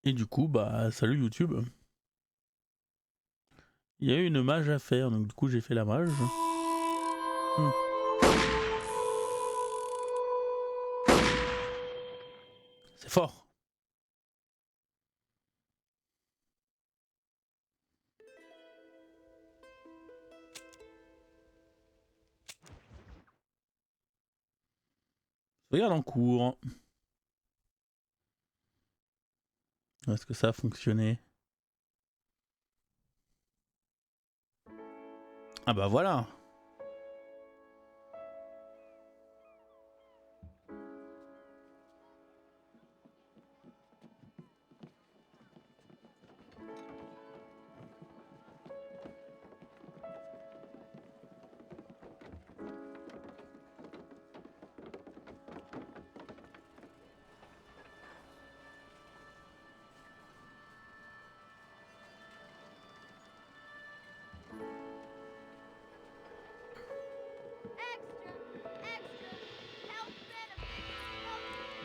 Et du coup, bah, salut YouTube. Il y a eu une mage à faire, donc du coup, j'ai fait la mage. Hmm. C'est fort. Regarde en cours. Est-ce que ça a fonctionné? Ah bah voilà.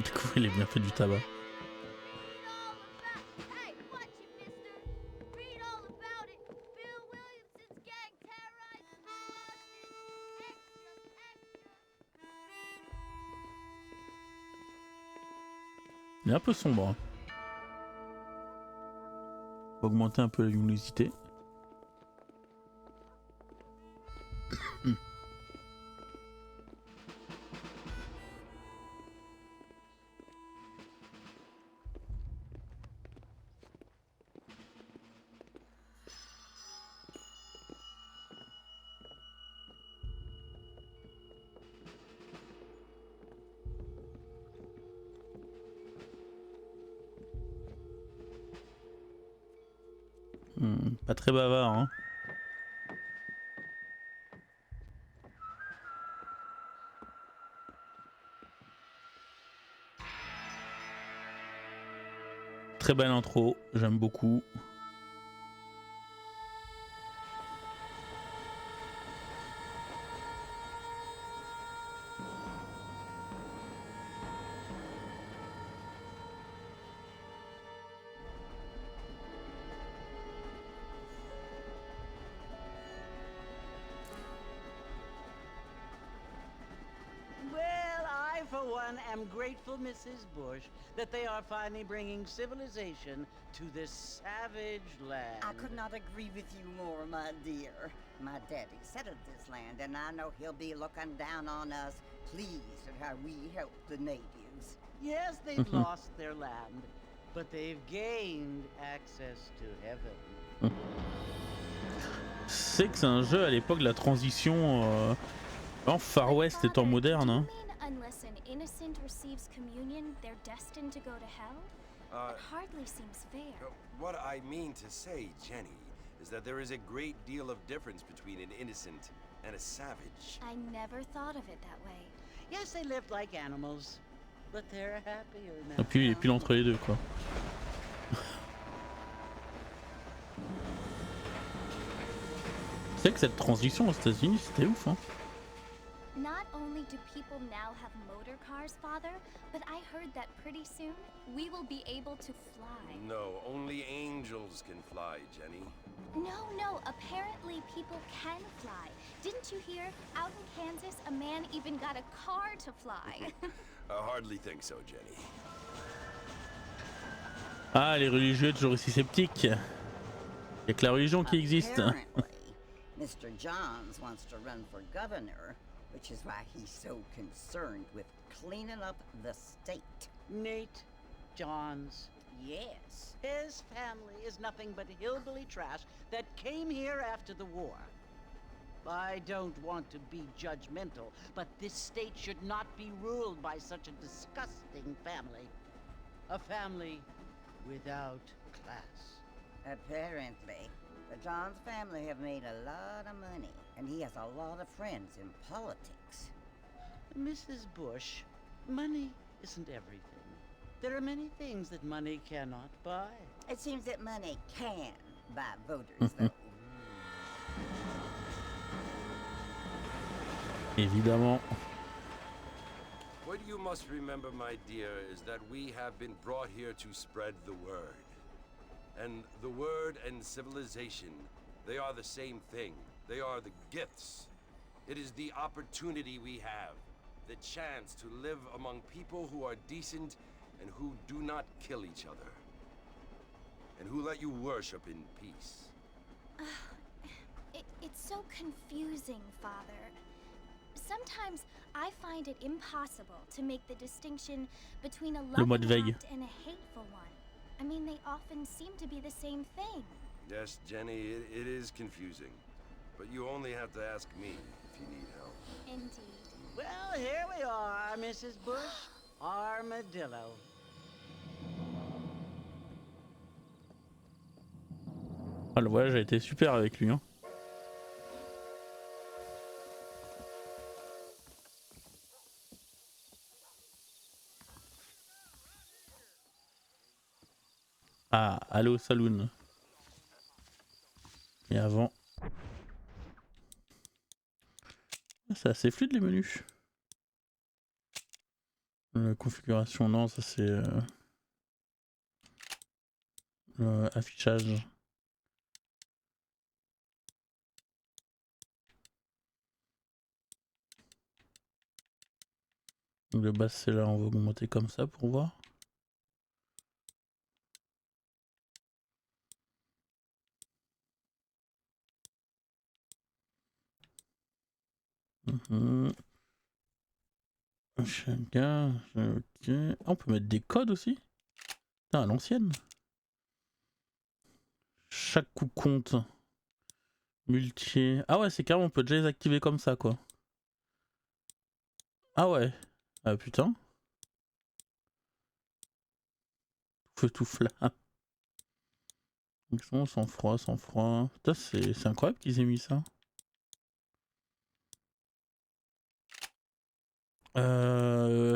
Du coup, il est bien fait du tabac. Il est un peu sombre. Faut augmenter un peu la luminosité. Pas très bavard, hein. Très belle intro, j'aime beaucoup. Well, I, for one, am grateful, Mrs. Bush, that they are finally bringing civilization to this savage land. I could not agree with you more, my dear. My daddy settled this land, and I know he'll be looking down on us, pleased at how we helped the natives. Yes, they've lost their land, but they've gained access to heaven. C'est que c'est un jeu à l'époque de la transition en Far West étant moderne, hein. Unless an innocent receives communion, they're destined to go to hell? It hardly seems fair. What I mean to say, Jenny, is that there is a great deal of difference between an innocent and a savage. I never thought of it that way. Yes, they lived like animals, but they're happier Et now. puis entre les deux, quoi. C'est que cette transition aux États-Unis, c'était ouf, hein. Not only do people now have motor cars, Father, but I heard that pretty soon we will be able to fly. No, only angels can fly, Jenny. No, apparently people can fly. Didn't you hear? Out in Kansas, a man even got a car to fly. I hardly think so, Jenny. Ah, les religieux toujours aussi sceptiques. Il y a que la religion qui existe. Apparently, Mr. Johns wants to run for governor, which is why he's so concerned with cleaning up the state. Nate Johns, yes. His family is nothing but hillbilly trash that came here after the war. I don't want to be judgmental, but this state should not be ruled by such a disgusting family. A family without class. Apparently, the Johns family have made a lot of money, and he has a lot of friends in politics. Mrs. Bush, money isn't everything. There are many things that money cannot buy. It seems that money can buy voters, though. Évidemment. Well, What you must remember, my dear, is that we have been brought here to spread the word. And the word and civilization, they are the same thing. They are the gifts. It is the opportunity we have, the chance to live among people who are decent and who do not kill each other. And who let you worship in peace. It's so confusing, Father. Sometimes I find it impossible to make the distinction between a mode loving veille. act and a hateful one. I mean, they often seem to be the same thing. Yes, Jenny, it is confusing. But you only have to ask me if you need help. Indeed. Well, here we are, Mrs. Bush. Armadillo. Ah, le voyage a été super avec lui, hein. Ah, aller au saloon. Et avant. C'est assez fluide les menus. Configuration, non, ça c'est affichage. Donc de base c'est là, on va augmenter comme ça pour voir. Chacun, ok. Ah, on peut mettre des codes aussi. Putain, à l'ancienne. Chaque coup compte. Multi. Ah ouais, c'est carrément, on peut déjà les activer comme ça, quoi. Ah ouais. Ah putain. Feu tout flamme. Sans froid, sans froid. Putain, c'est incroyable qu'ils aient mis ça.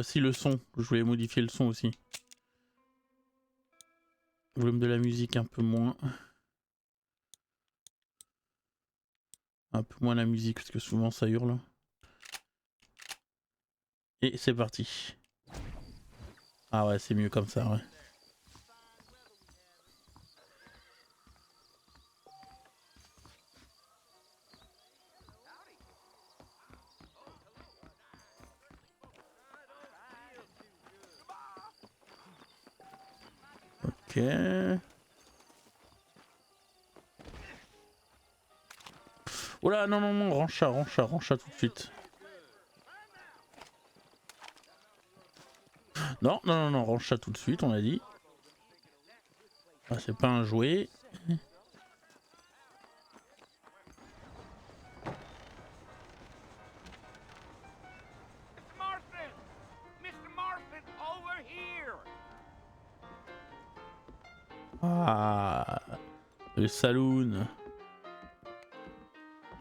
Si le son, je voulais modifier le son aussi. Volume de la musique un peu moins. Un peu moins la musique parce que souvent ça hurle. Et c'est parti. Ah ouais, c'est mieux comme ça, ouais. Ok. Oula, non, non, non, range ça tout de suite. Non, non, non, non, range ça tout de suite, on a dit. Ah, c'est pas un jouet. Ah, le saloon.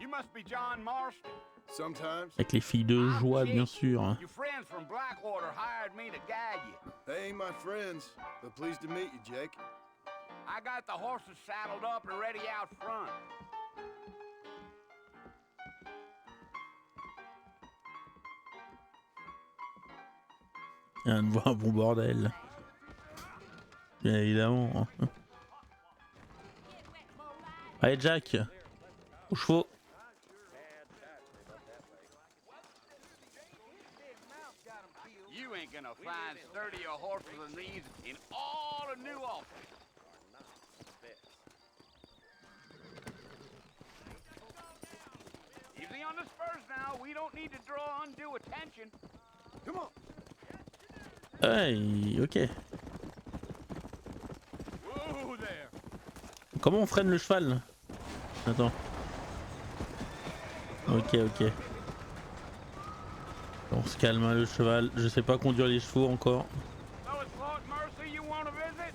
You must be John Marston. Sometimes. Avec les filles de joie, bien sûr. Your friends from Blackwater hired me to guide you. They ain't my friends, but pleased to meet you, Jake. I got the horses saddled up and ready out front. Il y a un bon bordel. Bien évidemment. Allez Jack, aux chevaux. You ain't gonna find sturdier horses than these in all of New Ulster. Easy on the spurs now. We don't need to draw undue attention. Come on. Hey, ok. Whoa there. Comment on freine le cheval? Attends. Ok, ok. On se calme hein, le cheval. Je sais pas conduire les chevaux encore. So it's Lord Mercy you want to visit?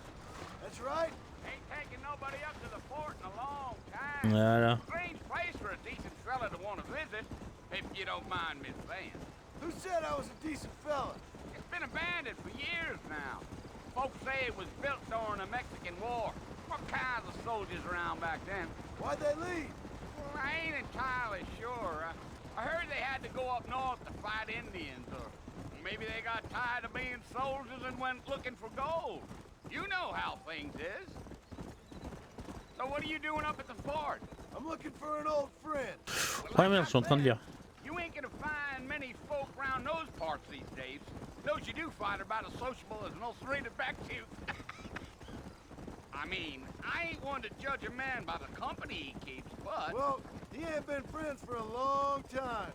That's right. Ain't taking nobody up to the fort in a long time. Voilà. Strange place for a decent fella to want to visit, if you don't mind me saying. Who said I was a decent fella? It's been abandoned for years now. Folks say it was built during the Mexican War. What kinds of soldiers around back then? Why'd they leave? Well, I ain't entirely sure. I heard they had to go up north to fight Indians, or maybe they got tired of being soldiers and went looking for gold. You know how things is. So what are you doing up at the fort? I'm looking for an old friend. Ouais, merde, je suis en train de lire. You ain't gonna find many folk around those parts these days. Those you do find are about as sociable as an ulcerated back tooth. I mean, I ain't one to judge a man by the company he keeps, but... Well, he ain't been friends for a long time.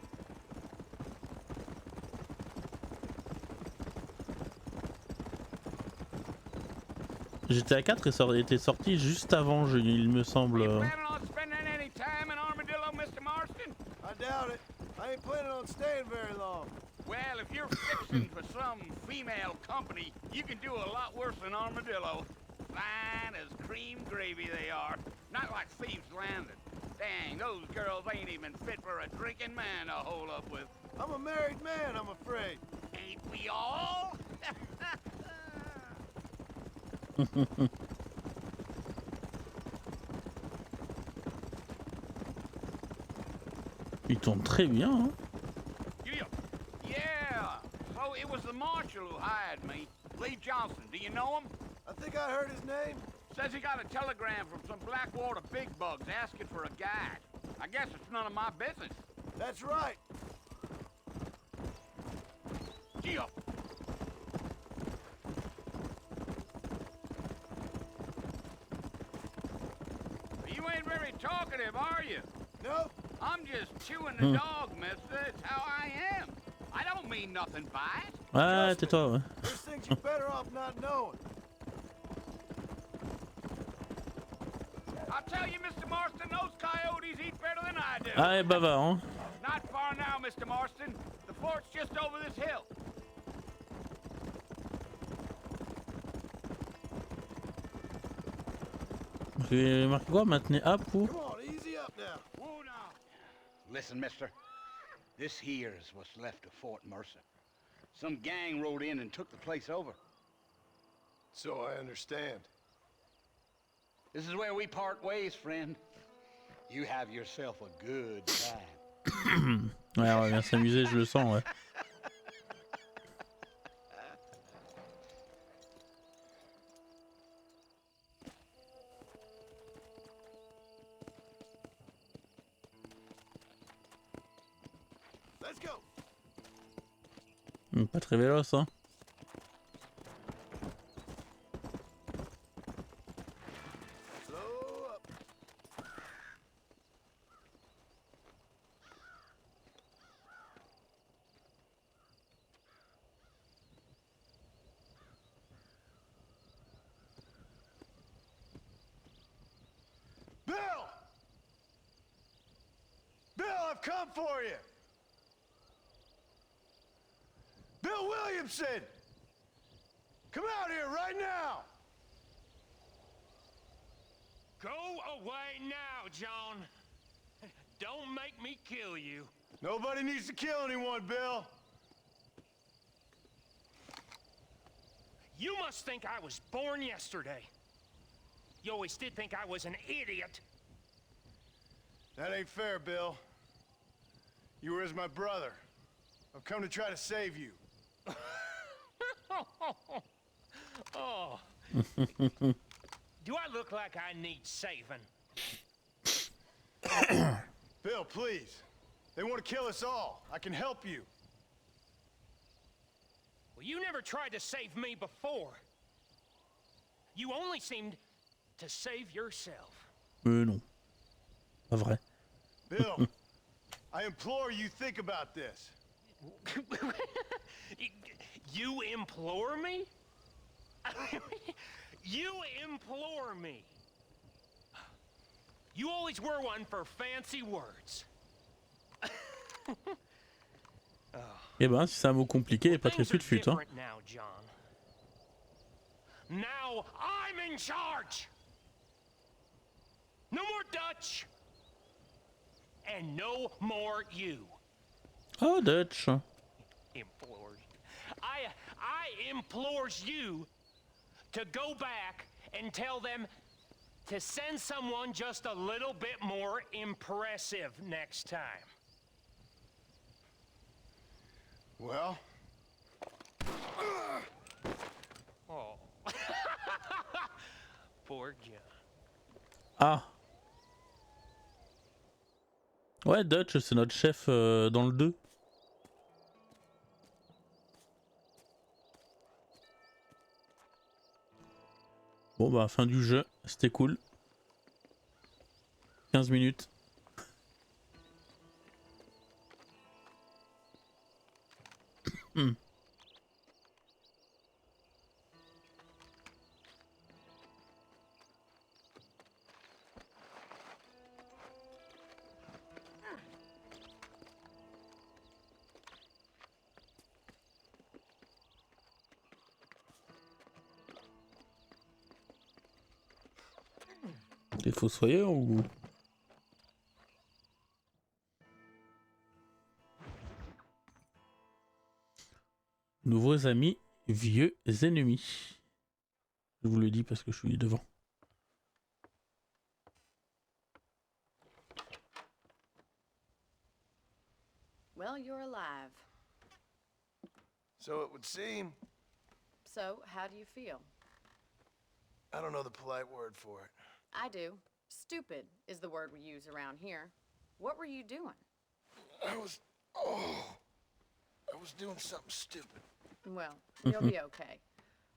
GTA 4 était sorti juste avant, il me semble. Are you planning on spending any time in Armadillo, Mr. Marston? I doubt it. I ain't planning on staying very long. Well, if you're fixing for some female company, you can do a lot worse than Armadillo. Fine as cream gravy they are. Not like Thieves Landing. Dang, those girls ain't even fit for a drinking man to hold up with. I'm a married man, I'm afraid. Ain't we all? Il tourne très bien, hein. Yeah. So it was the marshal who hired me. Lee Johnson. Do you know him? I think I heard his name. Says he got a telegram from some Blackwater big bugs asking for a guide. I guess it's none of my business. That's right. Gee up. You ain't very talkative, are you? No, I'm just chewing the dog, mister. It's how I am. I don't mean nothing by it. Ah, tais-toi, ouais. there's things you're better off not knowing. I'll tell you, Mr. Marston, those coyotes eat better than I do. Ah, bavard, hein. Not far now, Mr. Marston. The fort's just over this hill. J'ai marqué quoi? Maintenez A pour. Come on, easy up now. Whoa now. Listen, mister. This here is what's left of Fort Mercer. Some gang rode in and took the place over. So I understand. This is where we part ways, friend. You have yourself a good time. Ouais, on va bien s'amuser, je le sens, ouais. Let's go. Pas très véloce, hein. Slow up. Bill! Bill, I've come for you! Bill Williamson! Come out here right now! Go away now, John. Don't make me kill you. Nobody needs to kill anyone, Bill. You must think I was born yesterday. You always did think I was an idiot. That ain't fair, Bill. You were as my brother. I've come to try to save you. Oh. Do I look like I need saving? Bill, please. They want to kill us all. I can help you. Well, you never tried to save me before. You only seemed to save yourself. Non. Pas vrai. Bill, I implore you, think about this. You implore me? You implore me. You always were one for fancy words. Eh ben, si c'est un mot compliqué, pas très Things are fut-fut, hein. different now, John. Now I'm in charge. No more Dutch. And no more you. Oh, Dutch. Implores. I implores you to go back and tell them to send someone just a little bit more impressive next time. Well, Georgia. Ah. Ouais, Dutch, c'est notre chef dans le 2. Bon bah fin du jeu, c'était cool. 15 minutes. Les fossoyeurs ou... Nouveaux amis, vieux ennemis. Je vous le dis parce que je suis devant. Well, you're alive. So it would seem. So, how do you feel? I don't know the polite word for it. I do. Stupid is the word we use around here. What were you doing? I was doing something stupid. Well, you'll be okay.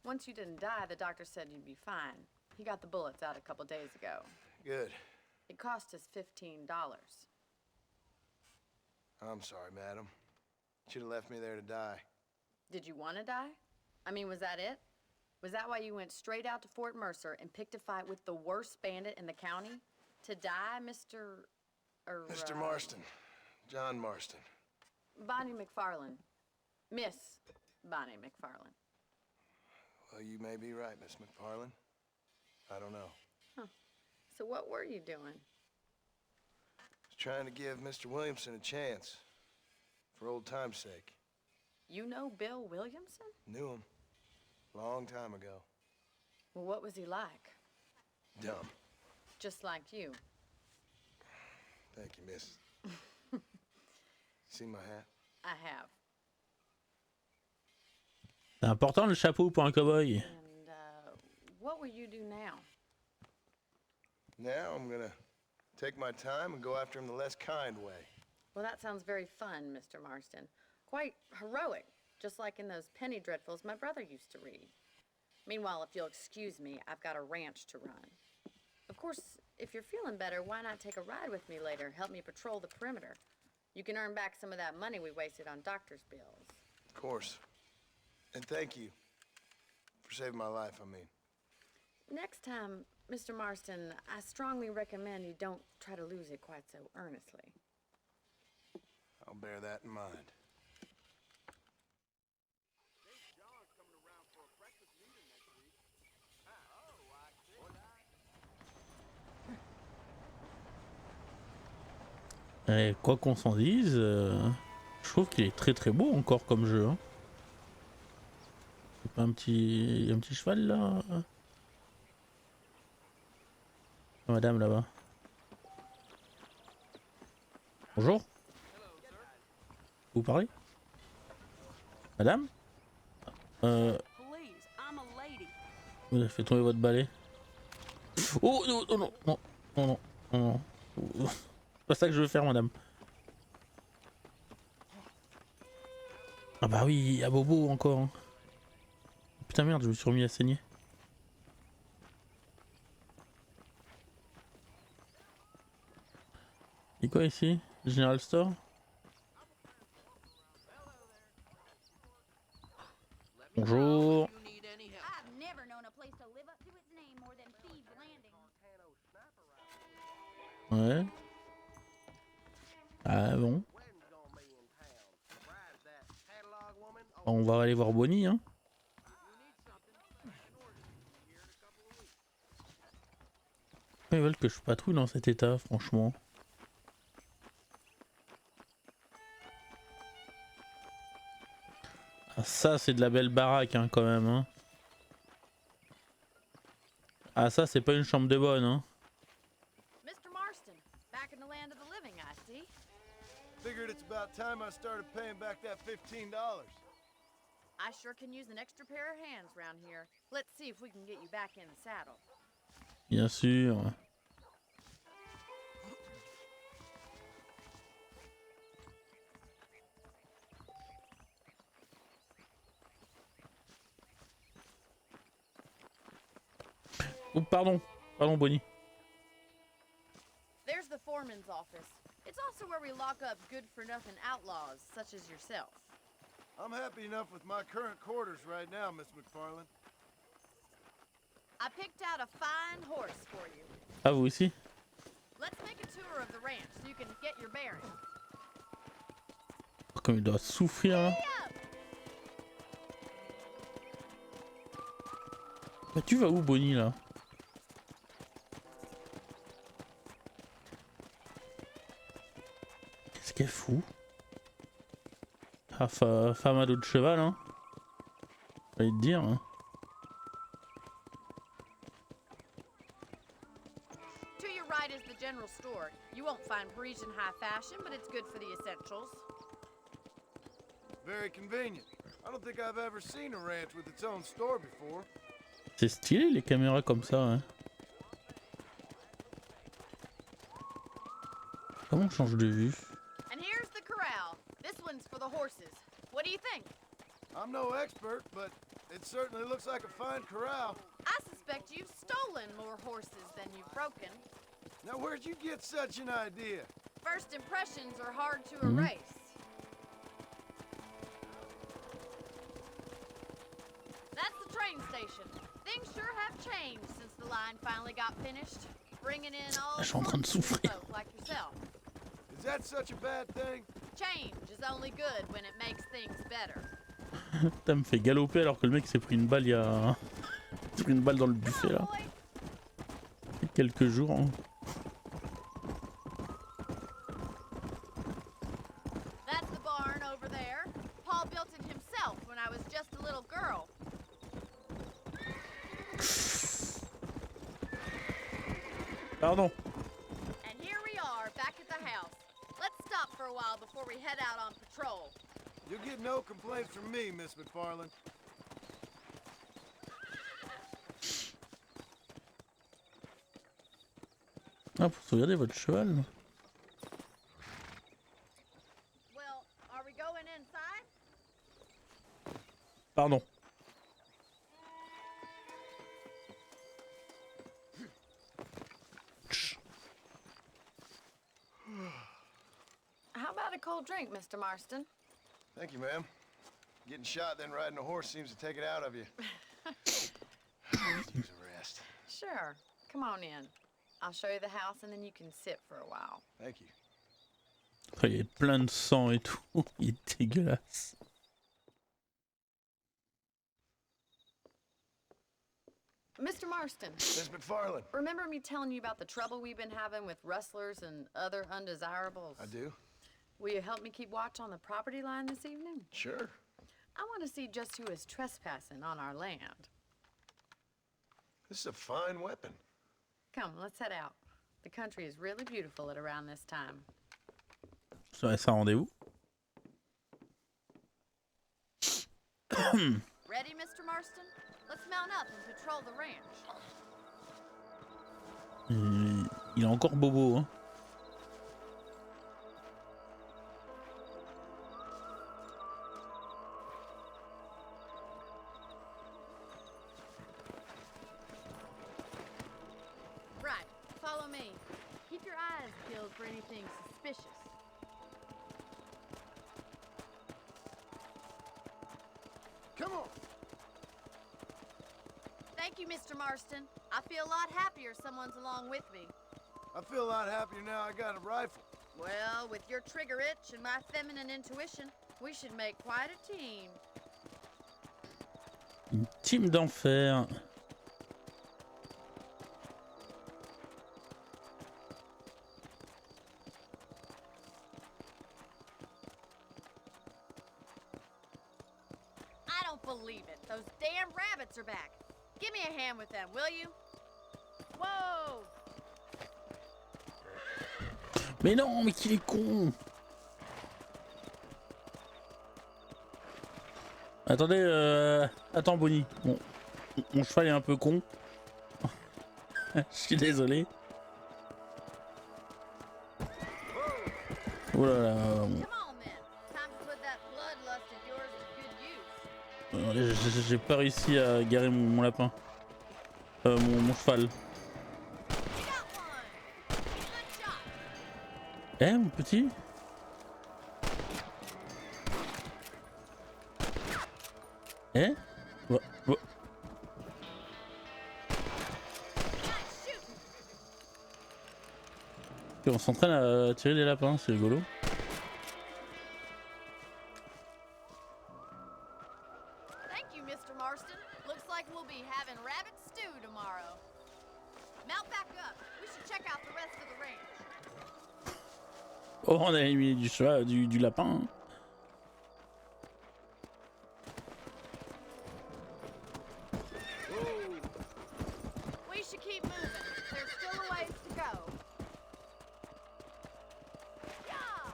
Once you didn't die, the doctor said you'd be fine. He got the bullets out a couple days ago. Good. It cost us $15. I'm sorry, madam. Should have left me there to die. Did you want to die? I mean, was that it? Was that why you went straight out to Fort Mercer and picked a fight with the worst bandit in the county? To die, Mr. Mr. Marston. John Marston. Bonnie McFarland. Miss Bonnie McFarland. Well, you may be right, Miss McFarland. I don't know. Huh. So what were you doing? Was trying to give Mr. Williamson a chance. For old time's sake. You know Bill Williamson? Knew him. Long time ago. Well, what was he like? Dumb. Just like you. Thank you, miss. See my hat? I have. C'est important le chapeau pour un cowboy. And what will you do now? Now I'm gonna take my time and go after him the less kind way. Well, that sounds very fun, Mr. Marston. Quite heroic, just like in those penny dreadfuls my brother used to read. Meanwhile, if you'll excuse me, I've got a ranch to run. Of course, if you're feeling better, why not take a ride with me later? Help me patrol the perimeter. You can earn back some of that money we wasted on doctor's bills. Of course. And thank you for saving my life, I mean. Next time, Mr. Marston, I strongly recommend you don't try to lose it quite so earnestly. I'll bear that in mind. Et quoi qu'on s'en dise, je trouve qu'il est très très beau encore comme jeu. Hein. C'est pas un petit cheval là. Madame là-bas. Bonjour. Vous parlez? Madame? Vous avez fait tomber votre balai. Oh non, non, non, non, non, non. C'est pas ça que je veux faire, madame. Ah bah oui, à bobo encore. Hein. Putain merde, je me suis remis à saigner. Et quoi ici? General Store? Bonjour. Ouais. Ah bon. On va aller voir Bonnie, hein. Ils veulent que je patrouille dans cet état, franchement. Ah, ça, c'est de la belle baraque, hein, quand même, hein. Ah, ça, c'est pas une chambre de bonne, hein. Mr. Marston, back in the land of the living, I see. Figured it's about time I started paying back that $15. I sure can use an extra pair of hands round here. Let's see if we can get you back in the saddle. Bien sûr. Oh, pardon. Pardon, Bonnie. There's the foreman's office. It's also where we lock up good-for-nothing outlaws, such as yourself. I'm happy enough with my current quarters right now, Miss McFarland. I picked out a fine horse for you. Ah, vous aussi? Let's make a tour of the ranch so you can get your bearings. Oh, comme il doit souffrir là. Bah, tu vas où, Bonnie, là? Qu'est-ce qu'elle fout? Ah, femme à dos de cheval, hein? J'allais te dire, hein. To your right is the general store. You won't find Parisian high fashion, but it's good for the essentials. Very convenient. I don't think I've ever seen a ranch with its own store before. C'est stylé les caméras comme ça, hein. Comment on change de vue? And here's the corral. This one's for the horses. What do you think? I'm no expert, but it certainly looks like a fine corral. I suspect you've stolen more horses than you've broken. Now, where'd you get such an idea? First impressions are hard to erase. That's the train station. Things sure have changed since the line finally got finished. Bringing in all Je suis en train de sorts of souffrir. folk like yourself. Is that such a bad thing? Change is only good when it makes things better. Putain, me fait galoper alors que le mec s'est pris une balle il y a... Il s'est pris une balle dans le buffet là. Il y a quelques jours. Hein. That's the barn over there. Paul built it himself when I was just a little girl. Pardon. And here we are, back at the house. Let's stop for a while before we head out on patrol. You'll get no complaints from me, Miss McFarland. Ah, pour sauvegarder votre cheval. Well, are we going inside? Pardon. How about a cold drink, Mr. Marston? Thank you, ma'am. Getting shot, then riding a horse seems to take it out of you. Use a rest. Sure. Come on in. I'll show you the house and then you can sit for a while. Thank you. Oh, il y a plein de sang et tout. Il est dégueulasse. Mr. Marston, Miss McFarland. remember me telling you about the trouble we've been having with rustlers and other undesirables? I do. Will you help me keep watch on the property line this evening? Sure. I want to see just who is trespassing on our land. This is a fine weapon. Come, let's head out. The country is really beautiful at around this time. Je laisse un rendez-vous. Ready, Mr. Marston? Let's mount up and patrol the ranch. Il est encore bobo, hein. Right, follow me. Keep your eyes peeled for anything suspicious. Come on. Thank you, Mr. Marston. I feel a lot happier someone's along with me. I feel a lot happier now I got a rifle. Well, with your trigger itch and my feminine intuition, we should make quite a team. Une team d'enfer. I don't believe it. Those damn rabbits are back. Give me a hand with them, will you? Whoa! Mais non, mais qu'il est con. Attendez, attends Bonnie. Bon, mon cheval est un peu con. Je suis désolé. Oh là là. Come on then. Time to put that bloodlust of yours to good use. J'ai pas réussi à garer mon lapin. Mon cheval. You got one. Good job. Eh mon petit? Eh? Ouais, ouais. Nice shooting. On s'entraîne à tirer des lapins, c'est rigolo. Thank you, Mr. Marston. Looks like we'll be having rabbit stew tomorrow. Mount back up. We should check out the rest of the range. Oh, on a éliminé du cheval, du lapin. We should keep moving. There's still a ways to go. Yeah!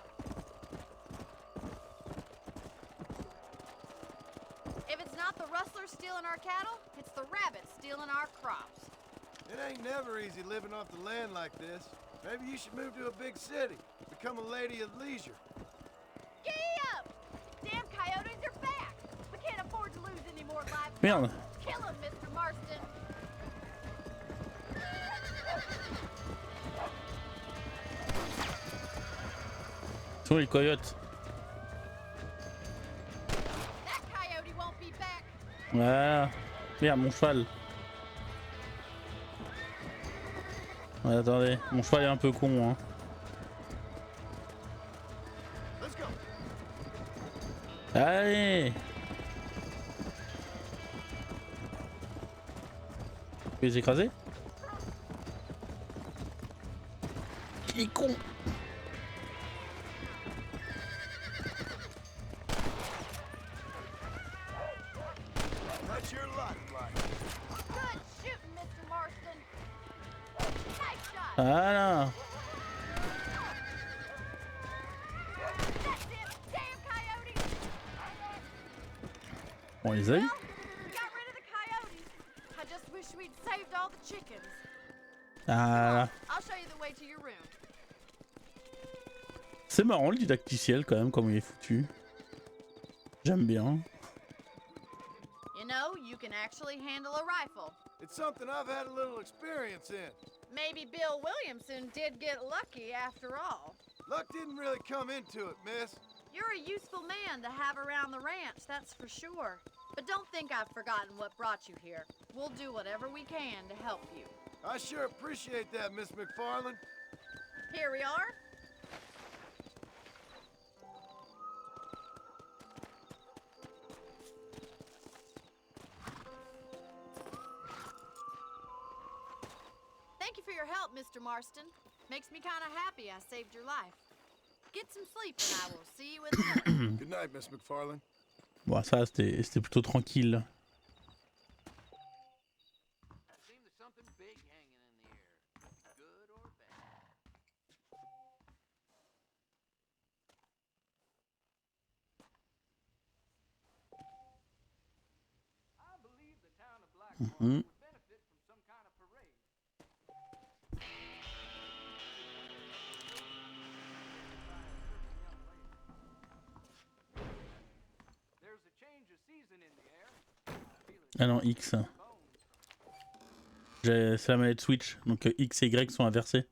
If it's not the rustlers stealing our cattle, it's the rabbits stealing our crops. It ain't never easy living off the land like this. Maybe you should move to a big city. Become a lady of leisure. Giddy up! Damn coyotes are back! We can't afford to lose any more lives. Merde. Kill him, Mr. Marston! Sont les coyotes. That coyote won't be back. Voilà. Merde, mon cheval. Ouais, attendez, mon cheval est un peu con, hein. Let's go. Allez! Tu peux les écraser? Il est con! That's your luck, like. Good shooting, Mr. Marston. Nice shot. Voilà! That's it. Damn coyotes. On les a eu? Well, we got rid of the coyotes. I just wish we'd saved all the chickens. Voilà. I'll show you the way to your room. C'est marrant le didacticiel quand même, comme il est foutu. J'aime bien. You know, you can actually handle a rifle. It's something I've had a little experience in. Maybe Bill Williamson did get lucky after all. Luck didn't really come into it, miss. You're a useful man to have around the ranch, that's for sure. But don't think I've forgotten what brought you here. We'll do whatever we can to help you. I sure appreciate that, Miss McFarland. Here we are. Thank you for your help, Mr. Marston. Makes me kind of happy I saved your life. Get some sleep and I will see you in the morning. Good night, Miss McFarland. Bon, ça c'était plutôt tranquille. Seems there's something big hanging in the air, good or bad. I believe the town of Blackwater would benefit from some kind of parade. There's a change of season in the air. Ah non, X. C'est la manette Switch, donc X et Y sont inversés.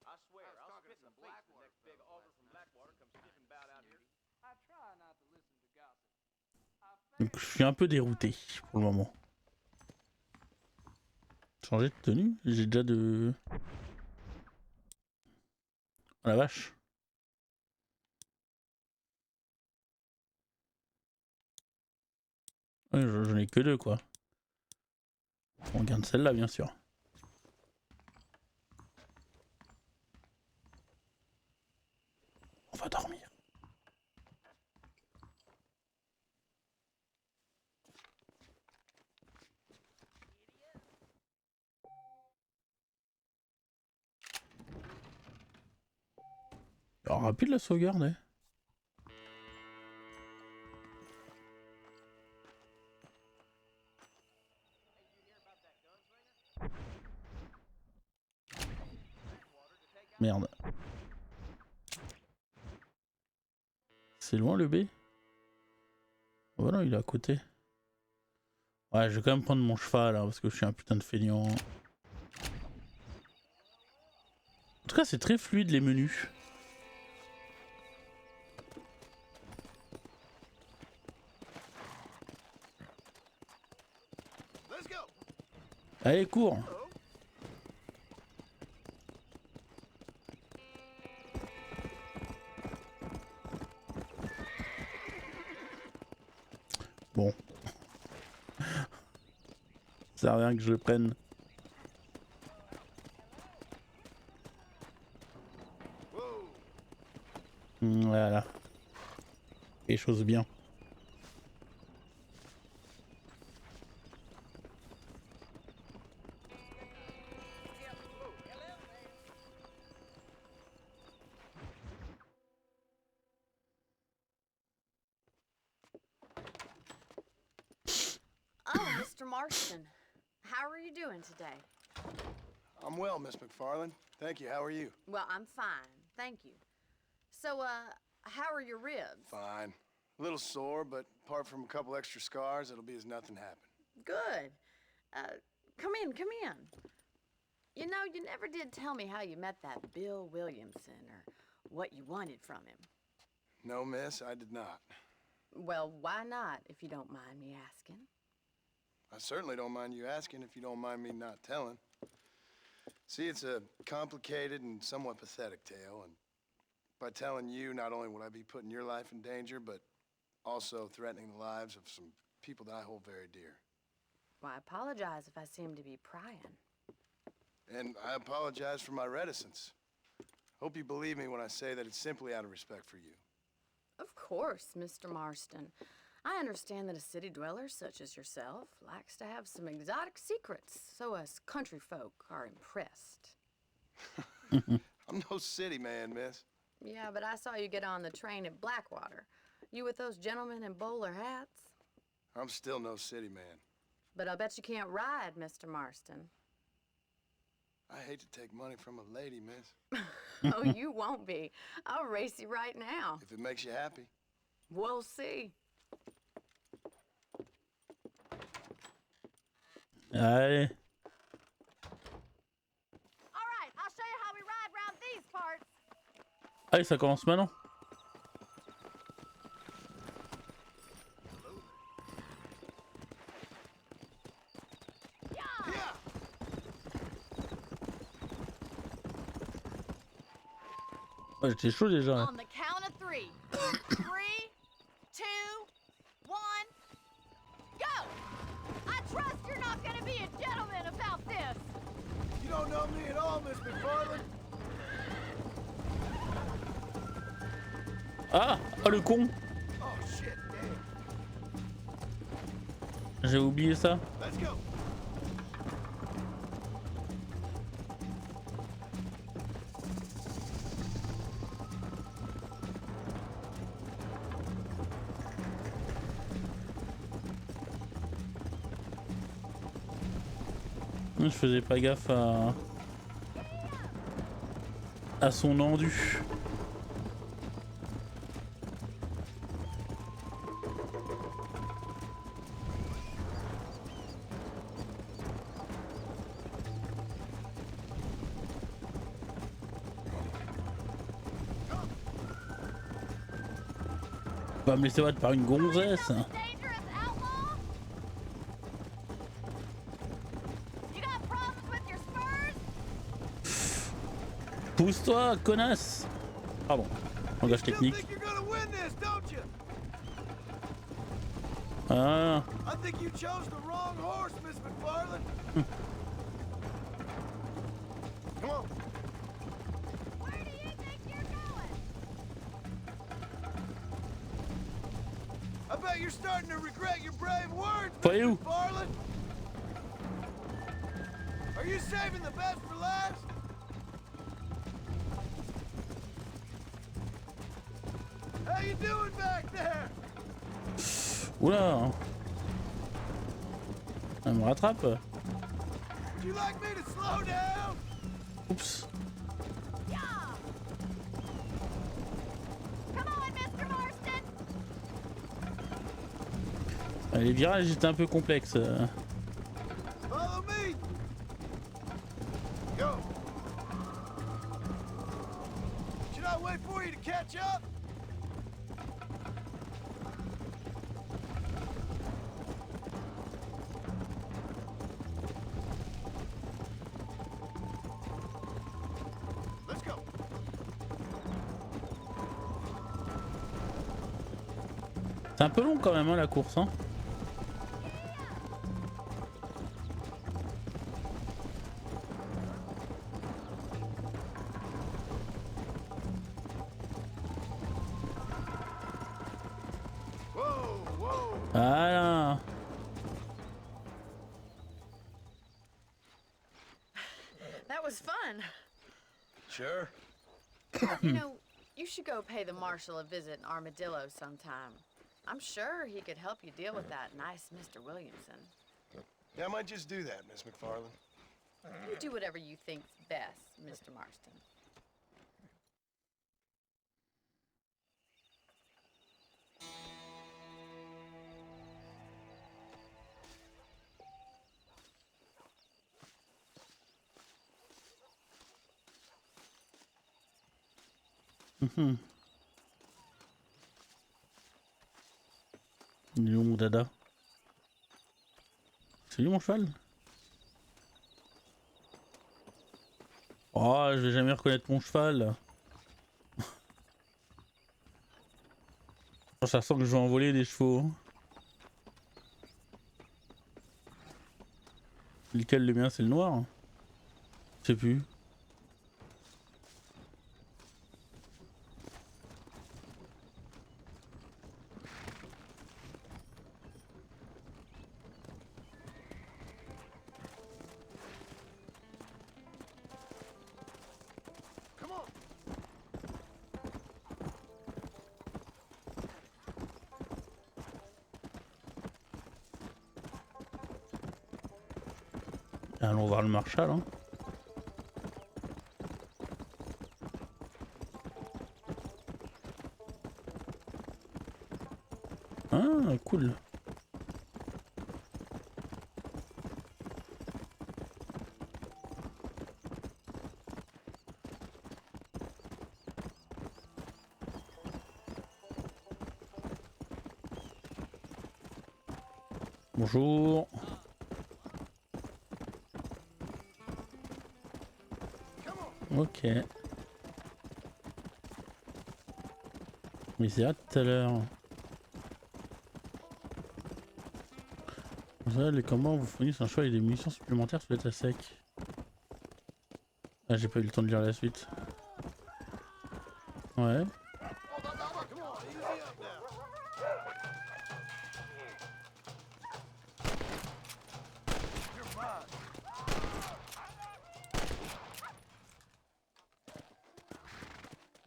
I swear, I'll spit in the face the next big auger from Blackwater comes sniffing about out here. I try not to listen to gossip. Donc je suis un peu dérouté pour le moment. Changer de tenue? J'ai déjà de... Oh la vache. Ouais, j'en ai que deux quoi. On garde celle-là bien sûr. On va dormir. Oh, rapide la sauvegarde, hein. Merde. C'est loin le B? Oh non, il est à côté. Ouais, je vais quand même prendre mon cheval là, parce que je suis un putain de feignant. En tout cas, c'est très fluide les menus. Allez, cours! Bon. Ça sert à rien que je le prenne. Voilà. Les choses bien. Oh, Mr. Marston. How are you doing today? I'm well, Miss McFarland. Thank you. How are you? Well, I'm fine. Thank you. So, how are your ribs? Fine. A little sore, but apart from a couple extra scars, it'll be as nothing happened. Good. Come in, come in. You know, you never did tell me how you met that Bill Williamson or what you wanted from him. No, miss, I did not. Well, why not, if you don't mind me asking? I certainly don't mind you asking if you don't mind me not telling. See, it's a complicated and somewhat pathetic tale, and by telling you, not only would I be putting your life in danger, but also threatening the lives of some people that I hold very dear. Well, I apologize if I seem to be prying. And I apologize for my reticence. Hope you believe me when I say that it's simply out of respect for you. Of course, Mr. Marston. I understand that a city dweller such as yourself likes to have some exotic secrets, so us country folk are impressed. I'm no city man, miss. Yeah, but I saw you get on the train at Blackwater. You with those gentlemen in bowler hats? I'm still no city man. But I'll bet you can't ride, Mr. Marston. I hate to take money from a lady, miss. Oh, you won't be. I'll race you right now. If it makes you happy. We'll see. Allez. All right, I'll show you how we ride round these parts. Allez, ça commence maintenant. Ouais, j'étais chaud déjà. On the count of three. 3, 2, 1, go! I trust you're not gonna be a gentleman about this. You don't know me at all, Miss McFarland. Ah, oh le con. Oh shit, damn. J'ai oublié ça. Let's go. Je faisais pas gaffe à son endu. Va me laisser battre par une gonzesse. Pousse-toi, connasse! Pardon, langage technique. Ah. I think you chose the wrong horse, Miss McFarland. Come on. Where do you think you're going? I bet you're starting to regret your brave words, For Miss you. McFarland. Are you saving the best for last? How you doing back there? Oula! Elle me rattrape. Would you like me to slow down? Oups. Yeah! Les virages étaient un peu complexes. Follow me. Go. Should I wait for you to catch up? Let's go. C'est un peu long quand même hein, la course. Hein. Voilà. That was fun. Sure. You know, you should go pay the marshal a visit in Armadillo sometime. I'm sure he could help you deal with that nice Mr. Williamson. Yeah, I might just do that, Miss McFarland. You do whatever you think's best, Mr. Marston. Il est où mon dada? C'est lui mon cheval? Oh, je vais jamais reconnaître mon cheval. Ça sent que je vais envoler des chevaux. Lequel le mien? C'est le noir? Je sais plus. Allons voir le marshal. Hein. Ah, cool. Bonjour. Ok. Mais c'est là tout à l'heure. Les combats vous fournissent un choix et des munitions supplémentaires sur l'état sec. Ah, j'ai pas eu le temps de lire la suite. Ouais.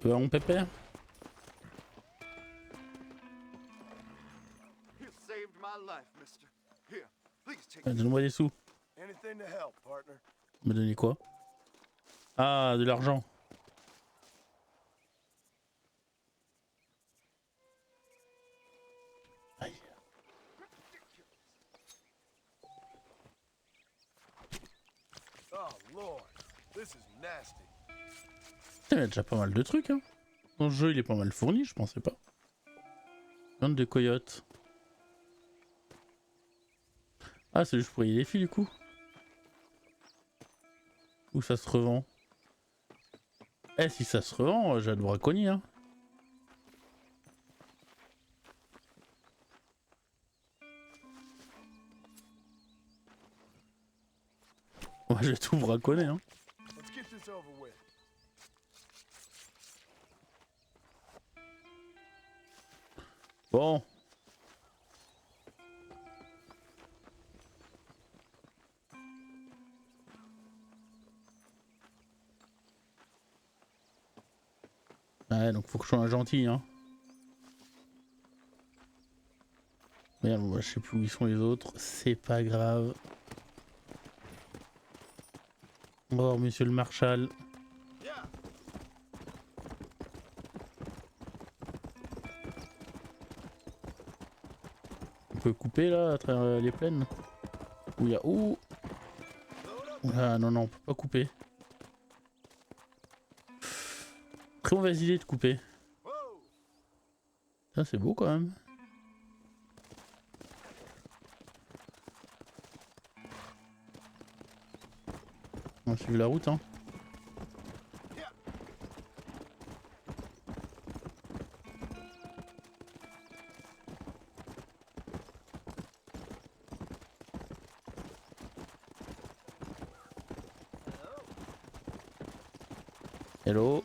Mon pépère. Donne-moi des sous. Me donner quoi? Ah, de l'argent. Aïe. Il y a déjà pas mal de trucs. Hein. Dans le jeu, il est pas mal fourni, je pensais pas. Bande de coyotes. Ah, c'est juste pour payer les filles du coup. Où ça se revend? Eh, si ça se revend, j'ai le braconnier. Hein. Moi, j'ai tout braconné. Hein. Bon. Ouais, donc faut que je sois un gentil, hein. Merde, moi je sais plus où ils sont les autres, c'est pas grave. Au revoir, monsieur le marshal. On peut couper là à travers les plaines? Où il y a... Ouh! Ah non, non, on peut pas couper. Très mauvaise idée de couper. Ça c'est beau quand même. On va suivre la route hein. Hello.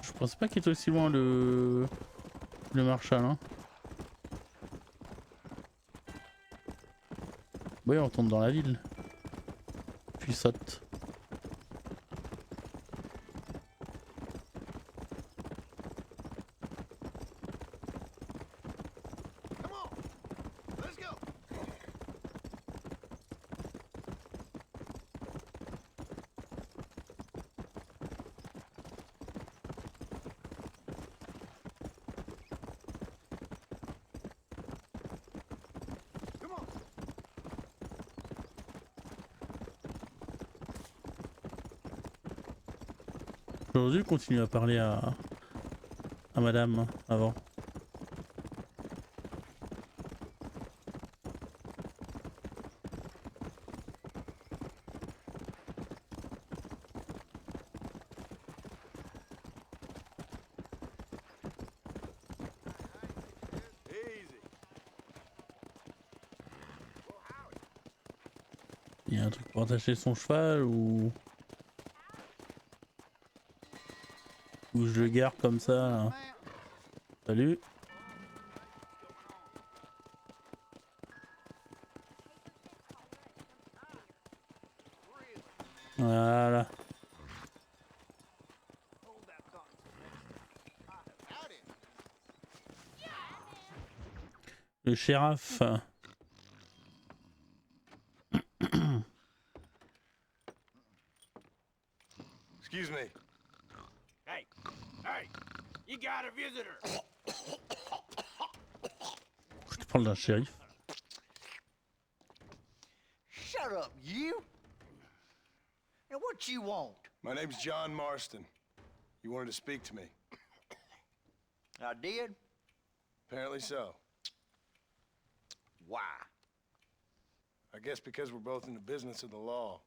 Je pense pas qu'il est aussi loin le Marshall hein. Oui on tombe dans la ville. Puis saute. J'aurais dû continuer à parler à madame hein, avant. Il y a un truc pour attacher son cheval ou je le gare comme ça là. Salut. Voilà. Le shérif. Excuse me. Hey, hey, you got a visitor. Je te parle d'un shérif. Shut up, you. And what you want? My name's John Marston. You wanted to speak to me. I did? Apparently so. Why? I guess because we're both in the business of the law.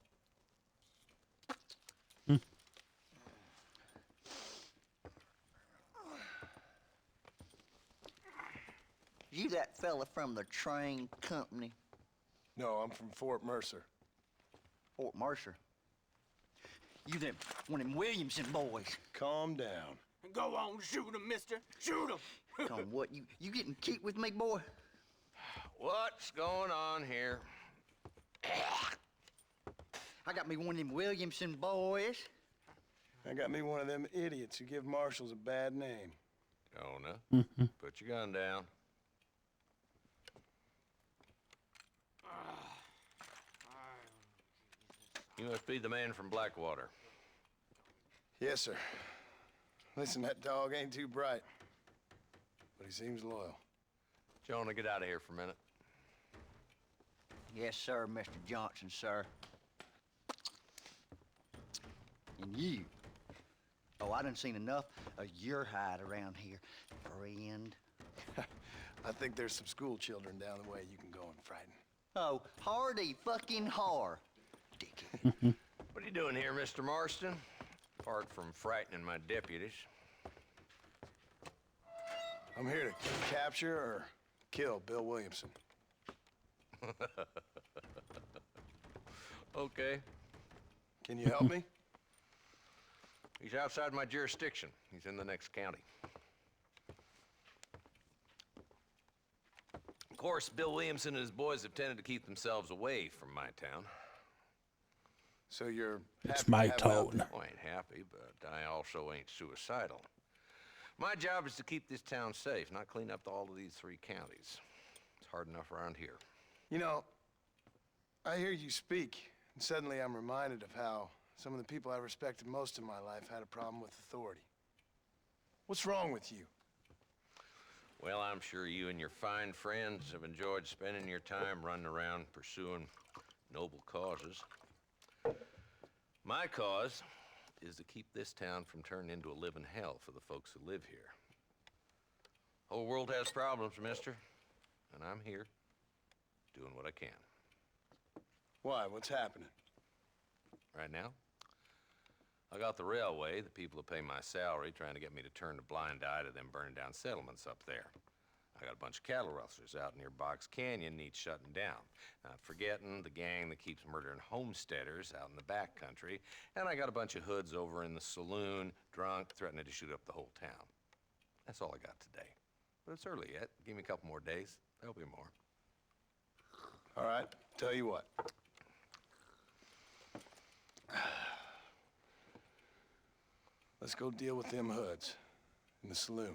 You that fella from the train company? No, I'm from Fort Mercer. Fort Mercer? You them one of them Williamson boys? Calm down. Go on, shoot him, mister. Shoot him. Come on, what, you getting cute with me, boy? What's going on here? I got me one of them Williamson boys. I got me one of them idiots who give marshals a bad name. Jonah, put your gun down. You must be the man from Blackwater. Yes, sir. Listen, that dog ain't too bright, but he seems loyal. Jonah, get out of here for a minute. Yes, sir, Mr. Johnson, sir. And you. Oh, I done seen enough of your hide around here, friend. I think there's some school children down the way you can go and frighten. Oh, hardy fucking har. What are you doing here, Mr. Marston? Apart from frightening my deputies. I'm here to capture or kill Bill Williamson. Okay. Can you help me? He's outside my jurisdiction. He's in the next county. Of course, Bill Williamson and his boys have tended to keep themselves away from my town. So you're It's happy my to have it out town. I ain't happy, but I also ain't suicidal. My job is to keep this town safe, not clean up all of these 3 counties. It's hard enough around here. You know, I hear you speak, and suddenly I'm reminded of how some of the people I respected most in my life had a problem with authority. What's wrong with you? Well, I'm sure you and your fine friends have enjoyed spending your time running around pursuing noble causes. My cause is to keep this town from turning into a living hell for the folks who live here. Whole world has problems, mister, and I'm here doing what I can. Why? What's happening? Right now, I got the railway, the people who pay my salary, trying to get me to turn a blind eye to them burning down settlements up there. I got a bunch of cattle rustlers out near Box Canyon needs shutting down. Not forgetting the gang that keeps murdering homesteaders out in the back country. And I got a bunch of hoods over in the saloon, drunk, threatening to shoot up the whole town. That's all I got today. But it's early yet. Give me a couple more days. There'll be more. All right, tell you what. Let's go deal with them hoods in the saloon.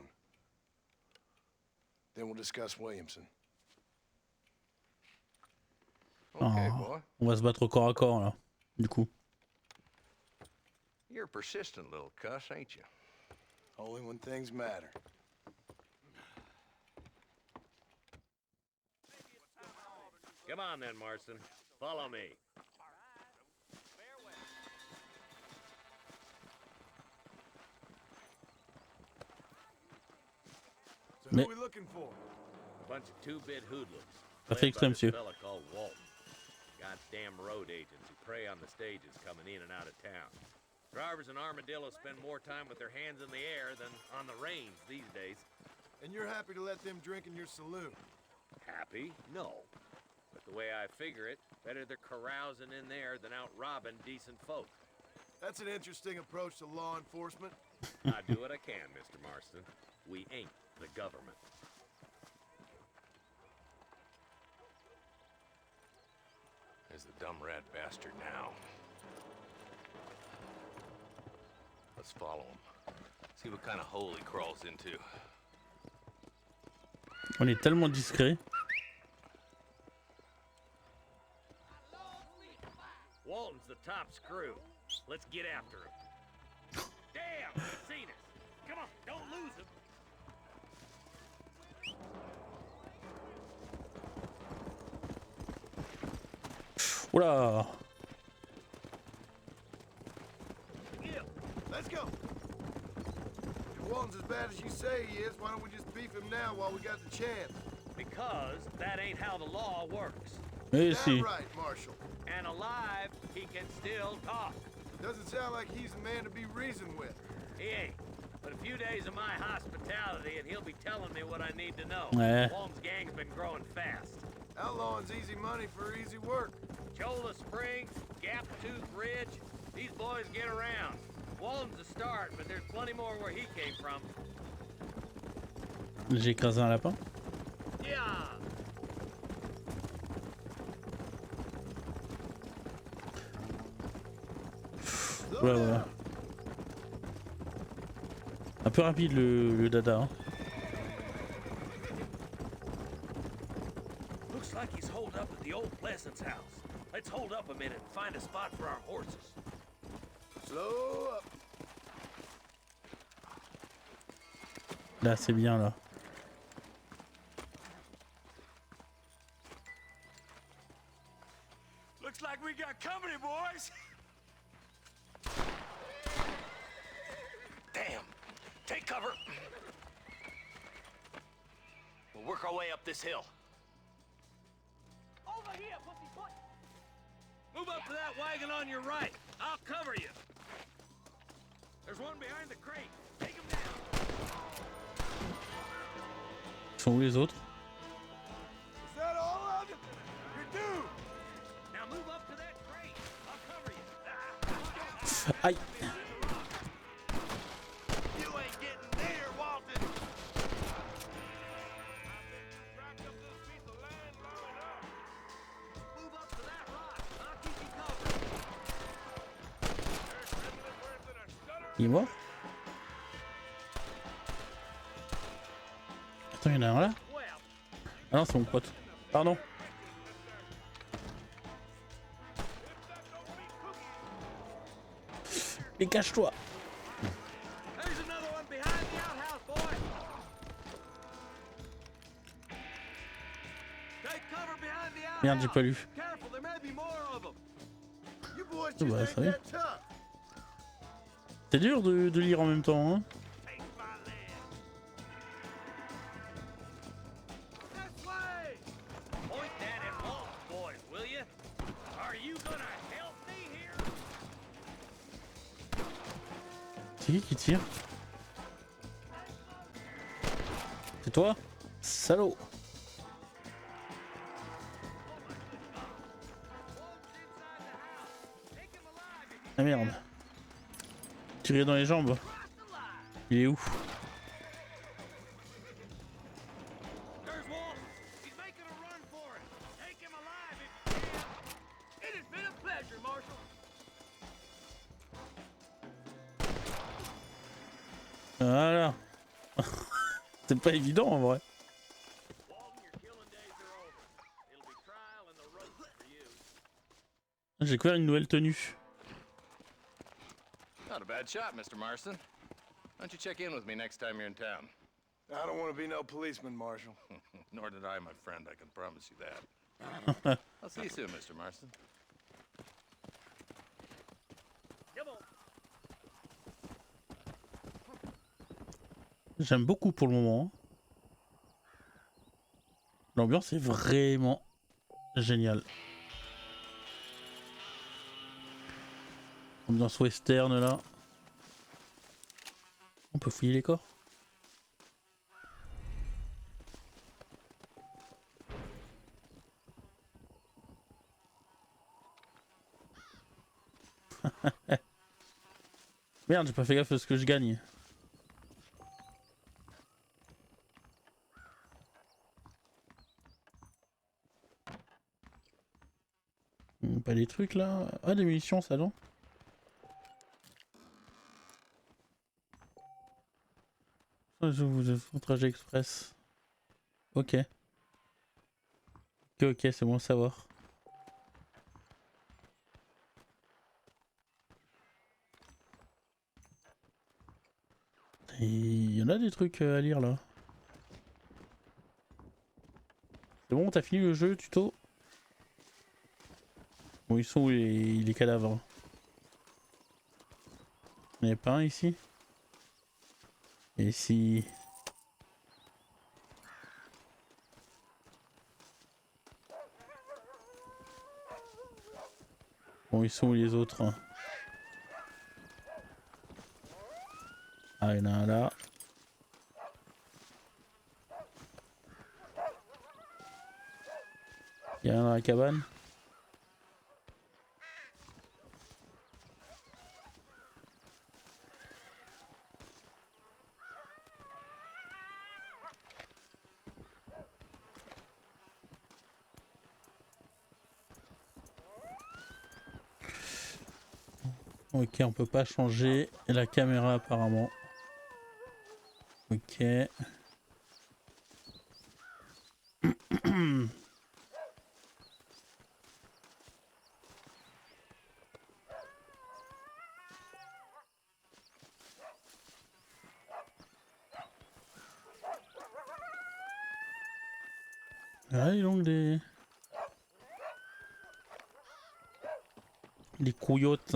Then we'll discuss Williamson. Okay, boy. On va se battre au corps à corps là, du coup. You're a persistent little cuss, ain't you? Only when things matter. Come on then, Marston. Follow me. So who are we looking for? A bunch of two-bit hoodlums. Ça fait exprès, monsieur. A fella called Walton. Goddamn road agents who prey on the stages coming in and out of town. Drivers in Armadillo spend more time with their hands in the air than on the reins these days. And you're happy to let them drink in your saloon? Happy? No. But the way I figure it, better they're carousing in there than out robbing decent folk. That's an interesting approach to law enforcement. I do what I can, Mr. Marston. We ain't the government. There's the dumb rat bastard now. Let's follow him. See what kind of hole he crawls into. On est tellement discret. Walton's the top screw. Let's get after him. Damn, he's seen us. Come on, don't lose him. Oula! Let's go. If Walton's as bad as you say he is, why don't we just beef him now while we got the chance? Because that ain't how the law works. Is he? Right, Marshal. And alive, he can still talk. Doesn't sound like he's a man to be reasoned with. He ain't. But a few days of my hospitality and he'll be telling me what I need to know. Yeah. Walton's gang's been growing fast. Outlawing's easy money for easy work. Chola Springs, Gap Tooth Ridge, these boys get around. Walton's a start, but there's plenty more where he came from. J'ai écrasé un lapin. Yeah. Voilà, voilà. Un peu rapide le dada. Hein. Looks like he's holed up at the old Pleasance house. Let's hold up a minute and find a spot for our horses. Slow up. Là, c'est bien là. Looks like we got company, boys. Damn. Take cover. We'll work our way up this hill. Over here, pussyfoot! Move up to that wagon on your right. I'll cover you. There's one behind the crate. Take him down. Ils sont où les autres? Is that all of it? You're due. Now move up to that crate. I'll cover you. Aïe! You ain't getting near, Walton. Move up to that rock. I'll keep you covered. Il est mort? Attends, il y en a un là? Ah non, c'est mon pote. Pardon. Et cache-toi. There's another one behind the outhouse, boy. Take cover behind the outhouse. Merde, j'ai pas lu. Careful, there may be more of them. You boys Oh, just bah, ain't ça y est. that tough. C'est dur de lire en même temps, hein. Take my land. This way. Point that at Walt's boys, will you? Are you gonna help me here? C'est qui tire? C'est toi? Salaud! Ah merde. Tiré dans les jambes. Il est où? There's Walt. He's making a run for it. Take him alive if you can. It has been a pleasure, Marshal. Voilà. C'est pas évident en vrai. Walton, your killing days are over. It'll be trial and the roast for you. J'ai découvert une nouvelle tenue. Not a bad shot, Mr. Marston. Why don't you check in with me next time you're in town? I don't want to be no policeman, Marshal. Nor did I, my friend. I can promise you that. I'll see you soon, Mr. Marston. Come on. J'aime beaucoup pour le moment. L'ambiance est vraiment géniale. Ambiance western là. On peut fouiller les corps. Merde, j'ai pas fait gaffe à ce que je gagne. Pas des trucs là. Ah, des munitions, ça non? Je vous ai mon trajet express. Ok. Ok, c'est bon à savoir. Il y en a des trucs à lire là. C'est bon, t'as fini le jeu, tuto? Bon, ils sont où les cadavres? Il n'y en a pas un ici? Et ici. Bon, ils sont où les autres? Ah, il y en a un là. Il y en a un dans la cabane. Ok, on peut pas changer la caméra apparemment. Ok. Ah, ils ont des coyotes.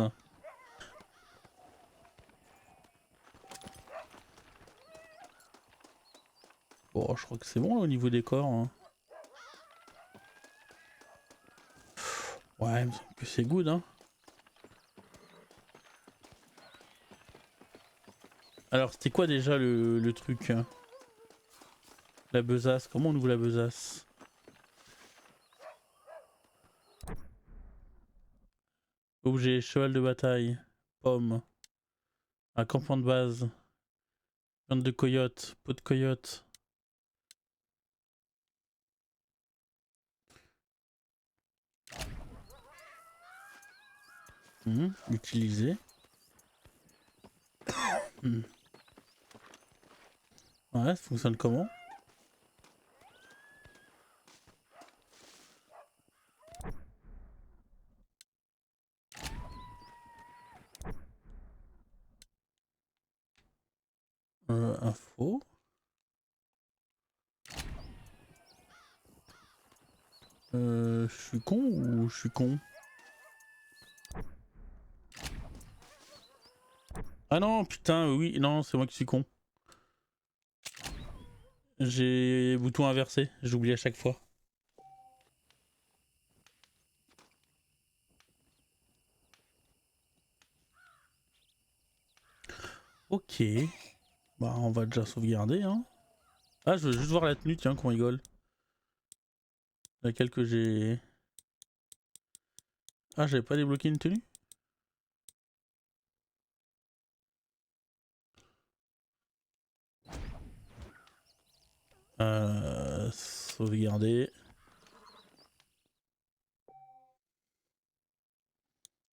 Bon, je crois que c'est bon là, au niveau des corps. Hein. Ouais, il me semble que c'est good. Hein. Alors, c'était quoi déjà le truc hein? La besace, comment on ouvre la besace? Objet, cheval de bataille, pomme, un campement de base, viande de coyote, peau de coyote. Utiliser. Ouais, ça fonctionne comment? Info. Je suis con ou je suis con? Ah non, putain, oui, non, c'est moi qui suis con. J'ai bouton inversé, j'oublie à chaque fois. Ok. Bah, on va déjà sauvegarder, hein. Ah, je veux juste voir la tenue, tiens, qu'on rigole. Laquelle que j'ai... Ah, j'avais pas débloqué une tenue? Sauvegarder.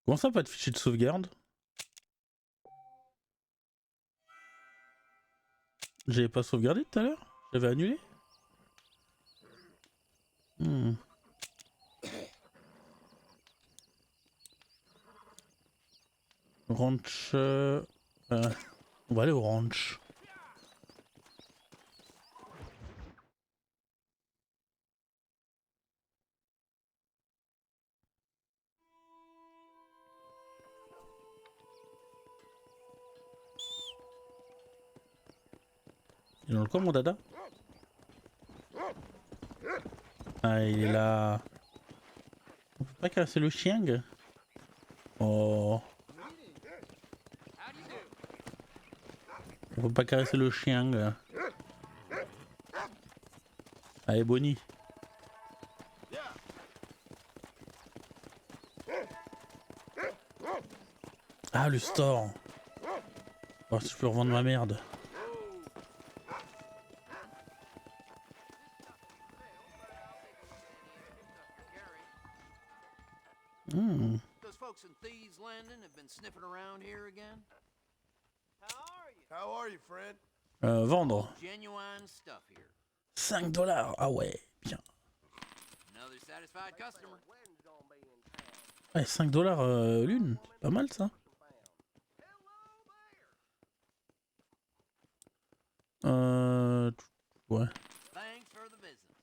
Comment ça, pas de fichier de sauvegarde? J'avais pas sauvegardé tout à l'heure? J'avais annulé? Ranch... on va aller au ranch. Il est dans le coin, mon dada? Ah, il est là. On peut pas casser le chien? Oh. On peut pas caresser le chien. Allez, Bonnie. Ah, le store. Oh, si je peux revendre ma merde. Those folks in Thieves Landing have been sniffing around here again. How are you, friend? Vendre. Genuine stuff here. 5 $. Ah ouais, bien. Another satisfied customer. Ouais, 5 $ l'une. Pas mal ça. Ouais. Thanks for the business.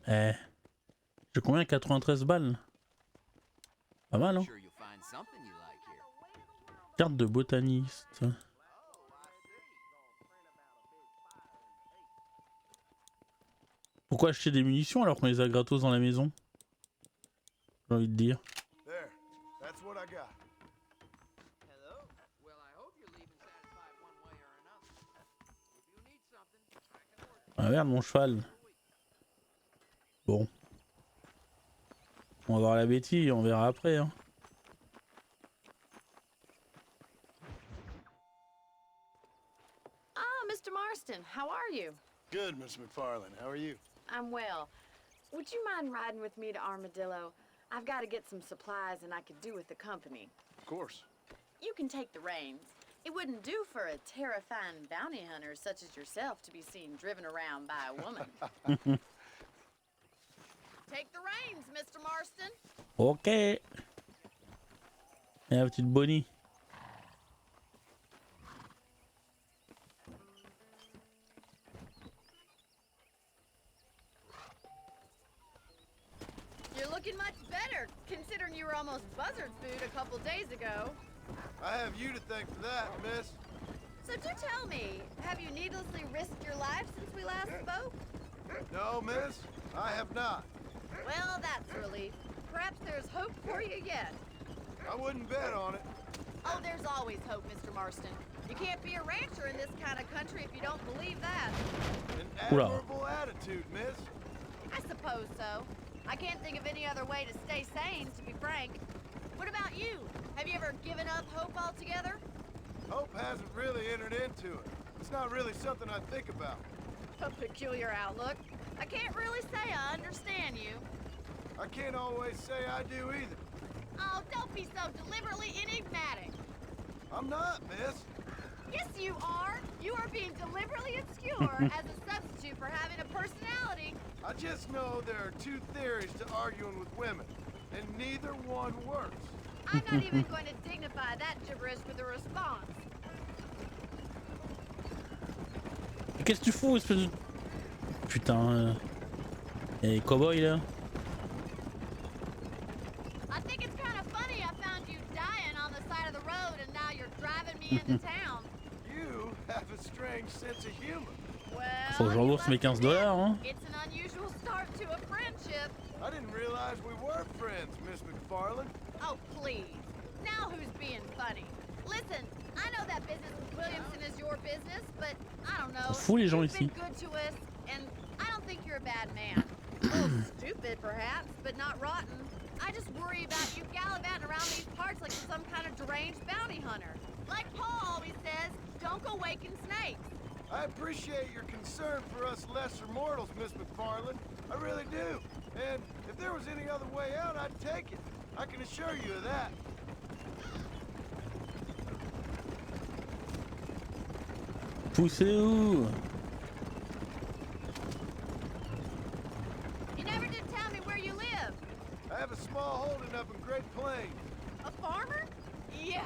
Eh. J'ai combien? 93 balles. Pas mal, hein? Sure you'll find something you like here. Carte de botaniste. Pourquoi acheter des munitions alors qu'on les a gratos dans la maison? J'ai envie de dire. There, that's what I got. Hello? Well, I hope you're leaving satisfied one way or another. If you need something, I can order. Ah merde, mon cheval. Bon. On va voir la bêtise, on verra après, hein. Ah, Mr. Marston, how are you? Good, Miss McFarlane. How are you? I'm well. Would you mind riding with me to Armadillo? I've got to get some supplies and I could do with the company. Of course. You can take the reins. It wouldn't do for a terrifying bounty hunter such as yourself to be seen driven around by a woman. Take the reins, Mr. Marston. Ok. Et la petite Bonnie. You're looking much better, considering you were almost buzzard food a couple days ago. I have you to thank for that, miss. So do tell me, have you needlessly risked your life since we last spoke? No, miss, I have not. Well, that's a relief. Perhaps there's hope for you yet. I wouldn't bet on it. Oh, there's always hope, Mr. Marston. You can't be a rancher in this kind of country if you don't believe that. An admirable attitude, miss. I suppose so. I can't think of any other way to stay sane, to be frank. What about you? Have you ever given up hope altogether? Hope hasn't really entered into it. It's not really something I think about. A peculiar outlook. I can't really say I understand you. I can't always say I do either. Oh, don't be so deliberately enigmatic. I'm not, miss. Yes, you are. You are being deliberately obscure as a substitute for having a personality. I just know there are two theories to arguing with women, and neither one works. I'm not even going to dignify that gibberish with a response. Qu'est-ce que tu fous, espèce de... Putain... Et cowboy là. I think it's kind of funny I found you dying on the side of the road and now you're driving me into town. You have a strange sense of humor. Faut que je rembourse mes $15 hein. It's an unusual start to a friendship. I didn't realize we were friends, Miss McFarland. Oh, please. Now who's being funny? Listen, I know that business with Williamson is your business, but I don't know. Fous les gens You've ici. been good to us, and I don't think you're a bad man. A little stupid, perhaps, but not rotten. I just worry about you gallivanting around these parts like you're some kind of deranged bounty hunter. Like Paul always says, don't go waking snakes. I appreciate your concern for us lesser mortals, Miss McFarland. I really do. And if there was any other way out, I'd take it. I can assure you of that. Poussez où? You never did tell me where you live. I have a small holding up in Great Plains. A farmer? Yeah,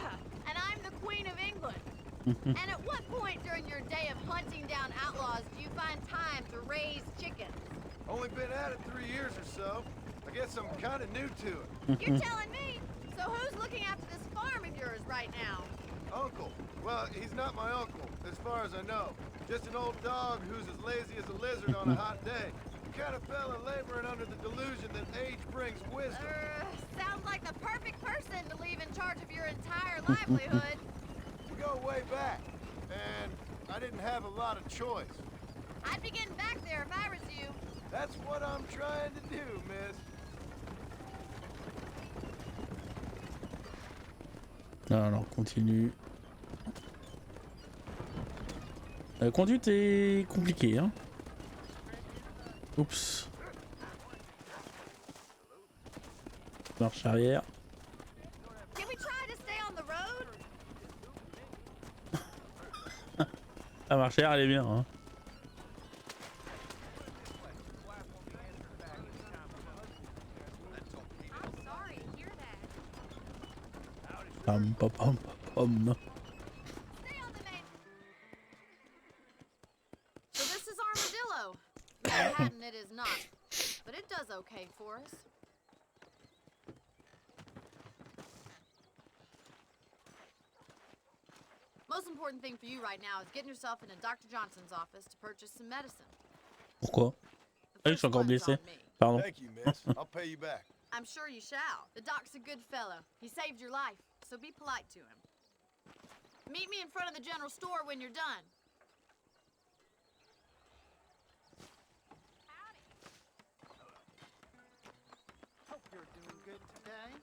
and I'm the Queen of England. And at what point during your day of hunting down outlaws do you find time to raise chickens? Only been at it 3 years or so. I guess I'm kind of new to it. You're telling me? So who's looking after this farm of yours right now? Uncle. Well, he's not my uncle, as far as I know. Just an old dog who's as lazy as a lizard on a hot day. The kind of fella laboring under the delusion that age brings wisdom. Sounds like the perfect person to leave in charge of your entire livelihood. We go way back, and I didn't have a lot of choice. I'd be getting back there if I was you. That's what I'm trying to do, miss. Non, alors continue. La conduite est compliquée, hein. Oups. Marche arrière. Can we try to stay on the road? La marche arrière, elle est bien, hein. Pam, pam, pam, pam. So this is Armadillo. Manhattan it is not, but it does okay for us. Most important thing for you right now is getting yourself into Dr. Johnson's office to purchase some medicine. Pourquoi? Ah oui, je suis encore blessé. Pardon. Thank you, miss. I'll pay you back. I'm sure you shall. The doc's a good fellow. He saved your life, so be polite to him. Meet me in front of the general store when you're done. Hope you're doing good today.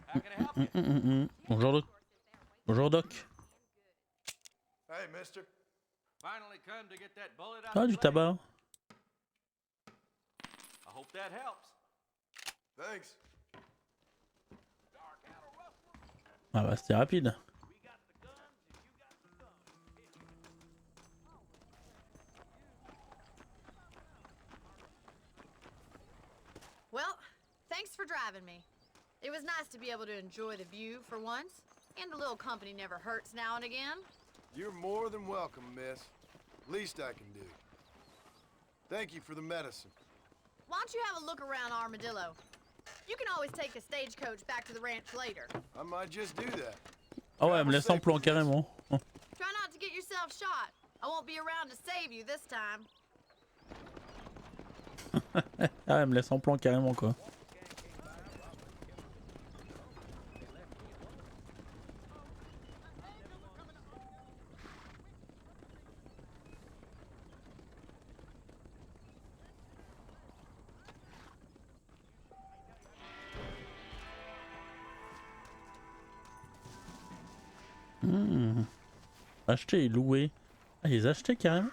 How can I help you? Bonjour Doc. Bonjour Doc. Hey, mister. Finally come to get that bullet out Ah, of du the leg. tabac. I hope that helps. Thanks. Ah bah c'était rapide. Well, thanks for driving me. It was nice to be able to enjoy the view for once, and a little company never hurts now and again. You're more than welcome, miss. Least I can do. Thank you for the medicine. Why don't you have a look around Armadillo? You can always take a stagecoach back to the ranch later. I might just do that. Ah ouais, elle me laisse en plan carrément. Try not to get yourself shot. I won't be around to save you this time. Ah, elle me laisse en plan carrément quoi. Acheter et louer. Ah, ils achetaient carrément.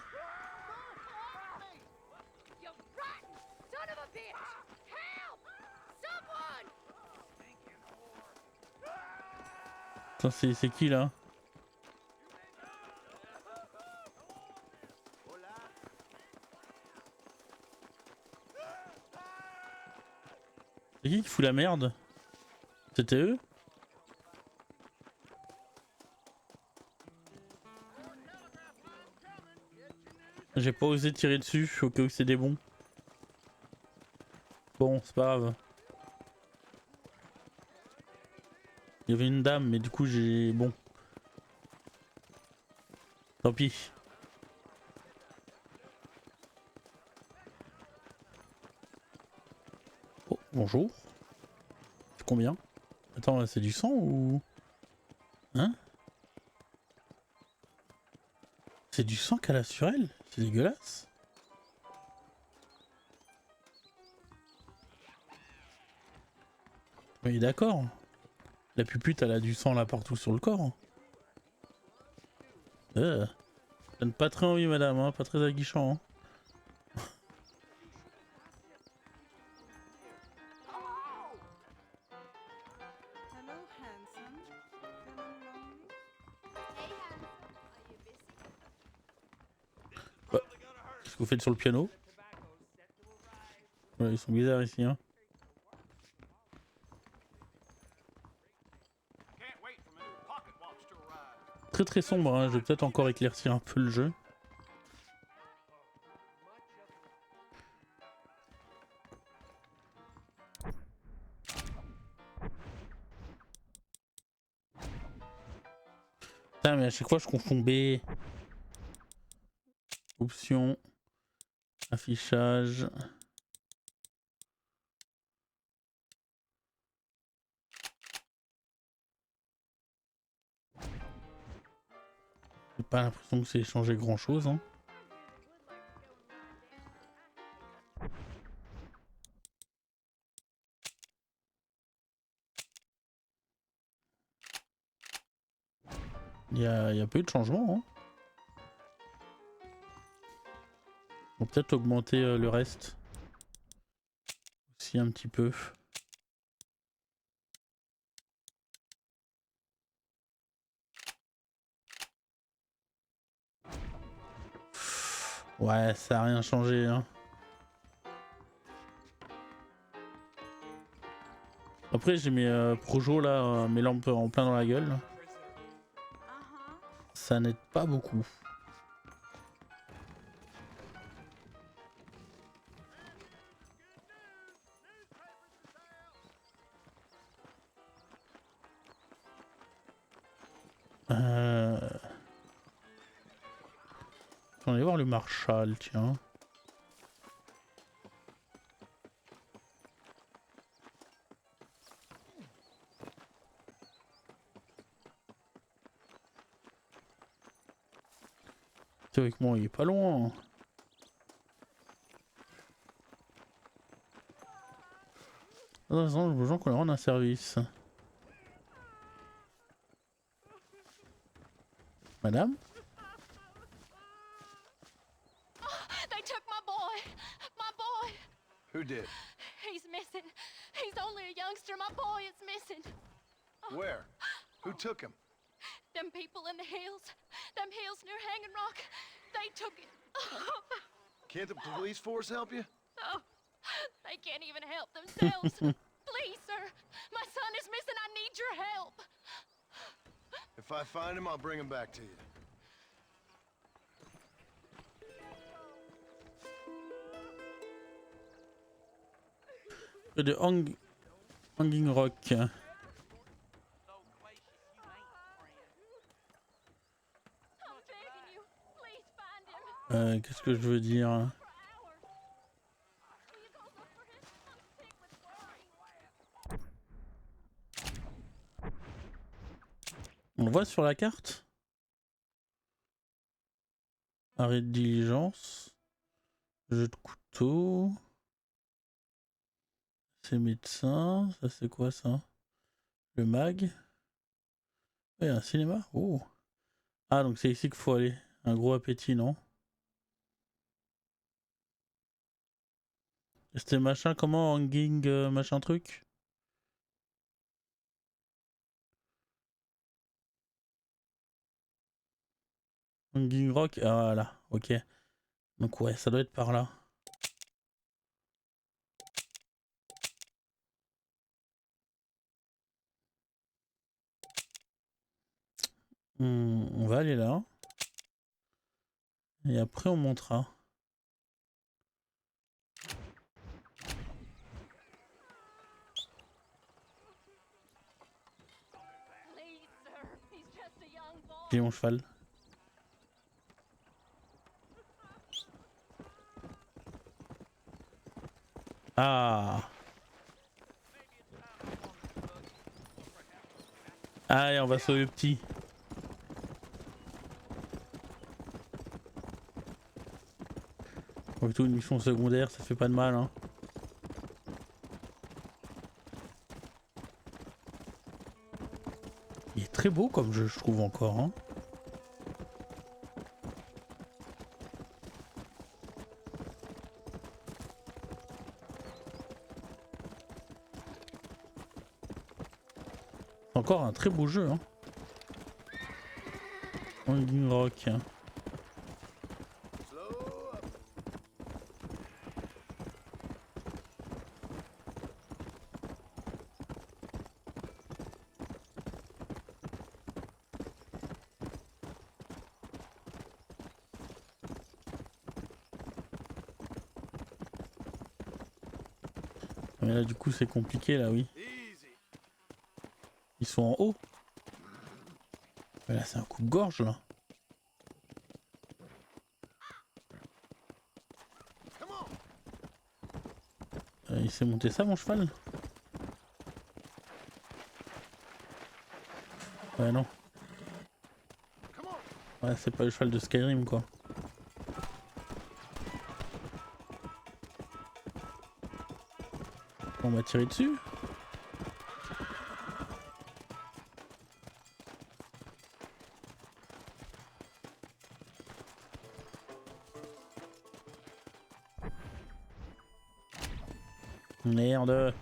Attends, c'est qui là? C'est qui fout la merde? C'était eux? J'ai pas osé tirer dessus au cas où c'est des bons. Bon, c'est pas grave. Il y avait une dame, mais du coup j'ai... Bon. Tant pis. Oh, bonjour. C'est combien? Attends, c'est du sang ou... Hein? C'est du sang qu'elle a sur elle? C'est dégueulasse. Oui, d'accord. La pupute, elle a du sang là partout sur le corps. Ça donne pas très envie, madame, hein, pas très aguichant. Hein. Hello, handsome. Feeling lonely? Hey, handsome. Are you busy? Qu'est-ce que vous faites sur le piano? Ouais, ils sont bizarres ici, hein. Très très sombre, hein. Je vais peut-être encore éclaircir un peu le jeu. Putain, mais à chaque fois je confonds B. Options. Affichage. J'ai pas l'impression que c'est changé grand chose, hein. Il y a peu de changements, hein. On va peut-être augmenter le reste. Aussi un petit peu. Ouais, ça a rien changé, hein. Après j'ai mes projos là, mes lampes en plein dans la gueule. Ça n'aide pas beaucoup. On va aller voir le Marshall, tiens. Théoriquement, il est pas loin. Attends, j'ai besoin qu'on leur rende un service. Madame? They took my boy. My boy. Who did? He's missing. He's only a youngster. My boy is missing. Where? Who took him? Them people in the hills. Them hills near Hanging Rock. They took it. Can't the police force help you? Oh, they can't even help themselves. Please, sir. My son is missing. I need your help. If I find him, I'll bring him back to you. De Hanging Rock. Qu'est-ce que je veux dire? On le voit sur la carte? Arrêt de diligence. Jeu de couteau. C'est médecin. Ça c'est quoi ça? Le mag. Ouais, un cinéma. Oh. Ah donc c'est ici qu'il faut aller. Un gros appétit, non? C'était machin comment? Hanging machin truc? Hanging Rock. Ah voilà. Ok. Donc ouais, ça doit être par là. On va aller là. Et après on montera. J'ai mon cheval. Ah. Allez, on va sauver le petit. Surtout une mission secondaire, ça fait pas de mal, hein. Il est très beau comme jeu, je trouve encore, hein. Encore un très beau jeu, hein. Hanging Rock. Mais là du coup c'est compliqué là, oui. Ils sont en haut. Mais là c'est un coupe-gorge là. Il s'est monté ça mon cheval? Ouais non. Ouais c'est pas le cheval de Skyrim quoi. On m'a tiré dessus. Merde.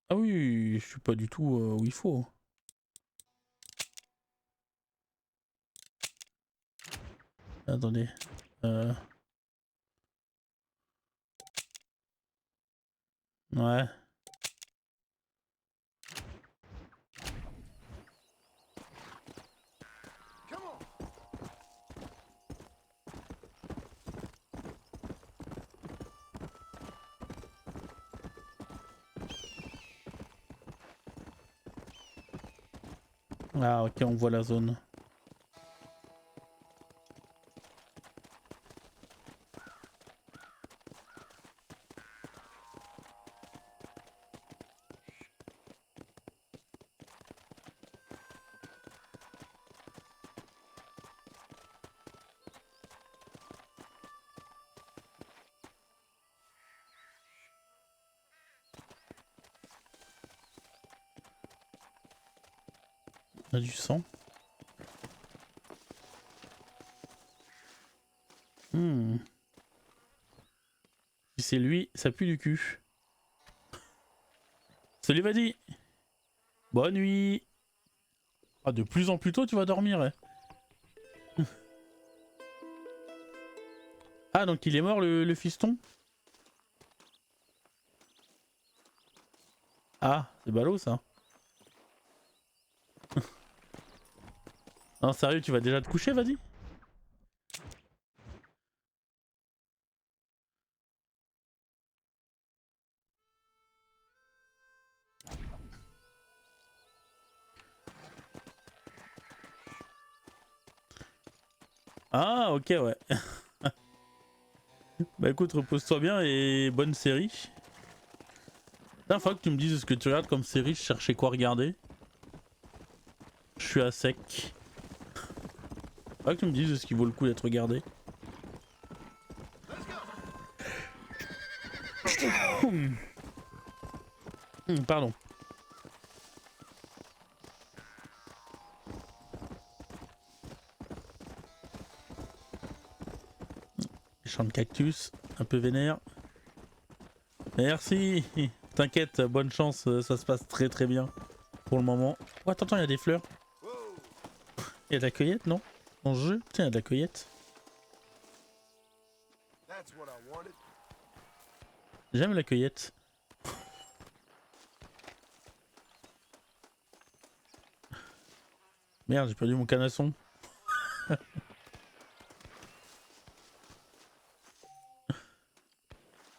Ah oui, je suis pas du tout où il faut. Attendez. Ouais. Ah ok, on voit la zone. On a du sang. Si c'est lui, ça pue du cul. Salut Vadi. Bonne nuit. Ah, de plus en plus tôt tu vas dormir. Ouais. Ah donc il est mort le fiston. Ah, c'est ballot ça. Non sérieux, tu vas déjà te coucher, vas-y. Ah ok ouais. Bah écoute, repose-toi bien et bonne série. La fois que tu me dises ce que tu regardes comme série, je cherchais quoi regarder. Je suis à sec. Pas que tu me dises ce qui vaut le coup d'être regardé. Pardon. Champ de cactus, un peu vénère. Merci. T'inquiète, bonne chance, ça se passe très très bien pour le moment. Oh, attends, il y a des fleurs. Il y a de la cueillette, non? Dans ce jeu? Tiens, il y a de la cueillette. J'aime la cueillette. Merde, j'ai perdu mon canasson.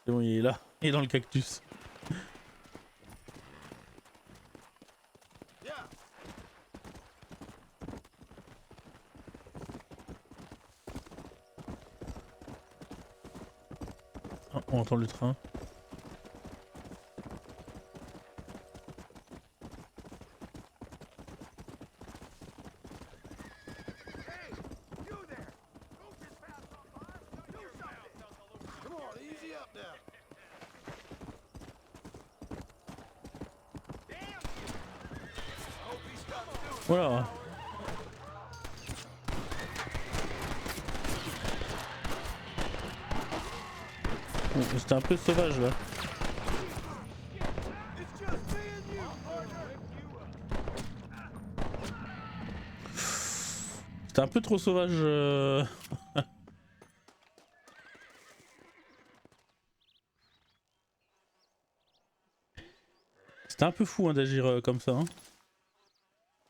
C'est bon, il est là, il est dans le cactus. Oh, on entend le train. Voilà. Bon, c'était un peu sauvage là. C'était un peu trop sauvage. C'était un peu fou hein, d'agir comme ça. Hein.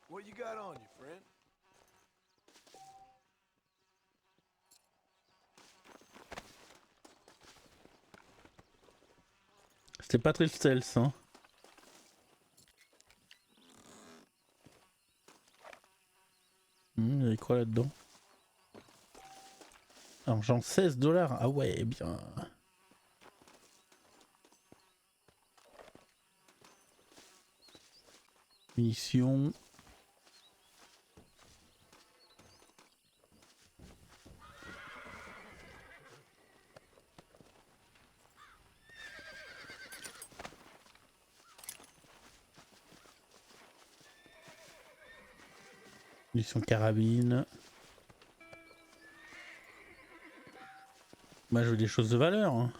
What you got on you, friend? C'était pas très stealth. Hein. Il y avait quoi là-dedans? Argent $16. Ah ouais, bien. Munitions. Munitions carabine. Moi je veux des choses de valeur. Hein.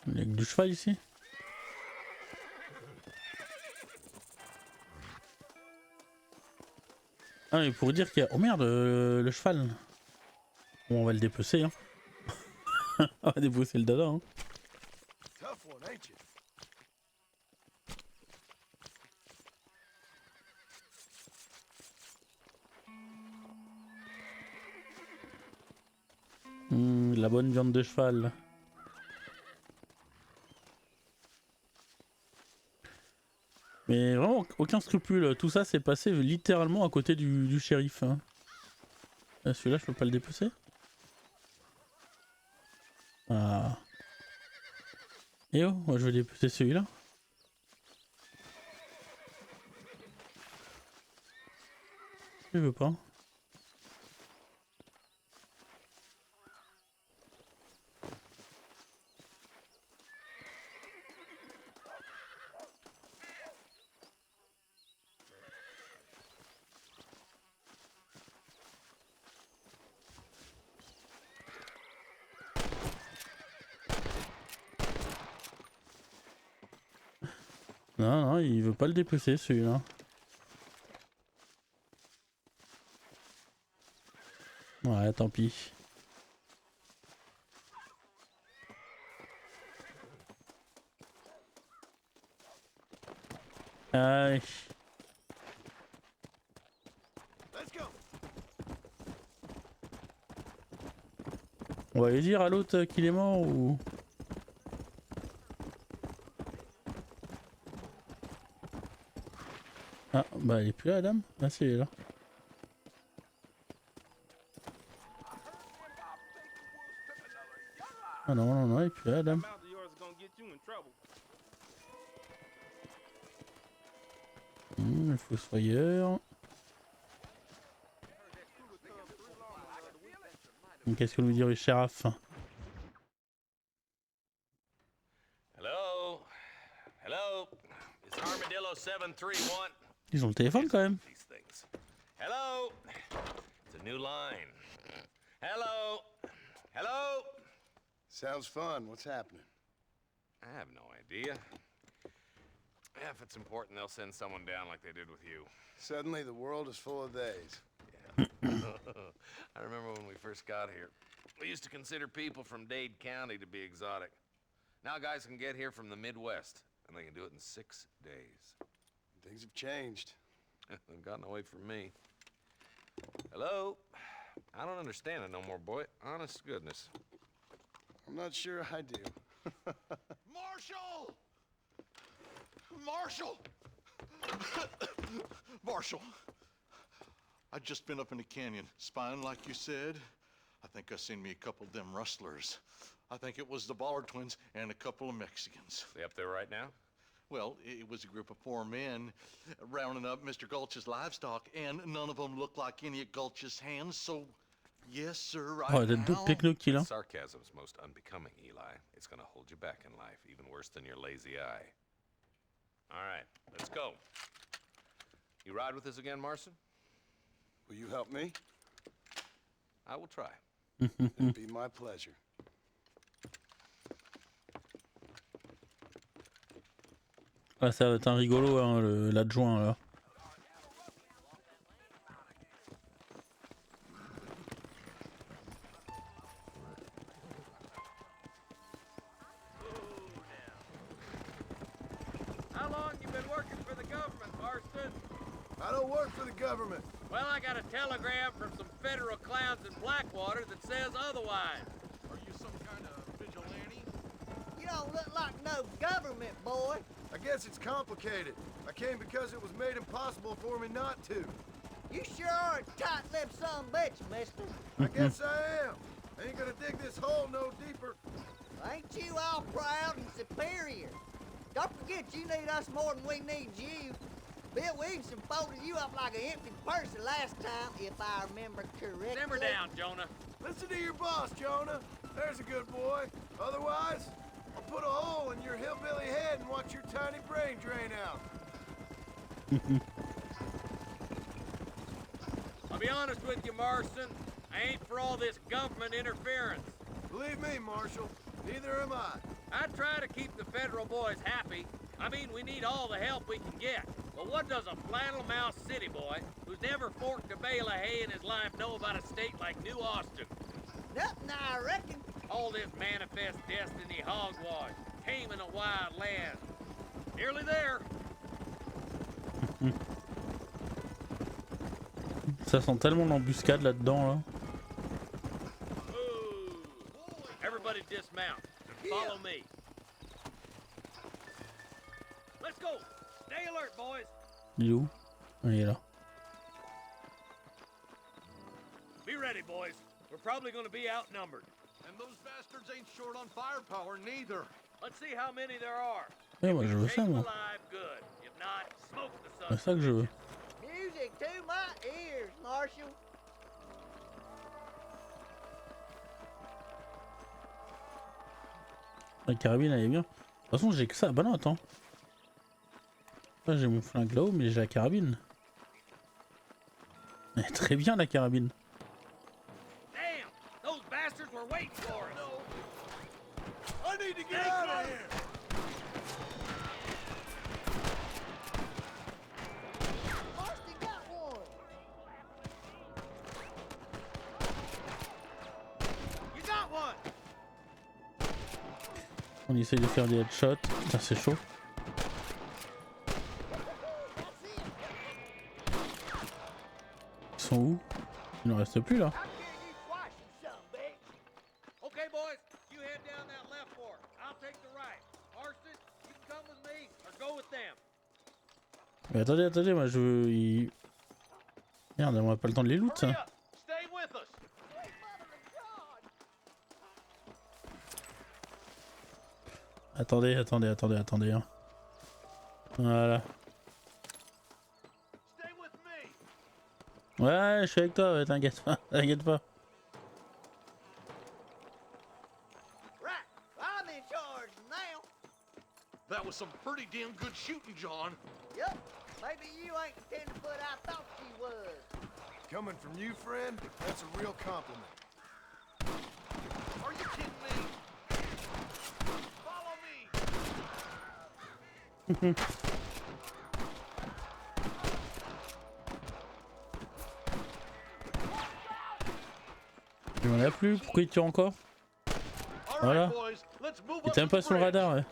Il y a que du cheval ici. Ah mais pour dire qu'il y a... Oh merde le cheval. Bon on va le dépecer hein. On va dépecer le dada hein. Tough one, ain't you? La bonne viande de cheval. Mais vraiment aucun scrupule, tout ça s'est passé littéralement à côté du shérif. Hein. Celui-là je peux pas le dépecer. Ah. Et oh, moi je vais dépecer celui-là. Je veux pas. Non, non, il veut pas le dépecer celui-là. Ouais, tant pis. Allez. On va lui dire à l'autre qu'il est mort ou... Ah, bah elle est plus là la dame. Ah si elle est là. Ah non, non, non, elle est plus là la dame. Le fossoyeur. Qu'est-ce que nous dit le shérif? Hello? Hello? It's Armadillo 731. Ils ont le téléphone quand même. Hello? It's a new line. Hello? Hello? Sounds fun. What's happening? I have no idea. If it's important, they'll send someone down like they did with you. Suddenly the world is full of theys. I remember when we first got here. We used to consider people from Dade County to be exotic. Now guys can get here from the Midwest, and they can do it in 6 days. Things have changed. They've gotten away from me. Hello? I don't understand it no more, boy. Honest to goodness. I'm not sure I do. Marshall! Marshall! Marshall! I'd just been up in the canyon, spying like you said. I think I seen me a couple of them rustlers. I think it was the Ballard twins and a couple of Mexicans. They up there right now? Well, it was a group of 4 men rounding up Mr. Gulch's livestock, and none of them looked like any of Gulch's hands, so yes, sir, right Oh, t'as 2 techno kills, hein. Sarcasm's most unbecoming, Eli. It's gonna hold you back in life, even worse than your lazy eye. All right, let's go. You ride with us again, Marston? Will you help me? I will try. It'd be my pleasure. Ah, ça va être un rigolo, hein, l'adjoint là. How long you been working for the government, Marston? I don't work for the government. Well, I got a telegram from some federal clowns in Blackwater that says otherwise. Are you some kind of vigilante? You don't look like no government, boy. I guess it's complicated. I came because it was made impossible for me not to. You sure are a tight-lipped son of a bitch, mister. I guess I am. I ain't gonna dig this hole no deeper. Ain't you all proud and superior? Don't forget you need us more than we need you. Bill Williamson folded you up like an empty purse the last time, if I remember correctly. Simmer down, Jonah. Listen to your boss, Jonah. There's a good boy. Otherwise, I'll put a hole in your hillbilly head and watch your tiny brain drain out. I'll be honest with you, Marston. I ain't for all this government interference. Believe me, Marshal, neither am I. I try to keep the federal boys happy. I mean, we need all the help we can get. But what does a flannel-mouthed city boy who's never forked a bale of hay in his life know about a state like New Austin? Nothing, I reckon. All this manifest destiny hogwash, taming a wild land. Nearly there. Ça sent tellement l'embuscade là-dedans là. Ooh. Everybody dismount. Follow me. Let's go. Stay alert, boys. Il est où? Ah, il est là. Be ready, boys. We're probably going to be outnumbered. And those bastards ain't short on firepower, neither. Let's see how many there are. Eh, moi je veux ça moi. Alive, good. If not, smoke the C'est ça que je veux. Music to my ears, Marshal. La carabine elle est bien. De toute façon j'ai que ça. Bah non attends. Là j'ai mon flingue là-haut mais j'ai la carabine. Elle est très bien la carabine. Damn! Those bastards were waiting for us. I need to get out of here. Marston got one. You got one. On essaye de faire des headshots. Putain c'est chaud. Ils sont où? Il ne reste plus là. Okay, boys, you head down that left fork. I'll take the right. Marston, you can come with me or go with them. Mais attendez, attendez, moi je veux... Merde, on a pas le temps de les loot ça. Stay with us. Attendez, attendez, attendez, attendez. Hein. Voilà. Stay with me. Ouais, je suis avec toi, ouais, t'inquiète pas, t'inquiète pas. Right, I'm in charge now. That was some pretty damn good shooting, John. Yep, maybe you ain't the tenderfoot I thought you was. Coming from you, friend, that's a real compliment. Are you kidding me? Follow me. Il m'en a plus, pourquoi il tire encore? All Voilà. right, boys, Let's move Il up était même to pas the sur le bridge. radar, ouais.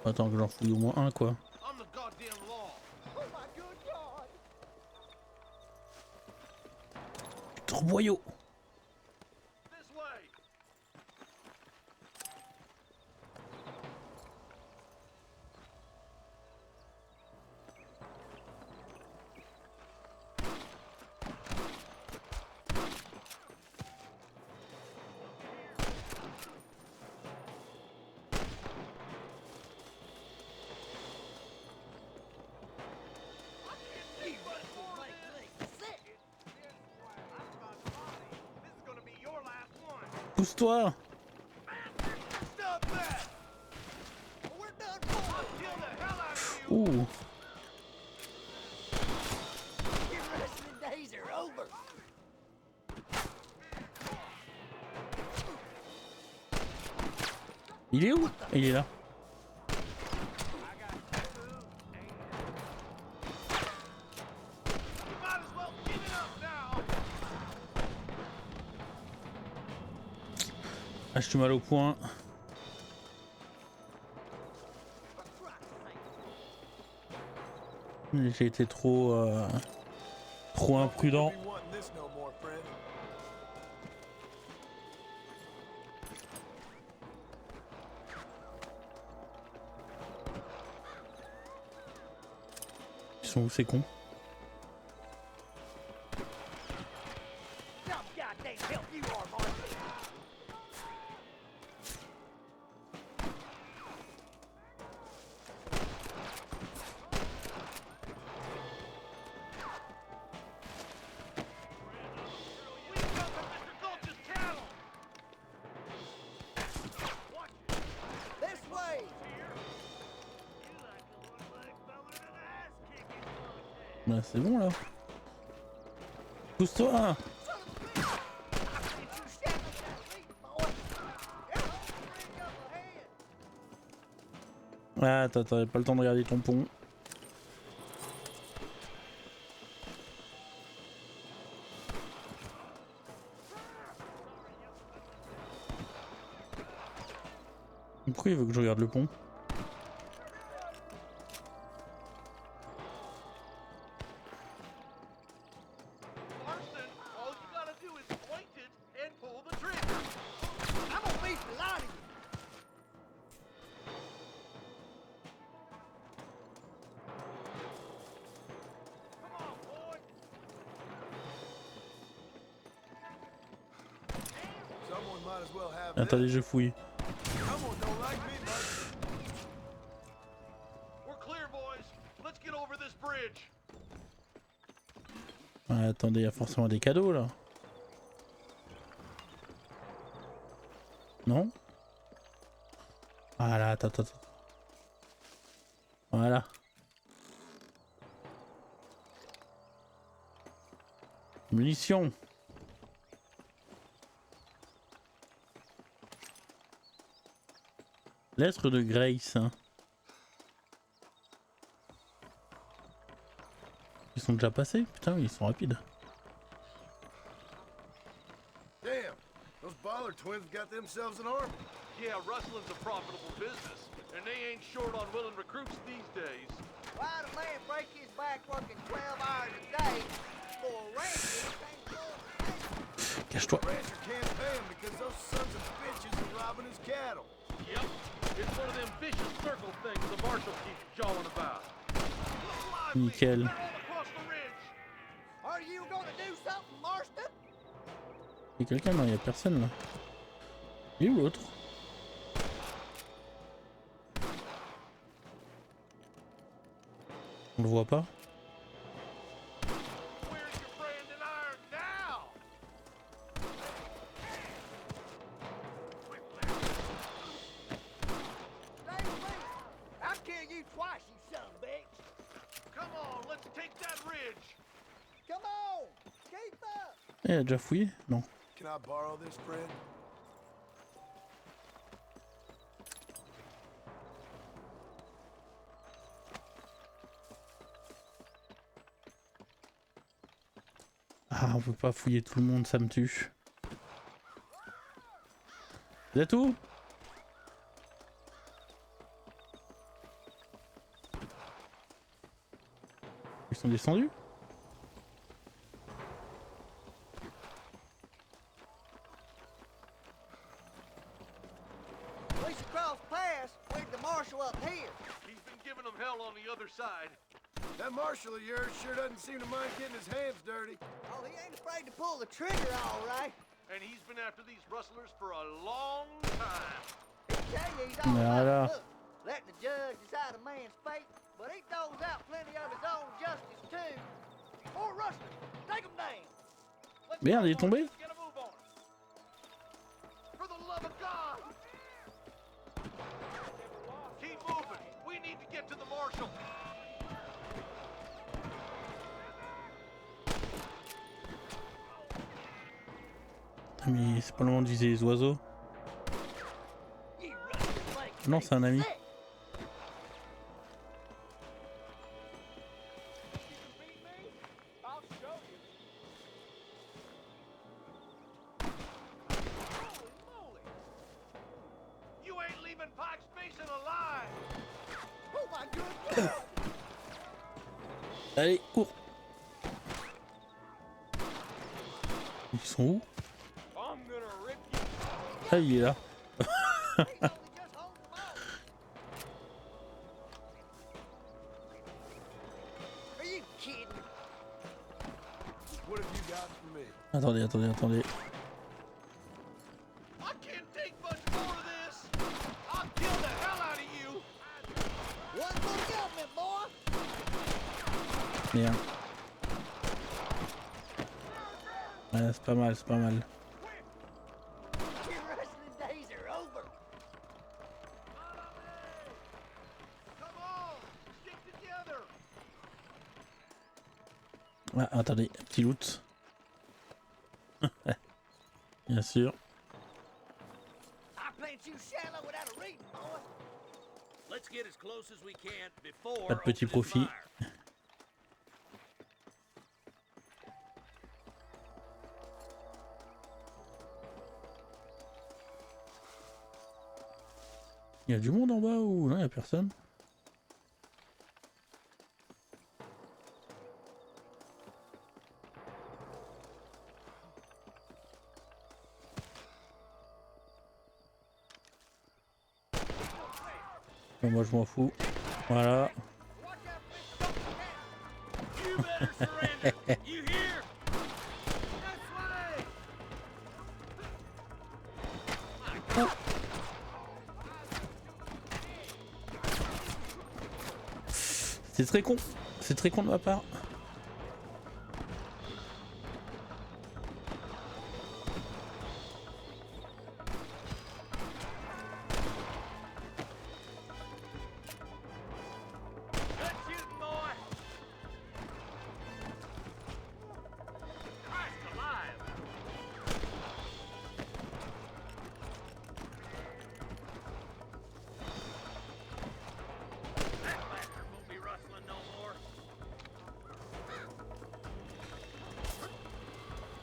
Attends que j'en fouille au moins un, quoi. I'm the goddamn law. Oh my good God! Trop boyau. This way. Pousse-toi. Stop that. We're done for! I'll kill the hell out of you. Ouh. Your wrestling days are over! Il est où? Il est là. You might as well give it up now. Ah, je suis mal au point. J'ai été trop imprudent. Ils sont où ces cons? Some goddamn help you are, Marston! We come from Mr. Gulch's cattle. Watch it. This way! Bah c'est bon là. Pousse-toi. Ah attends, t'avais pas le temps de regarder ton pont. Pourquoi il veut que je regarde le pont? Marston, all you gotta do is point it and pull the trigger. I'm gonna beat the lot of you! Come on, boy. Someone might as well have Attendez, je fouille. Someone don't like me much. We're clear, boys. Let's get over this bridge. Ah, attendez, il y a forcément des cadeaux là. Non? Voilà, attends. Voilà. Munitions. Lettre de Grace. Hein. Ils sont déjà passés? Putain, ils sont rapides. Damn, those Baller twins got themselves an army. Yeah, rustling's a profitable business, and they ain't short on willing recruits these days. Why'd a man break his back working 12 hours a day for a rancher who can't afford to pay? Cache-toi. The rancher can't pay him because those sons of bitches are robbing his cattle. Yep, it's one of them vicious circle things the marshal keeps jawing about. Nickel. They're all across the ridge. Are you gonna do something, Marston? Il y a quelqu'un? Non, il y a personne là. Il est où l'autre? On le voit pas? Where's your brand and iron now? Stay with me! I'll kill you twice, you son of a bitch! Come on, let's take that ridge. Come on! Keep up! Il a déjà fouillé? Non. Can I borrow this, friend? Ah, on peut pas fouiller tout le monde, ça me tue. Vous êtes où? Ils sont descendus? We should cross paths with the marshal up here. He's been giving them hell on the other side. That marshal of yours sure doesn't seem to mind getting his hands dirty. Oh, he ain't afraid to pull the trigger, all right. And he's been after these rustlers for a long time. He tell you he's all Voilà. about look, letting the judge decide a man's fate, but he throws out plenty of his own justice too. More rustlers, take them down. Merde, il est tombé? Get a move on. For the love of God! Keep moving. We need to get to the marshal. Ah, mais c'est pas le moment de viser les oiseaux. Non, c'est un ami. Allez, cours. Ils sont où? Ah, il est là. Attendez, attendez, attendez. Merde. Ouais, c'est pas mal, c'est pas mal. Ah, attendez, petit loot. Bien sûr. Pas de petit profit. Il y a du monde en bas ou non, il y a personne? Bon, moi je m'en fous. Voilà. C'est très con. C'est très con de ma part.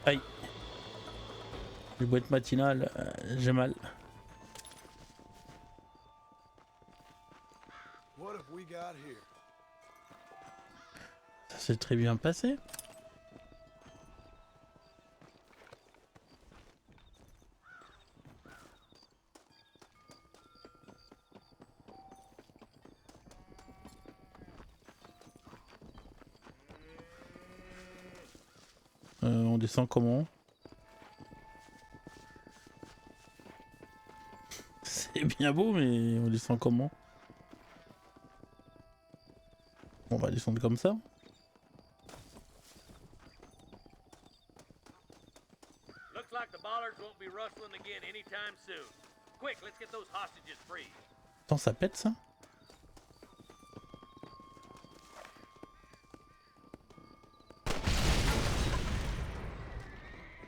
Aïe. Les boîtes matinales, j'ai mal. Ça s'est très bien passé. On descend comment? C'est bien beau, mais on descend comment? On va descendre comme ça. Looks like the bollards won't be rustling again anytime soon. Quick, let's get those hostages free. Attends, ça pète ça?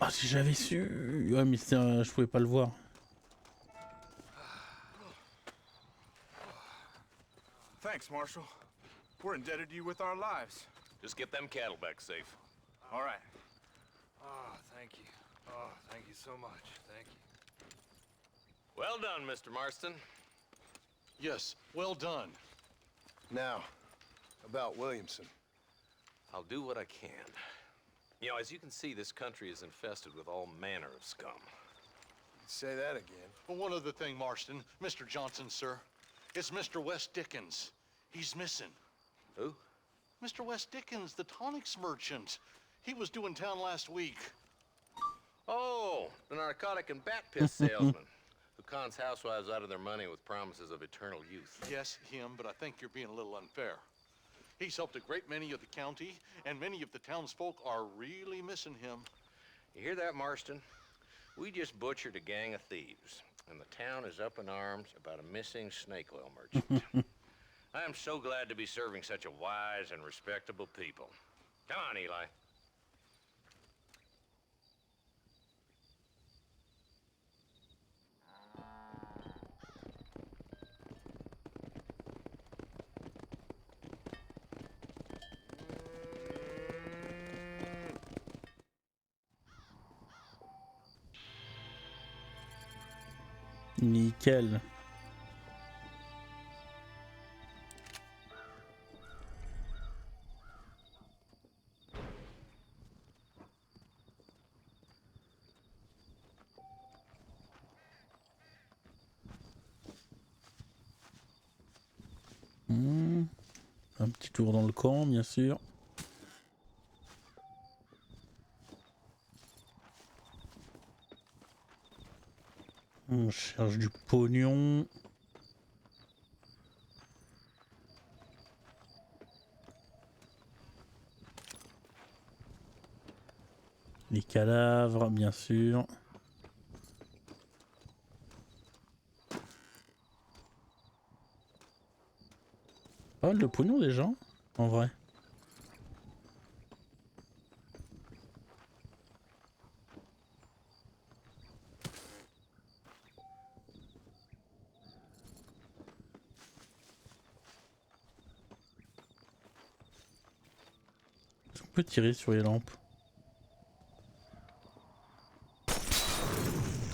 Ah, si j'avais su. Ouais, mais je pouvais pas le voir. Thanks, Marshal. We're indebted to you with our lives. Just get them cattle back safe. All right. Oh, thank you. Oh, thank you so much. Thank you. Well done, Mr. Marston. Yes, well done. Now, about Williamson. I'll do what I can. You know, as you can see, this country is infested with all manner of scum. Say that again. Well, one other thing, Marston. Mr. Johnson, sir. It's Mr. West Dickens. He's missing. Who? Mr. West Dickens, the tonics merchant. He was due in town last week. Oh, the narcotic and bat piss salesman who cons housewives out of their money with promises of eternal youth. Yes, him, but I think you're being a little unfair. He's helped a great many of the county, and many of the townsfolk are really missing him. You hear that, Marston? We just butchered a gang of thieves, and the town is up in arms about a missing snake oil merchant. I am so glad to be serving such a wise and respectable people. Come on, Eli. Nickel. Un petit tour dans le camp, bien sûr. On cherche du pognon. Les cadavres, bien sûr. Pas mal de pognon déjà, en vrai. Est-ce qu'on peut tirer sur les lampes?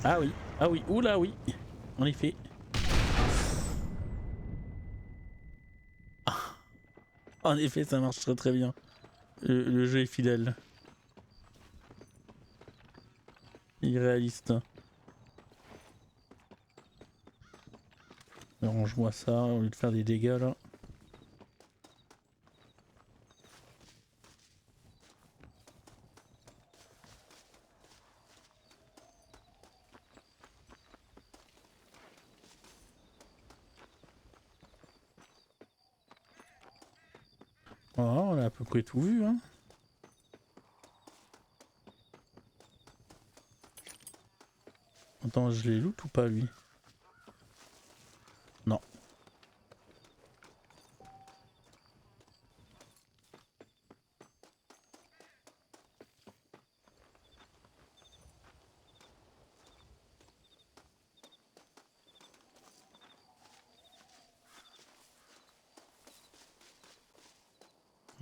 Ah oui, oula oui, en effet. En effet, ça marche très très bien. Le jeu est fidèle. Irréaliste. Range-moi ça au lieu de faire des dégâts là. Oh, on a à peu près tout vu, hein. Attends, je les loot ou pas lui? Non.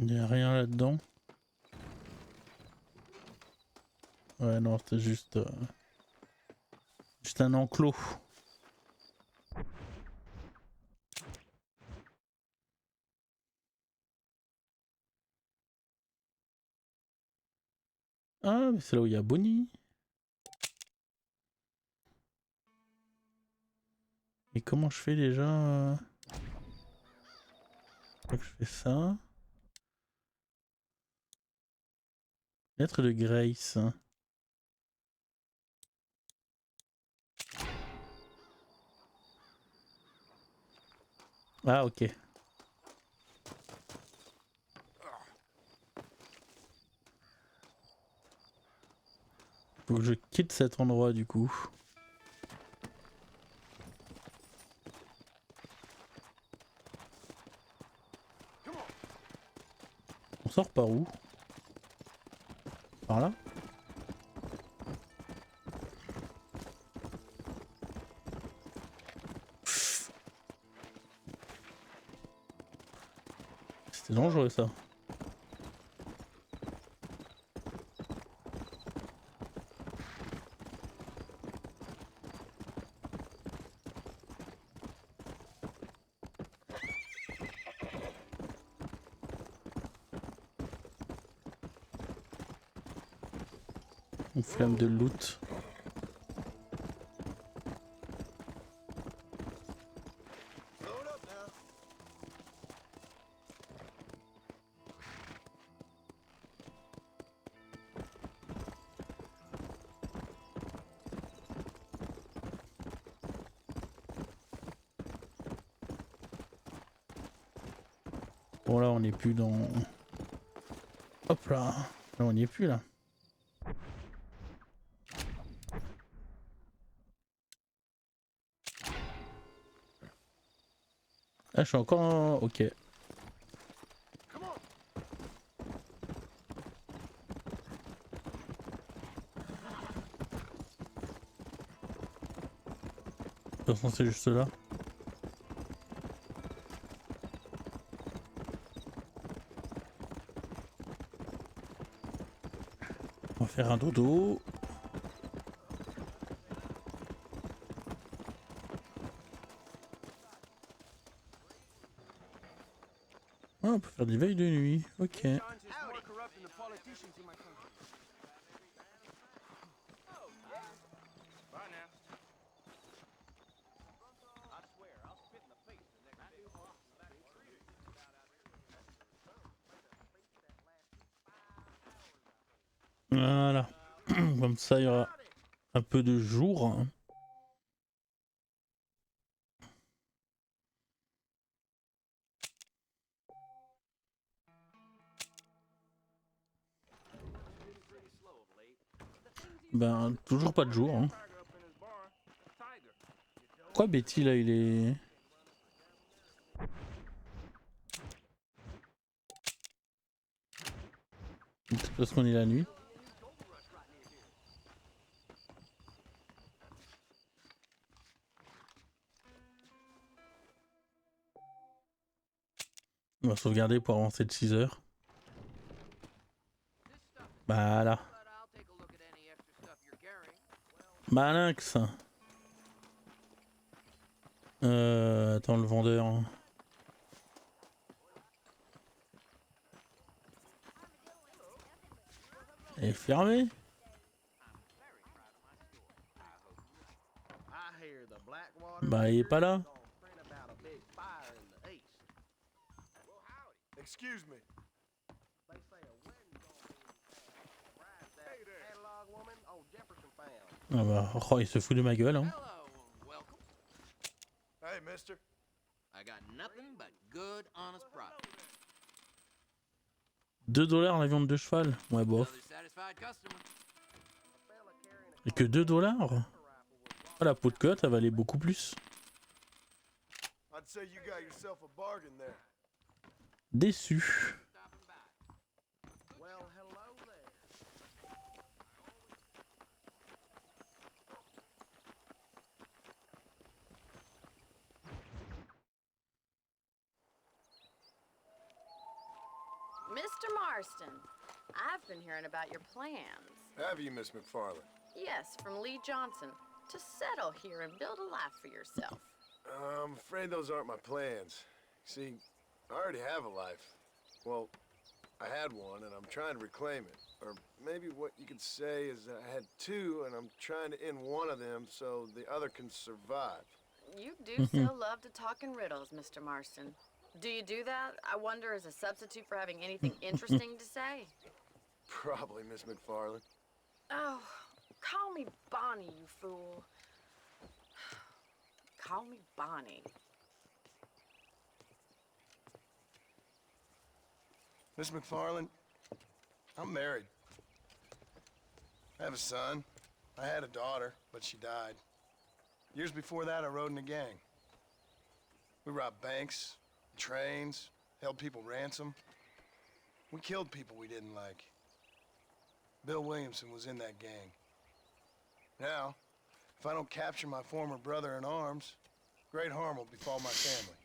Il n'y a rien là-dedans. Ouais, non, c'est juste un enclos. Ah, mais c'est là où il y a Bonnie. Et comment je fais déjà Je crois que je fais ça. Lettre de Grace. Ah, ok. Faut que je quitte cet endroit du coup. On sort par où? Par là? C'était dangereux ça. Une flamme de loot. Bon là on n'est plus dans... Hop là. Là on n'y est plus là. Ah je suis encore en... Ok. De toute façon c'est juste là. On va faire un dodo. Ah, on peut faire des veilles de nuit. Ok. Voilà. Comme ça, il y aura un peu de jour. Ben, toujours pas de jour. Hein. Pourquoi Betty, là, il est... C'est parce qu'on est la nuit. On va sauvegarder pour avancer de 6 heures. Voilà. Alexx. Attends, le vendeur. Elle est fermée. Bah, il est pas là. Excuse me. Ah bah, oh, il se fout de ma gueule. Hein. Hey, mister. I got nothing but good, honest profit. 2$ la viande de cheval. Ouais, bof. Et que 2$. Ah, la peau de cote, elle valait beaucoup plus. I'd say you got yourself a bargain there. Déçu. Mr. Marston, I've been hearing about your plans. Have you, Miss McFarland? Yes, from Lee Johnson, to settle here and build a life for yourself. I'm afraid those aren't my plans. See, I already have a life. Well, I had one, and I'm trying to reclaim it. Or maybe what you could say is that I had two, and I'm trying to end one of them so the other can survive. You do so love to talk in riddles, Mr. Marston. Do you do that, I wonder, as a substitute for having anything interesting to say? Probably, Miss McFarland. Oh, call me Bonnie, you fool. Call me Bonnie. Miss McFarland, I'm married. I have a son. I had a daughter, but she died. Years before that, I rode in a gang. We robbed banks, trains, held people ransom. We killed people we didn't like. Bill Williamson was in that gang. Now, if I don't capture my former brother in arms, great harm will befall my family.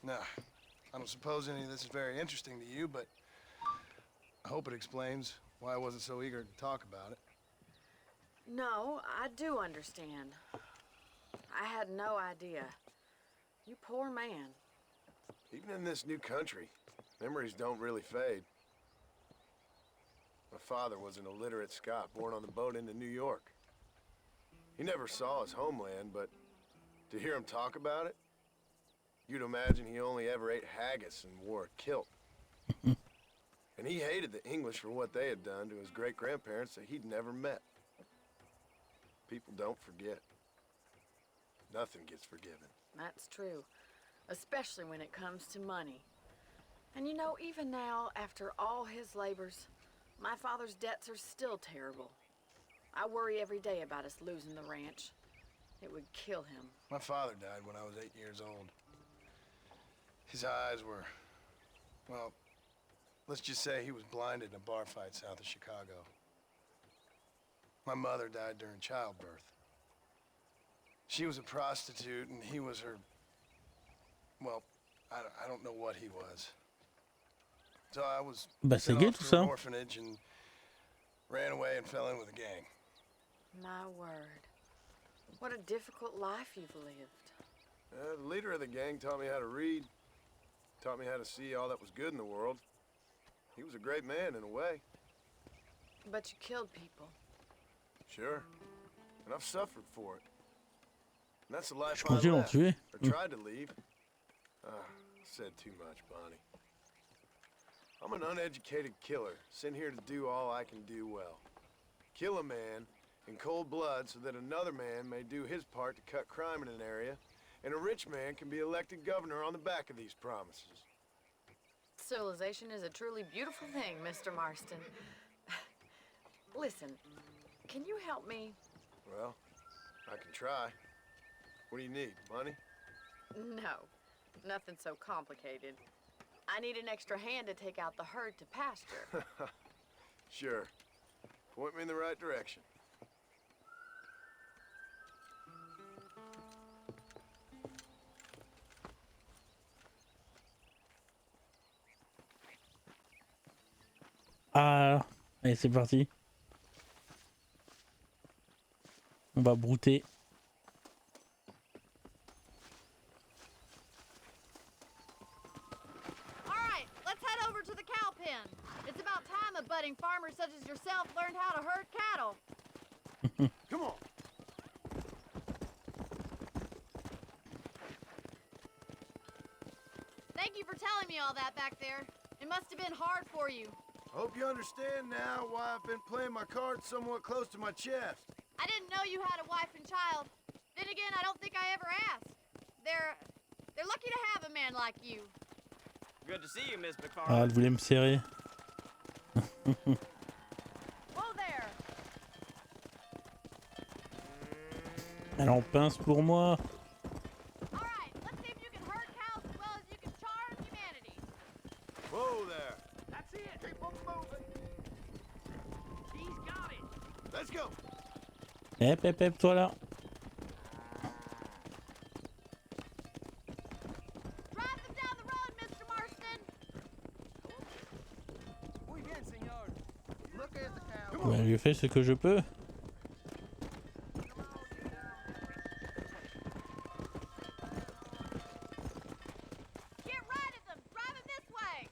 Now, I don't suppose any of this is very interesting to you, but I hope it explains why I wasn't so eager to talk about it. No, I do understand. I had no idea. You poor man. Even in this new country, memories don't really fade. My father was an illiterate Scot born on the boat into New York. He never saw his homeland, but to hear him talk about it, you'd imagine he only ever ate haggis and wore a kilt. And he hated the English for what they had done to his great-grandparents that he'd never met. People don't forget. Nothing gets forgiven. That's true, especially when it comes to money. And you know, even now, after all his labors, my father's debts are still terrible. I worry every day about us losing the ranch. It would kill him. My father died when I was 8 years old. His eyes were, well, let's just say he was blinded in a bar fight south of Chicago. My mother died during childbirth. She was a prostitute and he was her, well, I don't know what he was. So I was c'est sent gay off tout to an ça. orphanage and ran away and fell in with a gang. My word. What a difficult life you've lived. The leader of the gang taught me how to read, taught me how to see all that was good in the world. He was a great man in a way. But you killed people. Sure. And I've suffered for it. And that's the life Je I continue d'en left, tuer. or tried to leave. Said too much, Bonnie. I'm an uneducated killer, sent here to do all I can do well. Kill a man in cold blood so that another man may do his part to cut crime in an area, and a rich man can be elected governor on the back of these promises. Civilization is a truly beautiful thing, Mr. Marston. Listen, can you help me? Well, I can try. What do you need, money? No, nothing so complicated. I need an extra hand to take out the herd to pasture. Sure. Point me in the right direction. Ah, allez, c'est parti. On va brouter. All right, let's head over to the cow pen. It's about time a budding farmer such as yourself learned how to herd cattle. Come on. Thank you for telling me all that back there. It must have been hard for you. Hope you understand now why I've been playing my cards somewhat close to my chest. I didn't know you had a wife and child. Then again, I don't think I ever asked. They're lucky to have a man like you. Good to see you, Miss Ah, McFarland. elle voulait me serrer. Whoa there. Elle en pince pour moi. All right, let's see if you can herd cows as well as you can charm humanity. Whoa there. That's it. Keep on moving. He's got it. Let's go. Hep, toi là. Drive them down the road, Mr. Marston. Muy bien, señor. Look at the cow. Ouais, je fais ce que je peux. Get right at them. Drive them this way.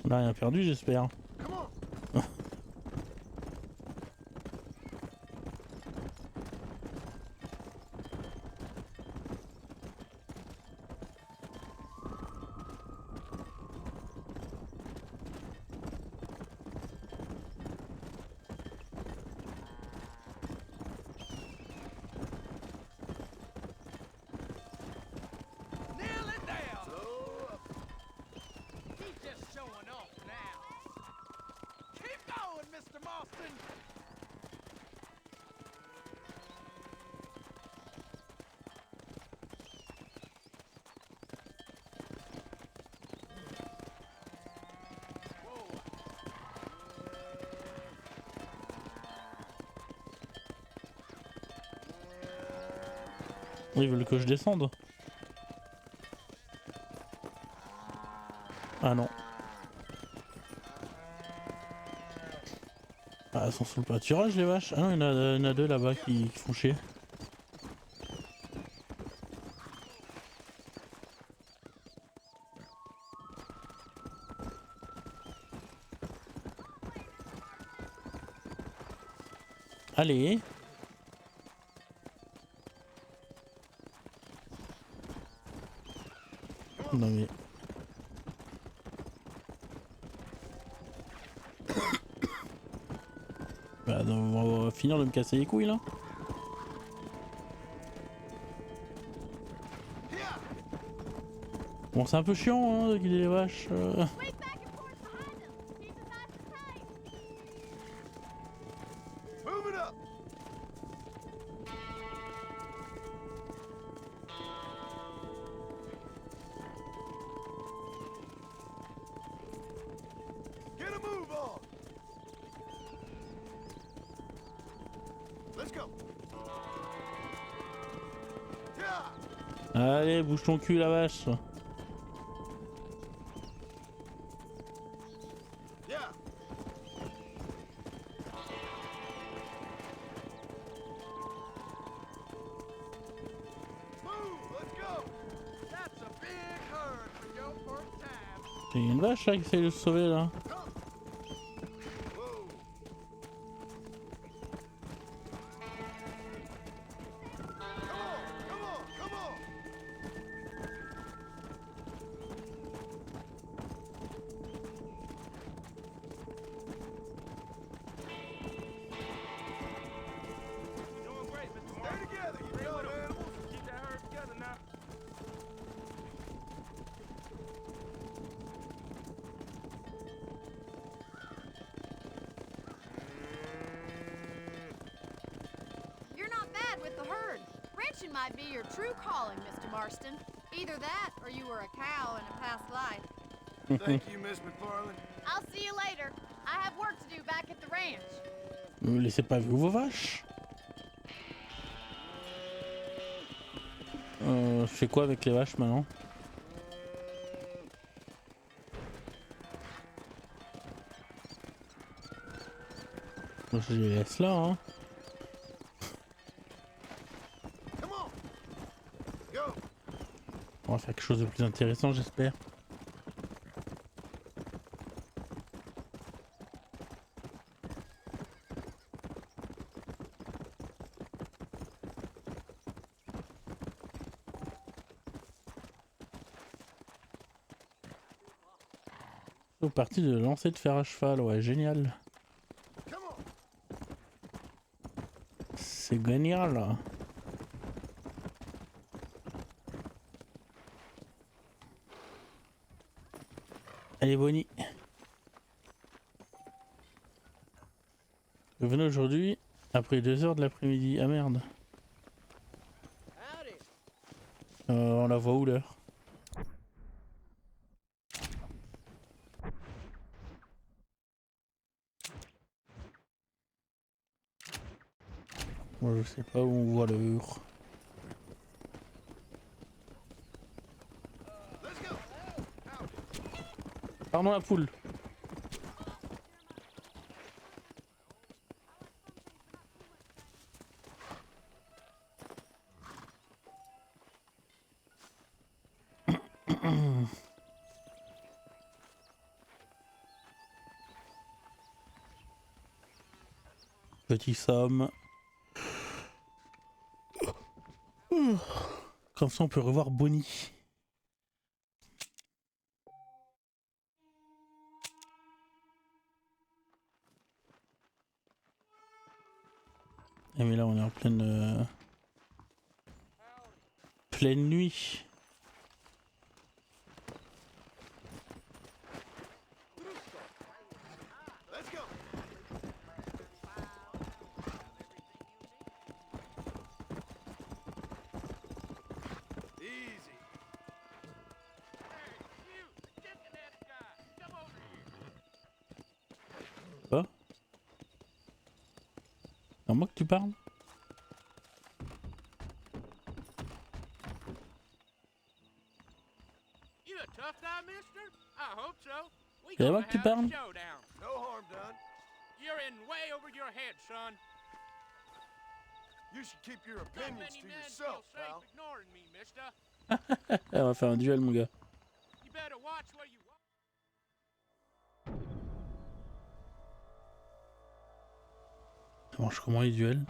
On n'a rien perdu, j'espère. Nail it down. He's just showing off now. Keep going, Mr. Marston. Ils veulent que je descende. Ah non. Ah, Elles sont sous le pâturage les vaches. Ah non, il y en a deux là-bas qui font chier. Allez. Non mais... Bah non, on va finir de me casser les couilles là. Bon c'est un peu chiant hein, de guider les vaches. Allez, bouge ton cul la vache. Il y a une vache là qui essaye de se sauver là. Might be your true calling, Mr. Marston. Either that, or you were a cow in a past life. Thank you, Miss McFarland. I'll see you later. I have work to do back at the ranch. Ne me laissez pas vivre vos vaches. Je fais quoi avec les vaches maintenant? Moi je les laisse là hein. On va faire quelque chose de plus intéressant, j'espère. C'est parti de lancer de fer à cheval, ouais, génial. C'est génial. Allez Bonnie. Venez aujourd'hui après 2 heures de l'après-midi. Ah merde. On la voit où l'heure? Moi je sais pas où on voit l'heure. Pardon la poule. Petit somme. Comme ça on peut revoir Bonnie. Et mais là on est en pleine pleine nuit. C'est à moi que tu parles? C'est à moi que tu parles? You're in way over your head, son. You should keep your Not opinions many to men yourself, feel safe pal. ignoring me, mister. On va faire un duel, mon gars. You better watch where you walk. Ça marche comment les duels?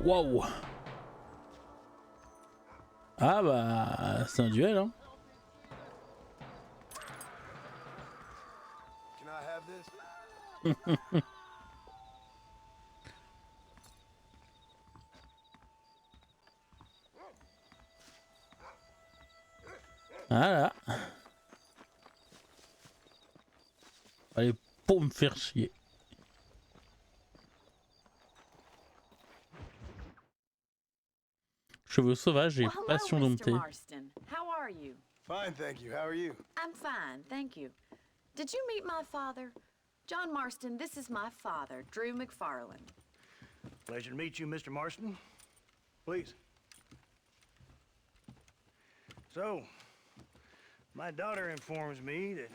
Waouh! Ah bah c'est un duel hein. Can I have this? Voilà. Allez, pour me faire chier. Cheveux sauvages et passion domptée. Marston. How are you? Fine, thank you. How are you? I'm fine, thank you. Did you meet my father? John Marston, this is my father, Drew McFarland. Pleasure to meet you, Mr. Marston. Please. So, my daughter informs me that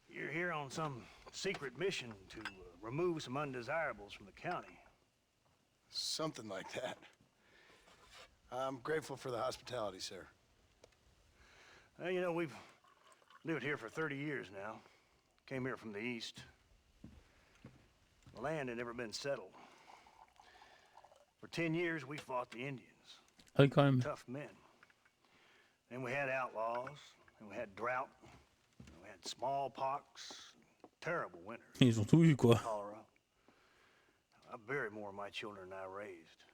you're here on some secret mission to remove some undesirables from the county. Something like that. I'm grateful for the hospitality, sir. Well, you know, we've lived here for 30 years now. Came here from the east. The land had never been settled. For 10 years, we fought the Indians. Ah, quand même. Tough men. Then we had outlaws, and we had drought, and we had smallpox, terrible winters. Ils ont tout eu quoi. Cholera. I buried more of my children than I raised.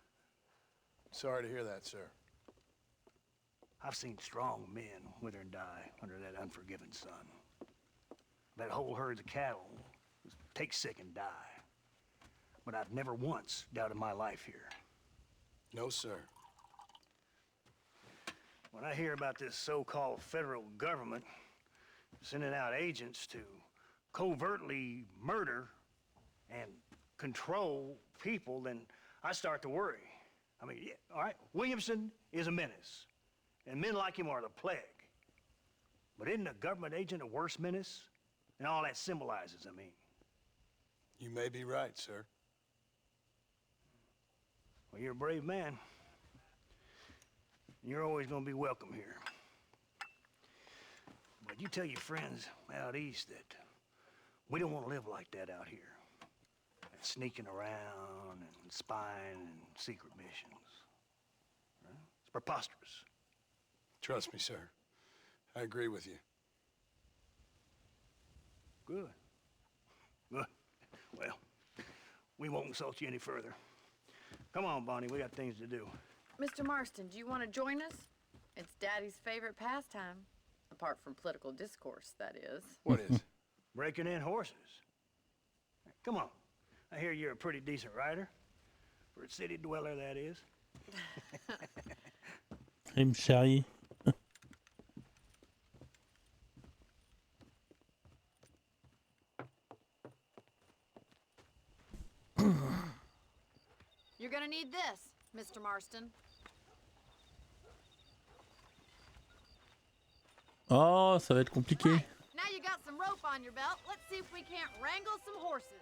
Sorry to hear that, sir. I've seen strong men wither and die under that unforgiving sun. That whole herds of cattle take sick and die. But I've never once doubted my life here. No, sir. When I hear about this so-called federal government sending out agents to covertly murder and control people, then I start to worry. I mean, yeah, all right, Williamson is a menace, and men like him are the plague. But isn't a government agent a worse menace? And all that symbolizes, I mean. You may be right, sir. Well, you're a brave man. You're always gonna be welcome here. But you tell your friends out east that we don't want to live like that out here. Sneaking around and spying and secret missions. Right? It's preposterous. Trust me, sir. I agree with you. Good. Good. Well, we won't insult you any further. Come on, Bonnie, we got things to do. Mr. Marston, do you want to join us? It's Daddy's favorite pastime. Apart from political discourse, that is. What is? Breaking in horses. Come on. I hear you're a pretty decent rider. For a city dweller, that is. Il me charrie. You're gonna need this, Mr. Marston. Oh, ça va être compliqué. Right. Now you got some rope on your belt. Let's see if we can't wrangle some horses.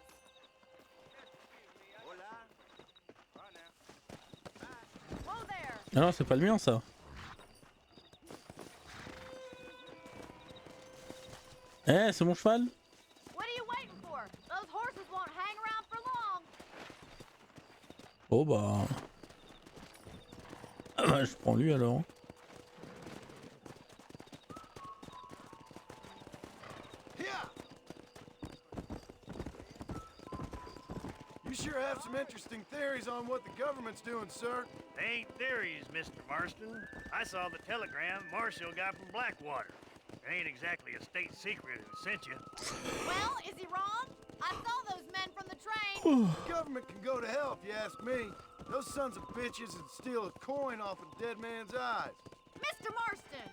Whoa there. Ah non, c'est pas le mien ça. Eh, c'est mon cheval. What are you waiting for? Those horses won't hang around for long. Oh bah... Ah bah je prends lui alors. You sure have some interesting theories on what the government's doing, sir. They ain't theories, Mr. Marston. I saw the telegram Marshall got from Blackwater. It ain't exactly a state secret who sent you. Well, is he wrong? I saw those men from the train. The government can go to hell if you ask me. Those sons of bitches would steal a coin off a dead man's eyes. Mr. Marston!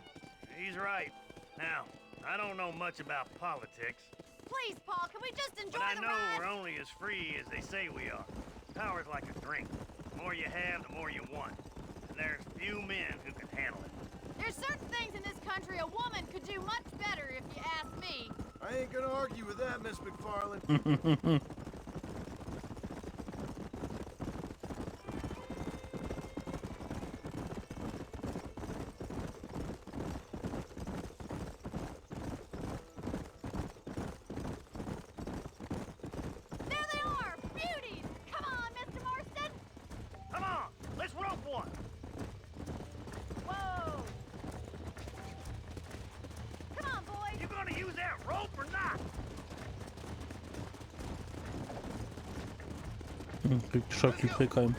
He's right. Now, I don't know much about politics. Please, Paul, can we just enjoy But I the know ride? we're only as free as they say we are. Power's like a drink. The more you have, the more you want. And there's few men who can handle it. There's certain things in this country a woman could do much better, if you ask me. I ain't gonna argue with that, Miss McFarland. There they are! Beauties! Come on, Mr. Marston! Come on, let's rope one. Whoa! Come on, boys! You gonna use that rope or not? Je suis plus près quand même.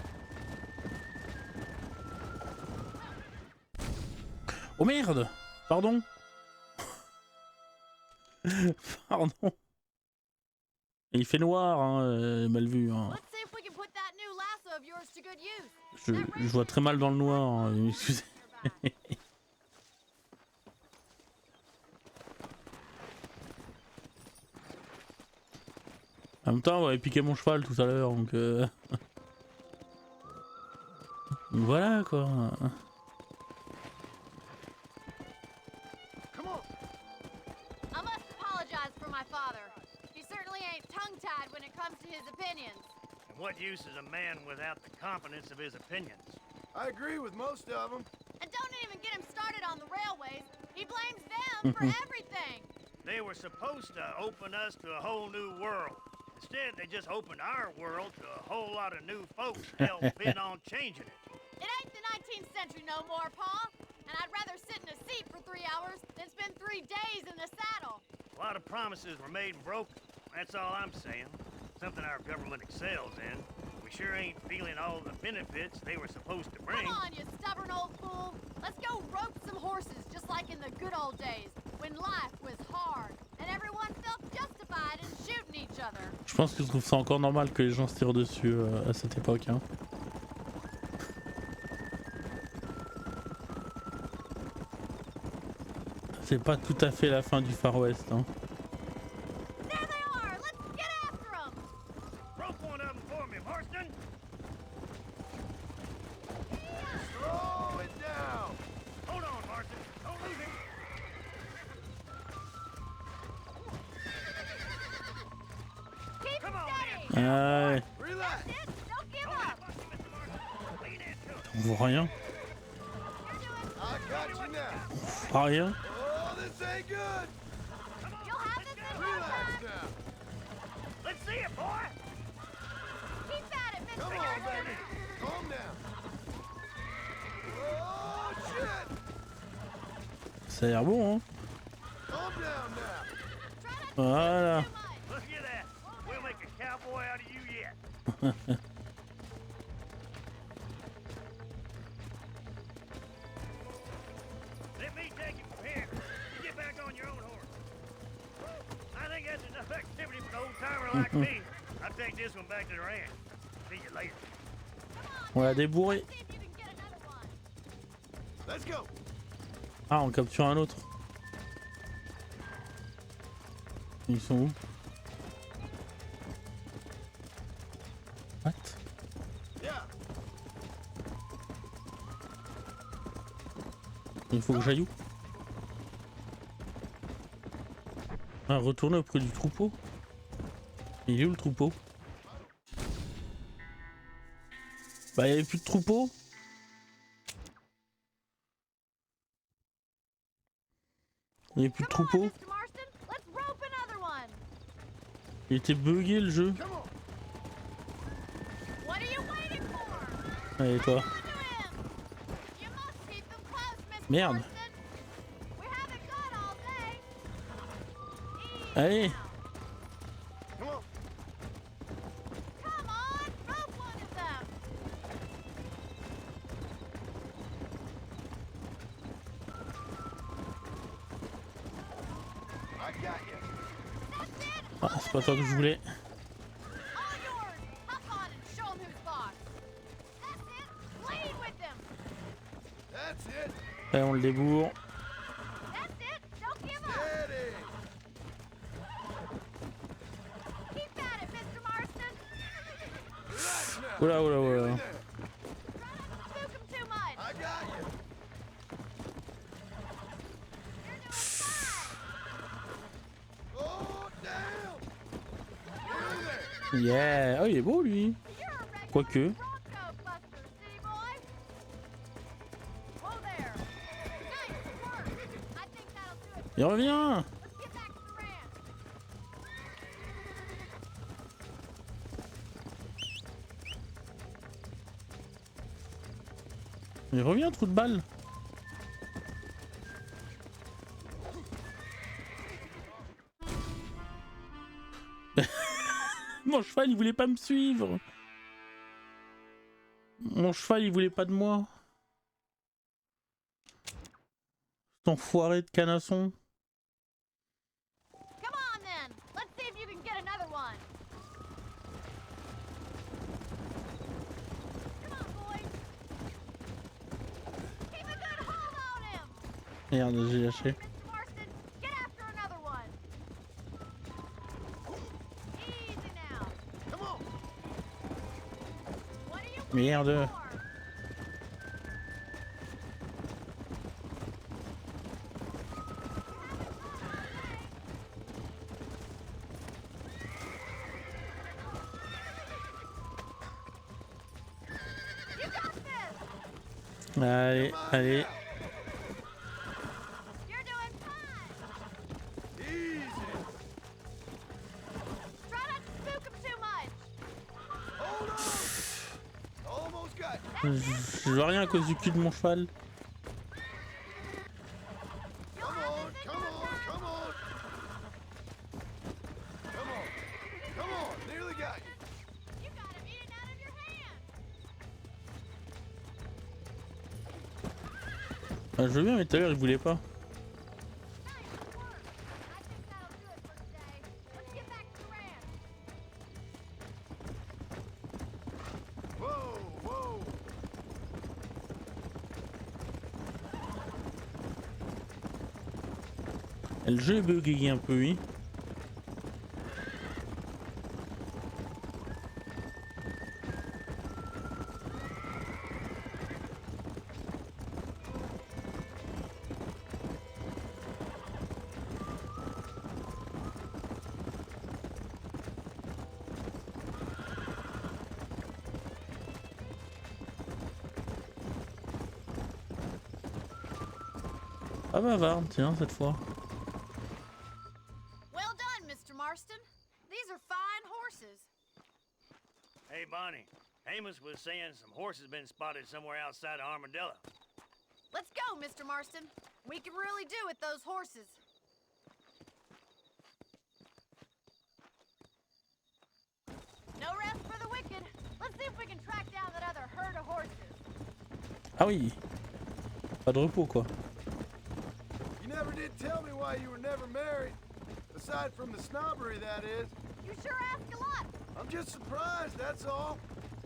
Oh merde! Pardon! Pardon! Il fait noir, hein, mal vu. Hein. Let's see if we can put that new lasso of yours to good use. Je vois très mal dans le noir, hein, excusez. En même temps, on avait piqué mon cheval tout à l'heure, donc voilà quoi. I must apologize for my father. He certainly ain't tongue-tied when it comes to his opinions. And what use is a man without the confidence of his opinions? I agree with most of them. And don't even get him started on the railways. He blames them for everything. They were supposed to open us to a whole new world. Instead, they just opened our world to a whole lot of new folks hell-bent on changing it. It ain't the 19th century no more, Pa. And I'd rather sit in a seat for 3 hours than spend 3 days in the saddle. A lot of promises were made and broken. That's all I'm saying. Something our government excels in. We sure ain't feeling all the benefits they were supposed to bring. Come on, you stubborn old fool. Let's go rope some horses just like in the good old days, when life was hard and everyone felt justified in shooting each other. Je pense que je trouve ça encore normal que les gens se tirent dessus à cette époque. Hein. C'est pas tout à fait la fin du Far West. Hein. There they are. Let's get after them. Rope one of them for me, Marston. Slow it down. Hold on, Marston. Don't lose him. Keep Come on, steady. Ouais. Relax. That's it. Don't give up. On voit rien. I got you now. On voit rien. Oh, this ain't good. You'll have this in no Relax time. now. Let's see it, boy. Keep at it, Mr. Come on, Marston. baby. Calm down. Oh, shit. Ça a l'air bon, hein. Calm down now. Voilà. Look at that. We'll make a cowboy out of you yet. Let me take it from here. You get back on your own horse. I think that's enough activity for an old-timer like me. I'll take this one back to the ranch. See you later. On l'a débourré. Let's go. Ah, on capture un autre. Ils sont où? What? Yeah. Il faut que j'aille où? Ah, retourner auprès du troupeau. Il est où le troupeau? Bah, il n'y avait plus de troupeau. Il n'y avait plus de troupeau. Mr. Marston, let's rope another one. Il était bugué le jeu. What are you waiting for? Allez, toi. You must keep them close, Mr. Merde. Marston. We haven't got all day. Allez. Come on, rope one of them. I got you. That's it. Ah, c'est pas toi que je voulais. All yours. Hop on and show 'em who's boss. Allez, on le débourre. Oula, oula, oula. Yeah. Oh, il est beau lui. Quoique. Il revient. Il revient, trou de balle. Mon cheval, il voulait pas me suivre. Mon cheval, il voulait pas de moi. Cet enfoiré de canasson. Merde, j'ai lâché. Merde. Allez, allez. Je vois rien à cause du cul de mon cheval. Ah, je veux bien, mais tout à l'heure il voulait pas. Le jeu est bugué un peu, oui. Ah bah va, tiens, cette fois. Well done, Mr. Marston. These are fine horses. Hey, Bonnie. Amos was saying some horses been spotted somewhere outside of Armadillo. Let's go, Mr. Marston. We can really do with those horses. No rest for the wicked. Let's see if we can track down that other herd of horses. Ah oui. Pas de repos, quoi. You never did tell me why you were never married. Aside from the snobbery, that is. You sure ask a lot. I'm just surprised, that's all.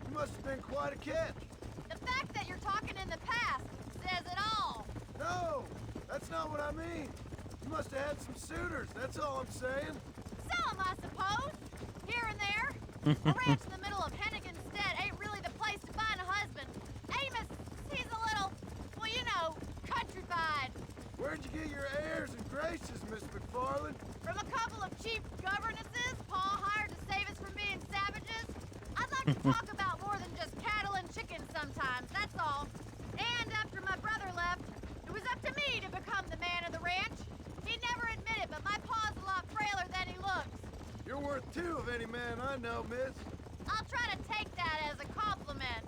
You must have been quite a catch. The fact that you're talking in the past says it all. No, that's not what I mean. You must have had some suitors, that's all I'm saying. Some, I suppose. Here and there. A ranch in the middle of Hennigan's Stead ain't really the place to find a husband. Amos, he's a little, well, you know, countrified. Where'd you get your airs and graces, Miss McFarland? From a couple of cheap governesses Pa hired to save us from being savages. I'd like to talk about more than just cattle and chickens sometimes, that's all. And after my brother left, it was up to me to become the man of the ranch. He'd never admit it, but my pa's a lot frailer than he looks. You're worth two of any man I know, miss. I'll try to take that as a compliment.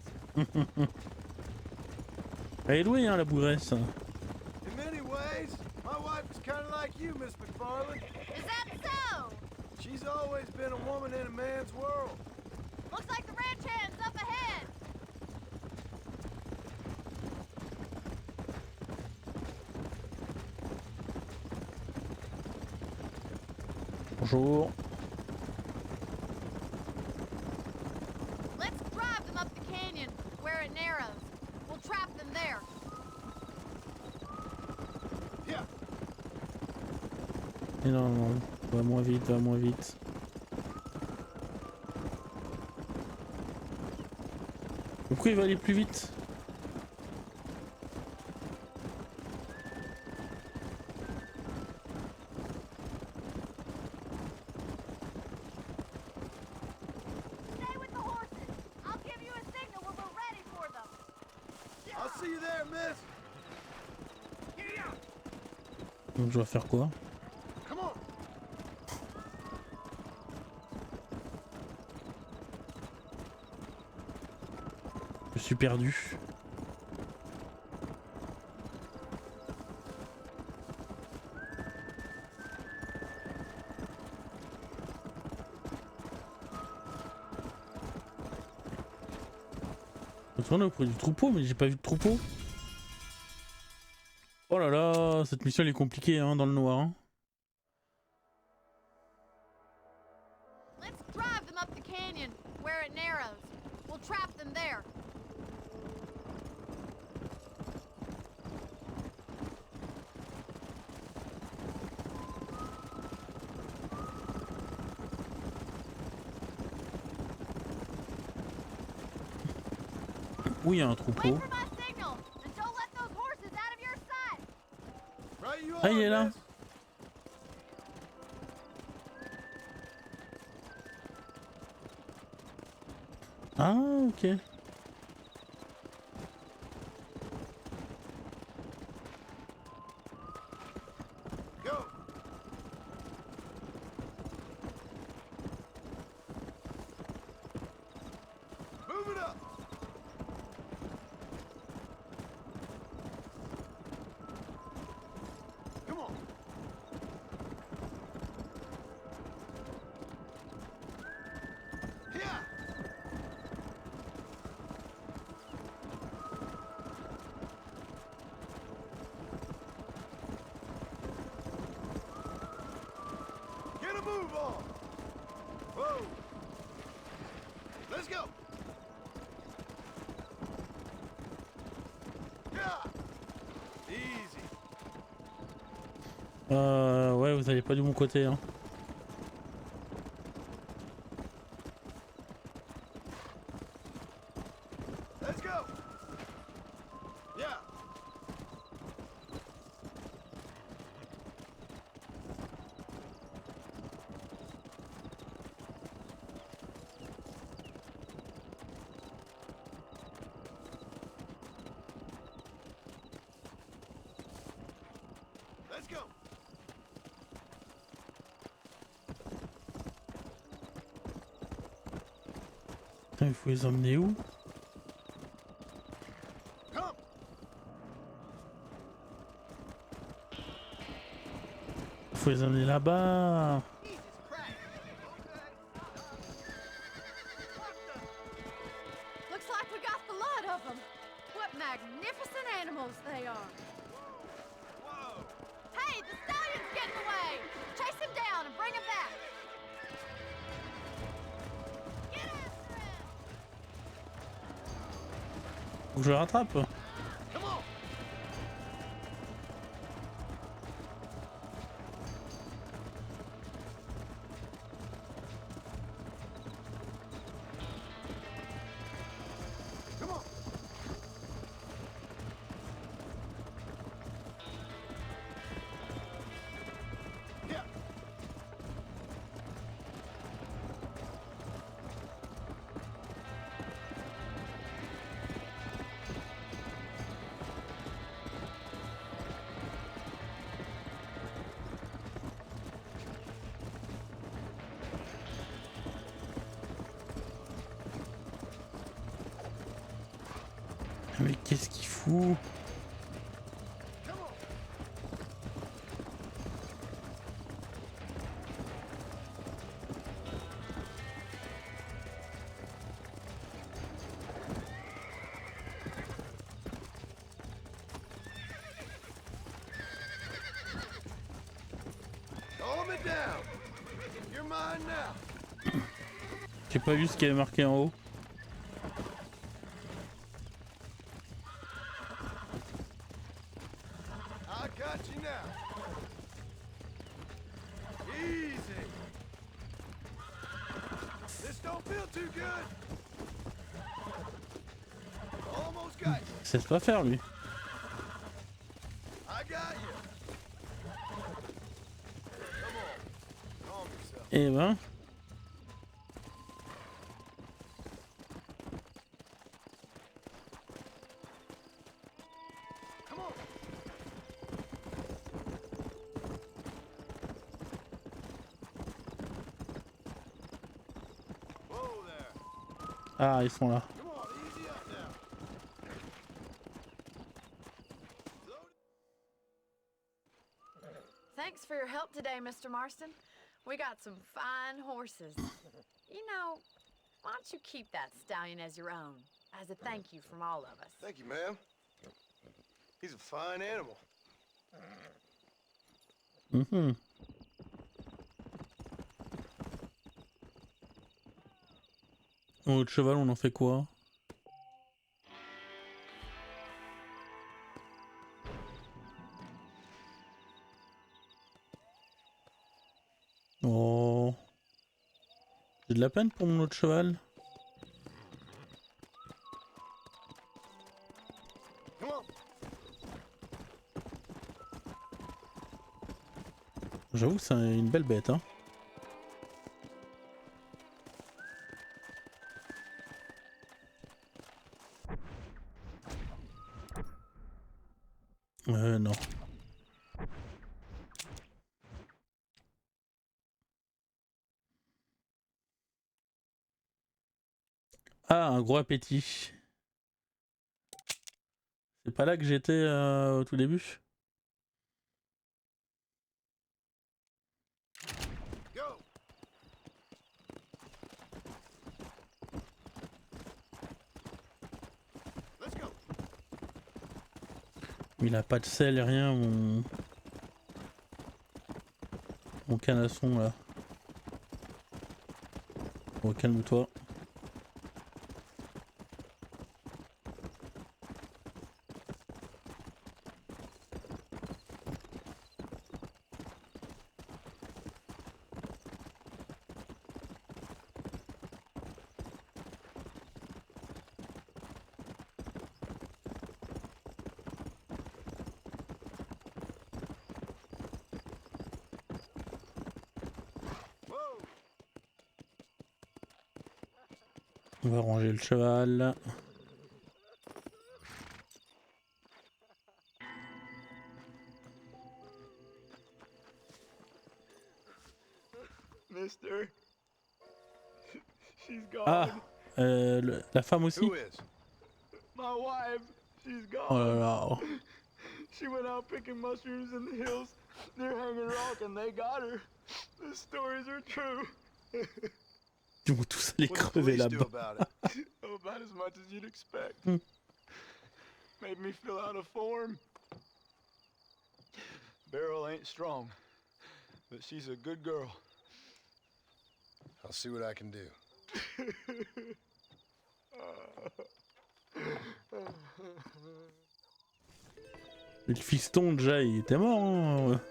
Elle est douée, hein, la bourresse. In many ways, my wife is kind of like you, Miss McFarland. Is that so? She's always been a woman in a man's world. Looks like the ranch hand's up ahead. Bonjour. Let's drive them up the canyon where it narrows. We'll trap them there. Et non, non, va moins vite, va moins vite. Pourquoi il va aller plus vite? Stay with the horses. I'll give you a signal when we're ready for them. I'll see you there, miss. Donc je dois faire quoi? Come on. Je suis perdu. Retourner auprès du troupeau, mais j'ai pas vu de troupeau. Oh là là, cette mission elle est compliquée hein, dans le noir. Hein. Let's drive them up the canyon where it narrows. We'll trap them there. Où il y a un troupeau? Ah, il est là. Ah, ok. Go. Move it up. Come on. Here. Get a move on. Whoa. Let's go. Yeah. Easy. Ouais, vous allez pas du bon côté hein. Let's go. Yeah. Let's go. Putain, il faut les emmener où? Come. Il faut les emmener là-bas. Looks like we got the lot of them. What magnificent animals they are. Whoa. Hey, the stallion's getting away. Chase him down and bring him back. Get after him. Faut que je le rattrape. Come on. Come on. Yeah. Mais qu'est-ce qu'il fout? Come on. Calm it down. You're mine now. J'ai pas vu ce qui avait marqué en haut. I got you now. Easy. This don't feel too good. Almost got you. Il sait pas faire lui. I got you. Come on. Calm yourself. Eh ben. Come on. Whoa there. Ah, ils sont là. Come on, easy up now. Thanks for your help today, Mr. Marston. We got some fine horses. You know, why don't you keep that stallion as your own, as a thank you from all of us? Thank you, ma'am. He's a fine animal. Mhm. Au cheval, on en fait quoi? Oh. J'ai de la peine pour mon autre cheval. Come on. J'avoue que c'est une belle bête, hein. Non. Ah, un gros appétit. C'est pas là que j'étais au tout début? Go. Let's go. Il a pas de sel et rien, mon canasson là. Bon, calme-toi. On va ranger le cheval. Mister. She's gone. Ah, la femme aussi. Who is? My wife. She's gone. Oh là là. She went out picking mushrooms in the hills near Hanging Rock and they got her. The stories are true. Ils vont tous aller crever là-bas. Oh, about as much as you'd expect. Hmm. Made me fill out a form. Beryl ain't strong, but she's a good girl. I'll see what I can do. Le fiston déjà il était mort, hein.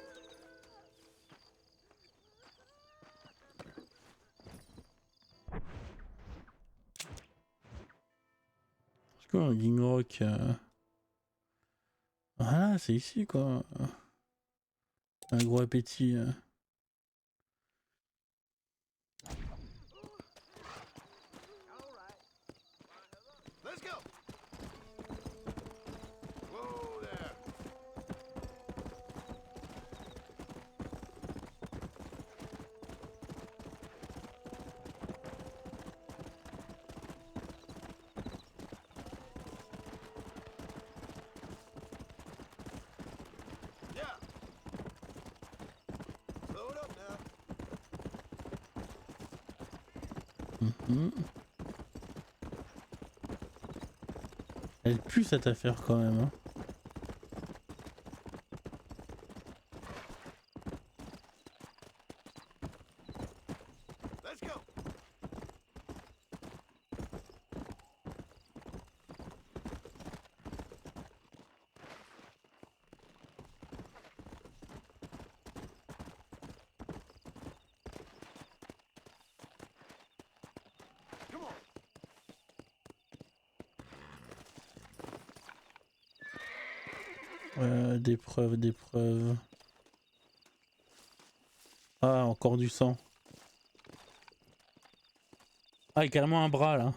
C'est quoi un Gingrock Voilà, c'est ici quoi. Un gros appétit. Let's go. Whoa there. Yeah. Slow it up now. Mhm. Elle pue cette affaire quand même. Hein. Let's go. Des preuves, des preuves. Ah, encore du sang. Ah, il y a carrément un bras là.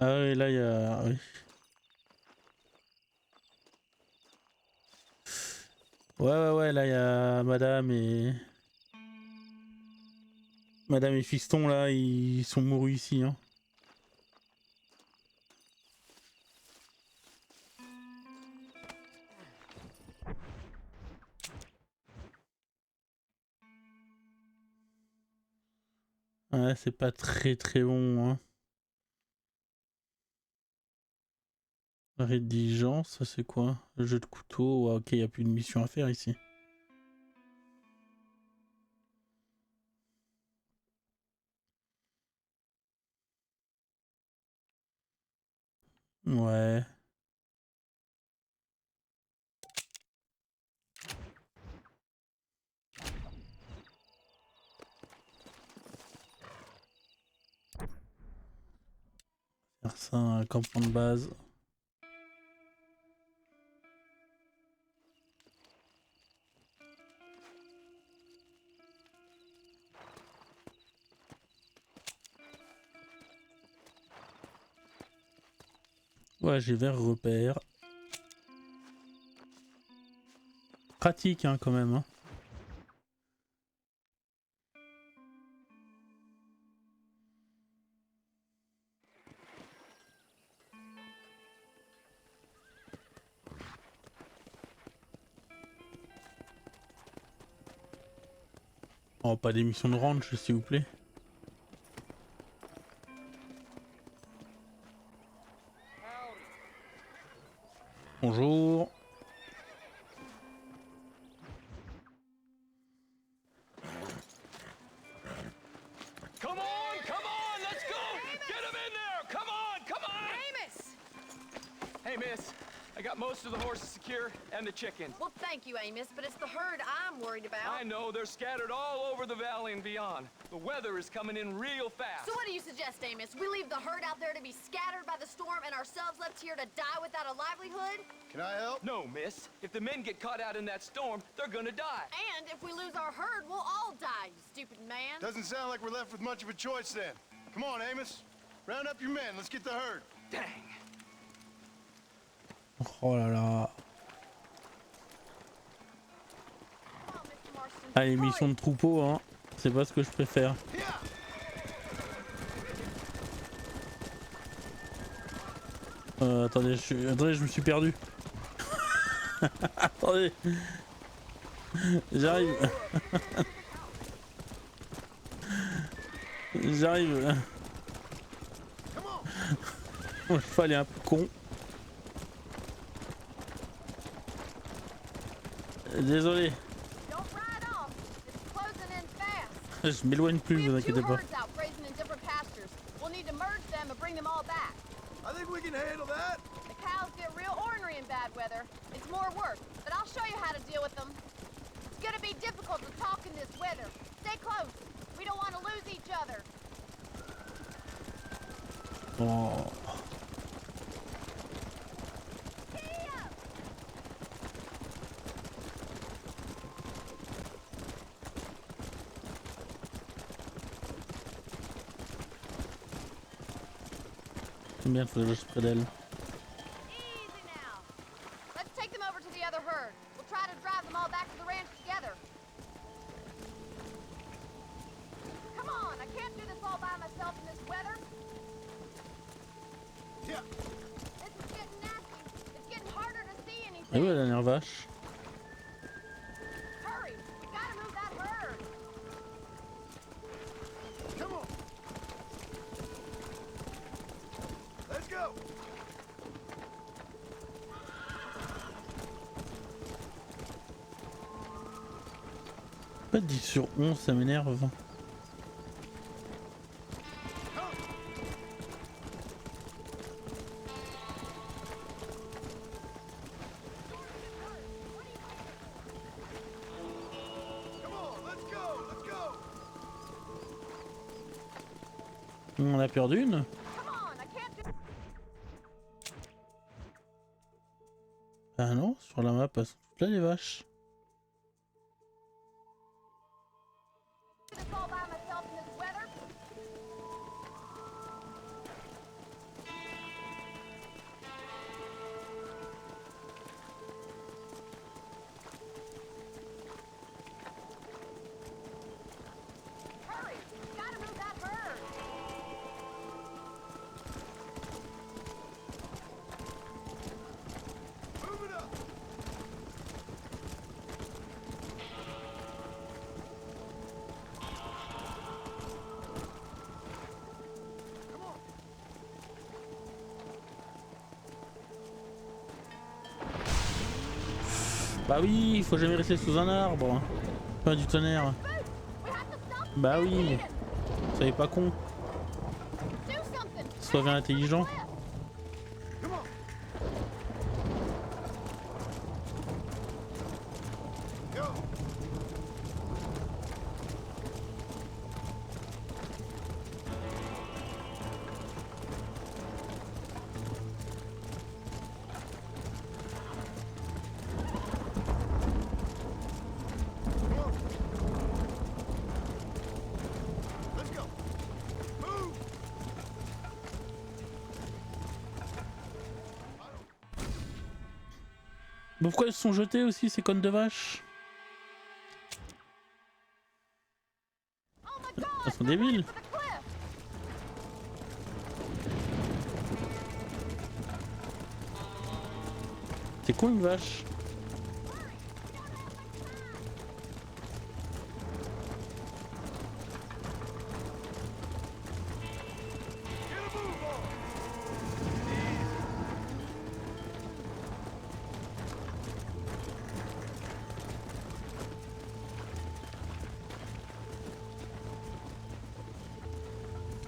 Ah oui, là il y a... Oui. Ouais, là il y a madame et... Madame et fiston là, ils sont mourus ici. Hein. Ouais, c'est pas très long. Hein. Rédigeant, ça c'est quoi? Le jeu de couteau, ouais, ok, il n'y a plus de mission à faire ici. Ouais. Faire ça, un campement de base. Ouais, j'ai vers repère. Pratique hein, quand même. Hein. Oh, pas d'émission de ranch, s'il vous plaît. Bonjour. Come on, let's go! Get him in there! Come on! Amos! Hey, miss. I got most of the horses secure and the chickens. Well, thank you, Amos, but it's the herd I'm worried about. I know, they're scattered all over the valley and beyond. The weather is coming in real fast. So what do you suggest, Amos? We leave the herd out there to be scattered by the storm and ourselves left here to die without a livelihood? Can I help? No, miss. If the men get caught out in that storm, they're gonna die. And if we lose our herd, we'll all die, you stupid man. Doesn't sound like we're left with much of a choice then. Come on, Amos. Round up your men. Let's get the herd. Dang. Oh là là. Allez, mission de troupeau, hein. C'est pas ce que je préfère. Attendez, je me suis perdu. Attendez. J'arrive. J'arrive. Mon cheval est un peu con. Désolé. Je m'éloigne plus, vous inquiétez pas. I think we can handle that. The cows get real ornery in bad weather. It's more work, but I'll show you how to deal with them. It's gonna be difficult to talk in this weather. Stay close. We don't want to lose each other. Oh. Bien, faut que je près d'elle. Easy now. Let's take them over to the other herd. We'll try to drive them all back to the ranch together. Come on, I can't do this all by myself in this weather. Yeah. This is getting nasty. It's getting harder to see anything. Et où est la dernière vache? Hurry, we gotta move that herd. Come on. Let's go. Pas 10 sur 11, ça m'énerve. On en a perdu une. Ah non, sur la map, elles sont toutes là les vaches. Bah oui, il faut jamais rester sous un arbre. Pas du tonnerre. Bah oui. Soyez pas con. Soyez intelligent. Mais pourquoi elles se sont jetées aussi ces connes de vaches? Elles sont débiles. C'est con une vache.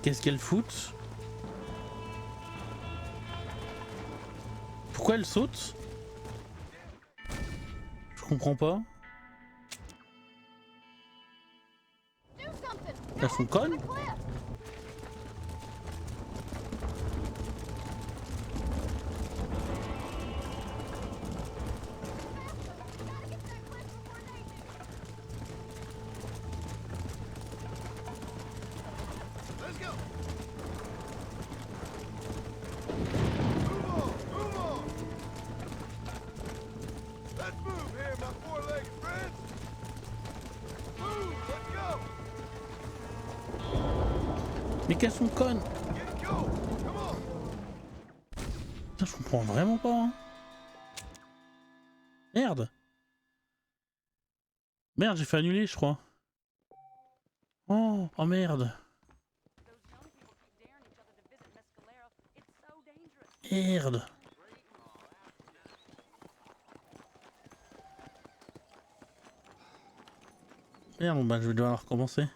Qu'est-ce qu'elle fout? Pourquoi elle saute? Je comprends pas. Elles sont connes? Mais qu'elles sont connes! Putain, je comprends vraiment pas. Hein. Merde! Merde, j'ai fait annuler, je crois. Oh, oh merde! Merde! Merde, bon, bah je vais devoir recommencer.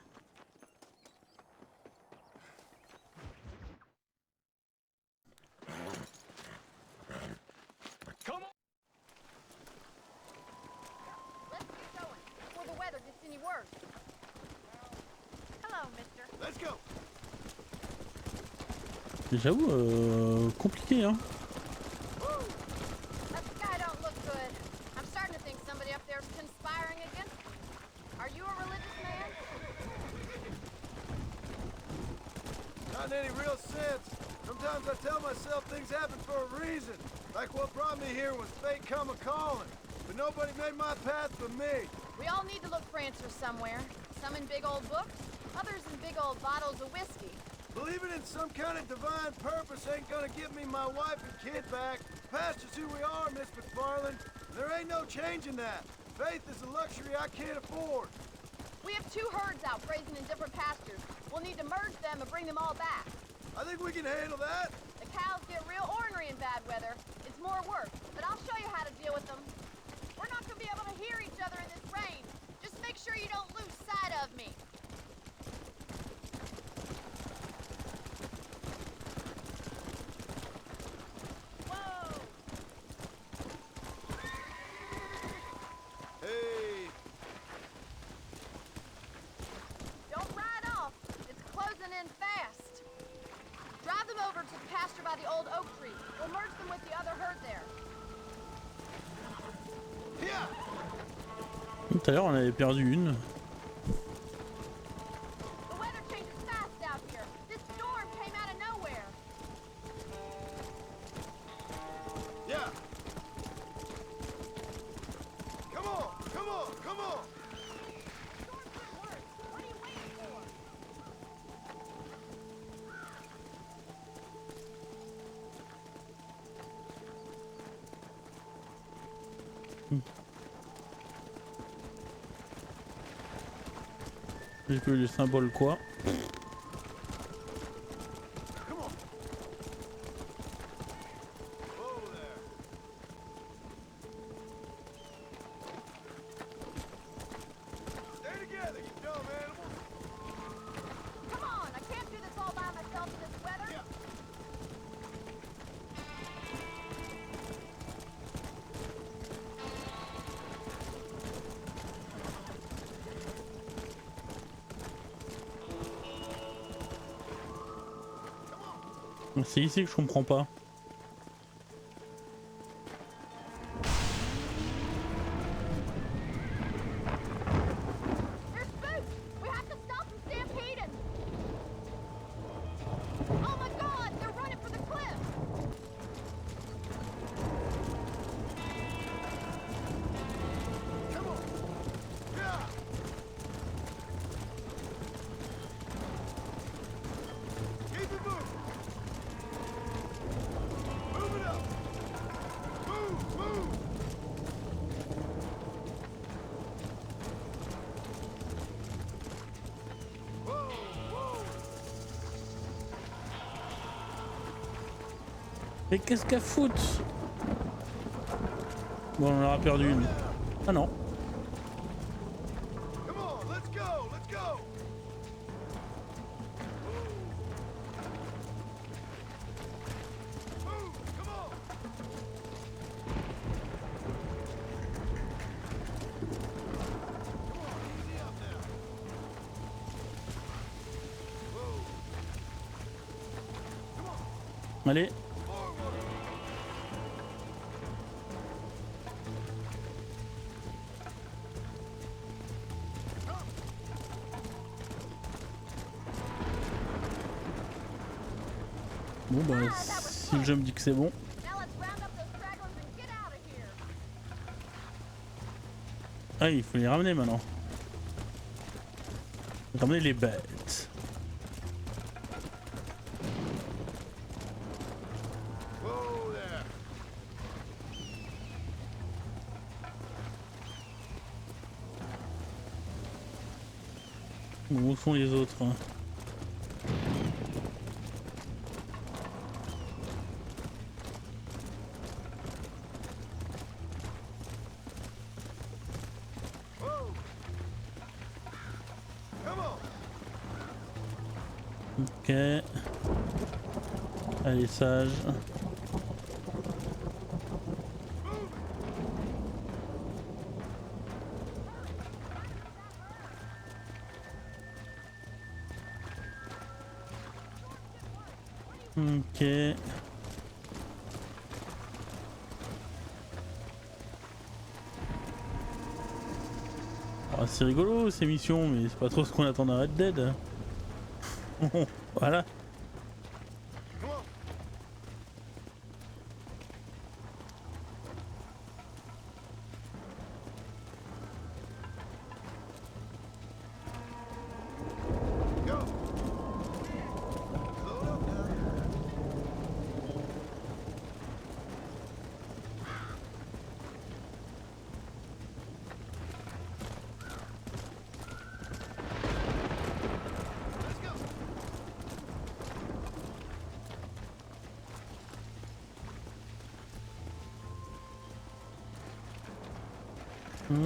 J'avoue, compliqué, hein. Not in any real sense. Sometimes I tell myself things happen for a reason. Like what brought me here was fate come a-calling. But nobody made my path but me. We all need to look for answers somewhere. Some in big old books, others in big old bottles of whiskey. Believing in some kind of divine purpose ain't gonna give me my wife and kid back. Past is who we are, Miss McFarland. There ain't no changing that. Faith is a luxury I can't afford. We have 2 herds out grazing in different pastures. We'll need to merge them and bring them all back. I think we can handle that. The cows get real ornery in bad weather. It's more work, but I'll show you how to deal with them. We're not gonna be able to hear each other in this rain. Just make sure you don't lose sight of me. Hey. Don't ride off. It's closing in fast. by the old oak tree. We'll merge them with the other herd there. Tout à l'heure on avait perdu une. The weather changes fast out here. This storm came out of nowhere. Yeah. Come on, come on, come on. Storm's getting worse. What are you waiting for? J'ai plus le symbole quoi. Come on, I can't do this all by myself in this weather. C'est ici que je comprends pas. There's Boots! We have to stop them stampeding! Oh my god, they're running for the cliff! Come on. Yeah. Keep it moving. Move it up. Move, move. Whoa, whoa. Mais qu'est-ce qu'elle fout? Bon, on en aura perdu une. Ah non. Come on, let's go, let's go. Move, come on. Come on, easy up now. Whoa. Come on, Allez. forward. Bon bah si le jeu me dit que c'est bon. Now let's round up those stragglers and get out of here. Ah il faut les ramener maintenant. Ramener les bêtes. Whoa there. Bon, où sont les autres? Whoa. Come on. Ok. Allez sage. Ok. Oh, c'est rigolo ces missions, mais c'est pas trop ce qu'on attend d'un Red Dead. Voilà. Come on. Go. Load up now. Let's go.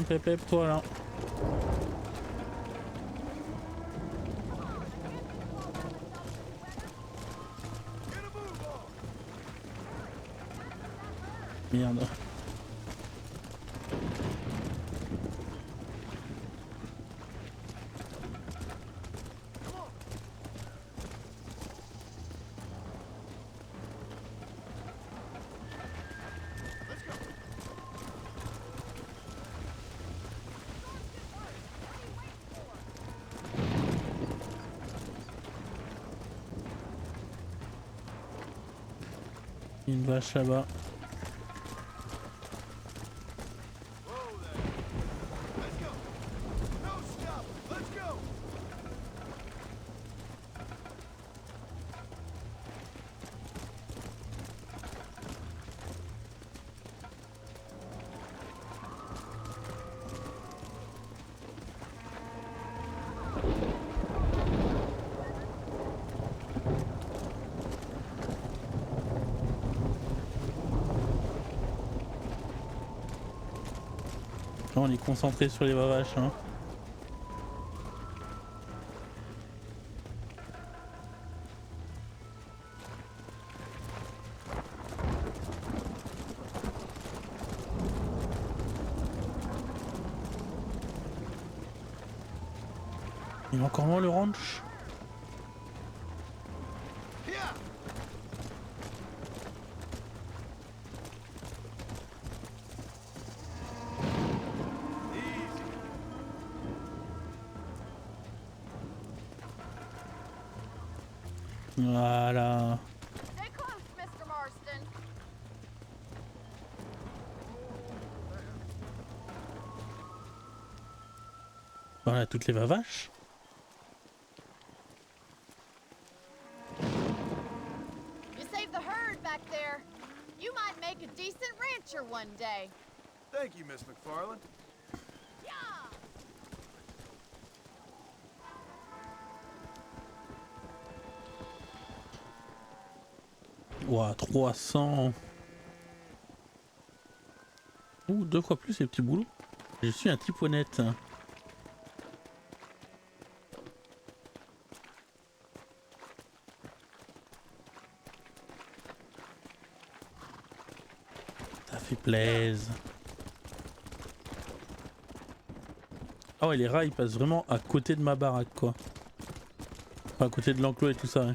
Pep pep toi là. Get a move on. Merde. Une vache là-bas. On est concentré sur les vaches, hein. Il est encore loin le ranch. Voilà. Stay close, Mr. Marston. Voilà toutes les vaches. You saved the herd back there. You might make a decent rancher one day. Thank you, Miss McFarland. Ouah, 300. Ouh, 2 fois plus les petits boulots. Je suis un type honnête. Ça fait plaisir. Ah ouais, les rats ils passent vraiment à côté de ma baraque quoi. Enfin, à côté de l'enclos et tout ça. Ouais.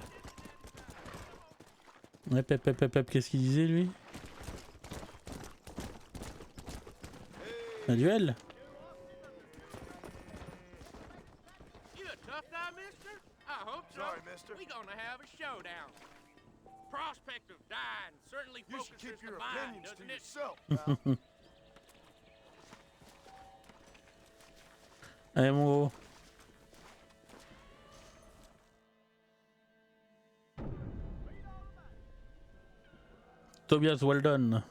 Qu'est-ce qu'il disait lui? Un duel? You a tough guy, mister? I hope so. Sorry, mister. We gonna have a showdown. Prospect of dying certainly You should focuses keep your the mind, opinions to doesn't it? yourself, pal. Allez mon gros. Tobias, well done.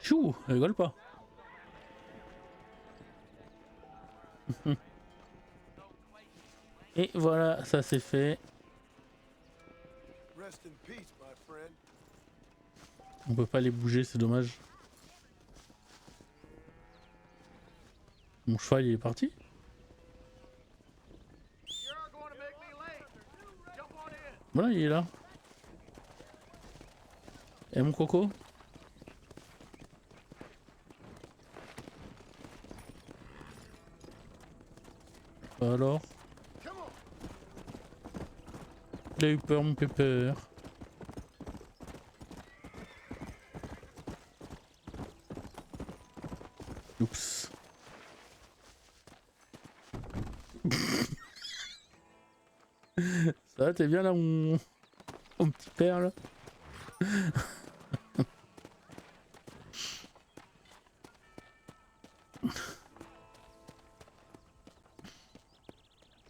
Chou, rigole pas. Et voilà, ça c'est fait. Rest in peace, my friend. On peut pas les bouger, c'est dommage. Mon cheval il est parti. Voilà, il est là. Et mon coco? Alors? Il a eu peur, mon pépère. Oups. Ça va, t'es bien là, mon petit père là?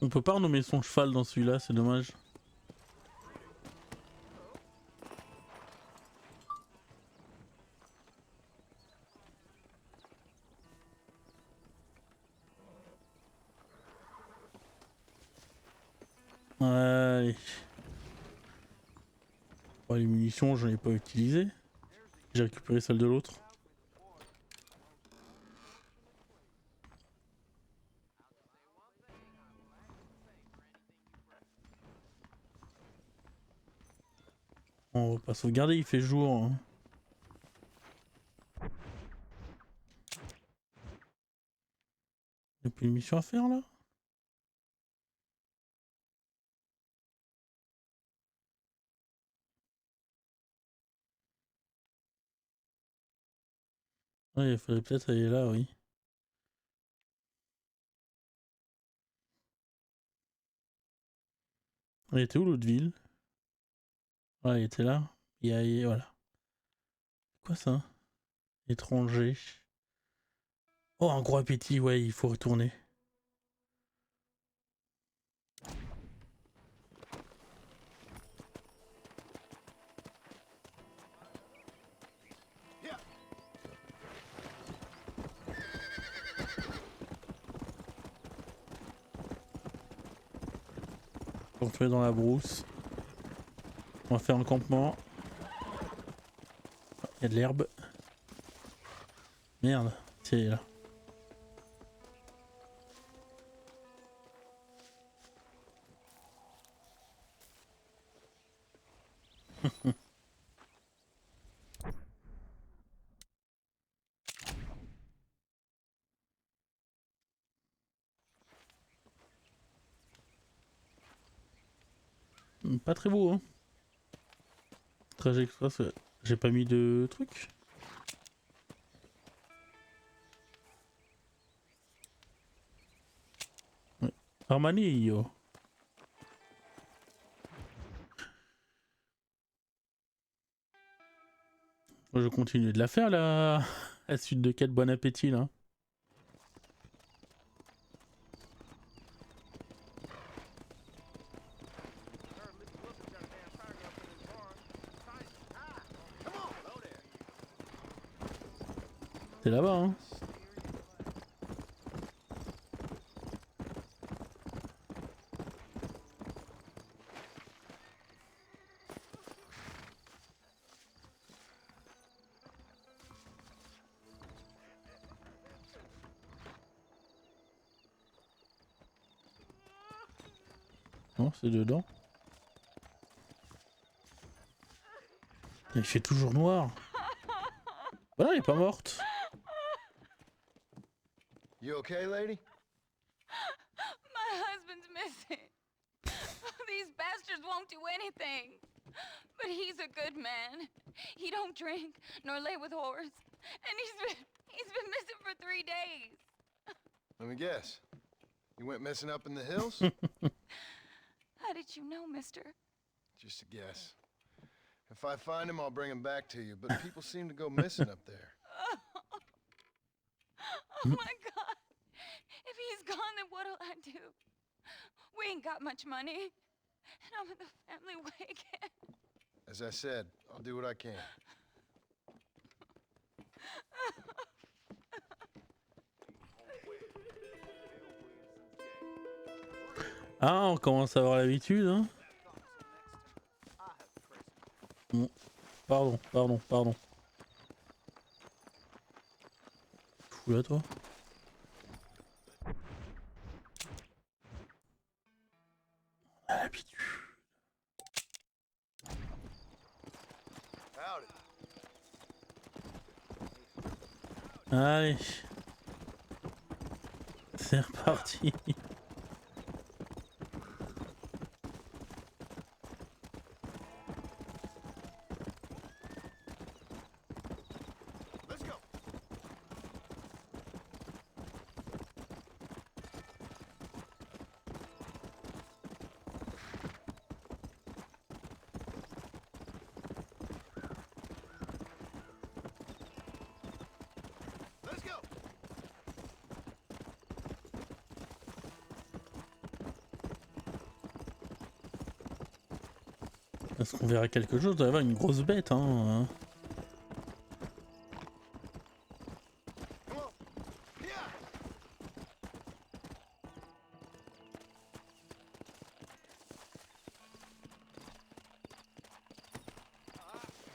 On peut pas renommer son cheval dans celui-là, c'est dommage. Allez. Bon, les munitions, j'en ai pas utilisé. J'ai récupéré celle de l'autre. On va pas sauvegarder, il fait jour. Hein. Plus de mission à faire là? Ouais, il faudrait peut-être aller là, oui. Elle était où l'autre ville? Ouais, il était là. Voilà. Quoi ça? Étranger. Oh, un gros appétit, ouais, il faut retourner. On va retourner dans la brousse. On va faire un campement. Il y a de l'herbe. Merde, c'est là. Pas très beau, hein. Trajet express, j'ai pas mis de truc. Ouais. Armanillo. Je continue de la faire là. La suite de quête, bon appétit là. C'est là-bas, hein. Non, c'est dedans. Il fait toujours noir. Voilà, elle est pas morte. You okay, lady? My husband's missing. These bastards won't do anything. But he's a good man. He don't drink nor lay with whores. And he's been missing for 3 days. Let me guess. You went missing up in the hills? How did you know, mister? Just a guess. If I find him, I'll bring him back to you, but people seem to go missing up there. Oh my God. If he's gone, then what'll I do? We ain't got much money. And I'm in the family way again. As I said, I'll do what I can. Ah, on commence à avoir l'habitude, hein. Bon. Pardon. Fous là, toi. On a l'habitude. Allez. C'est reparti. Est-ce qu'on verra quelque chose? Il doit y avoir une grosse bête, hein.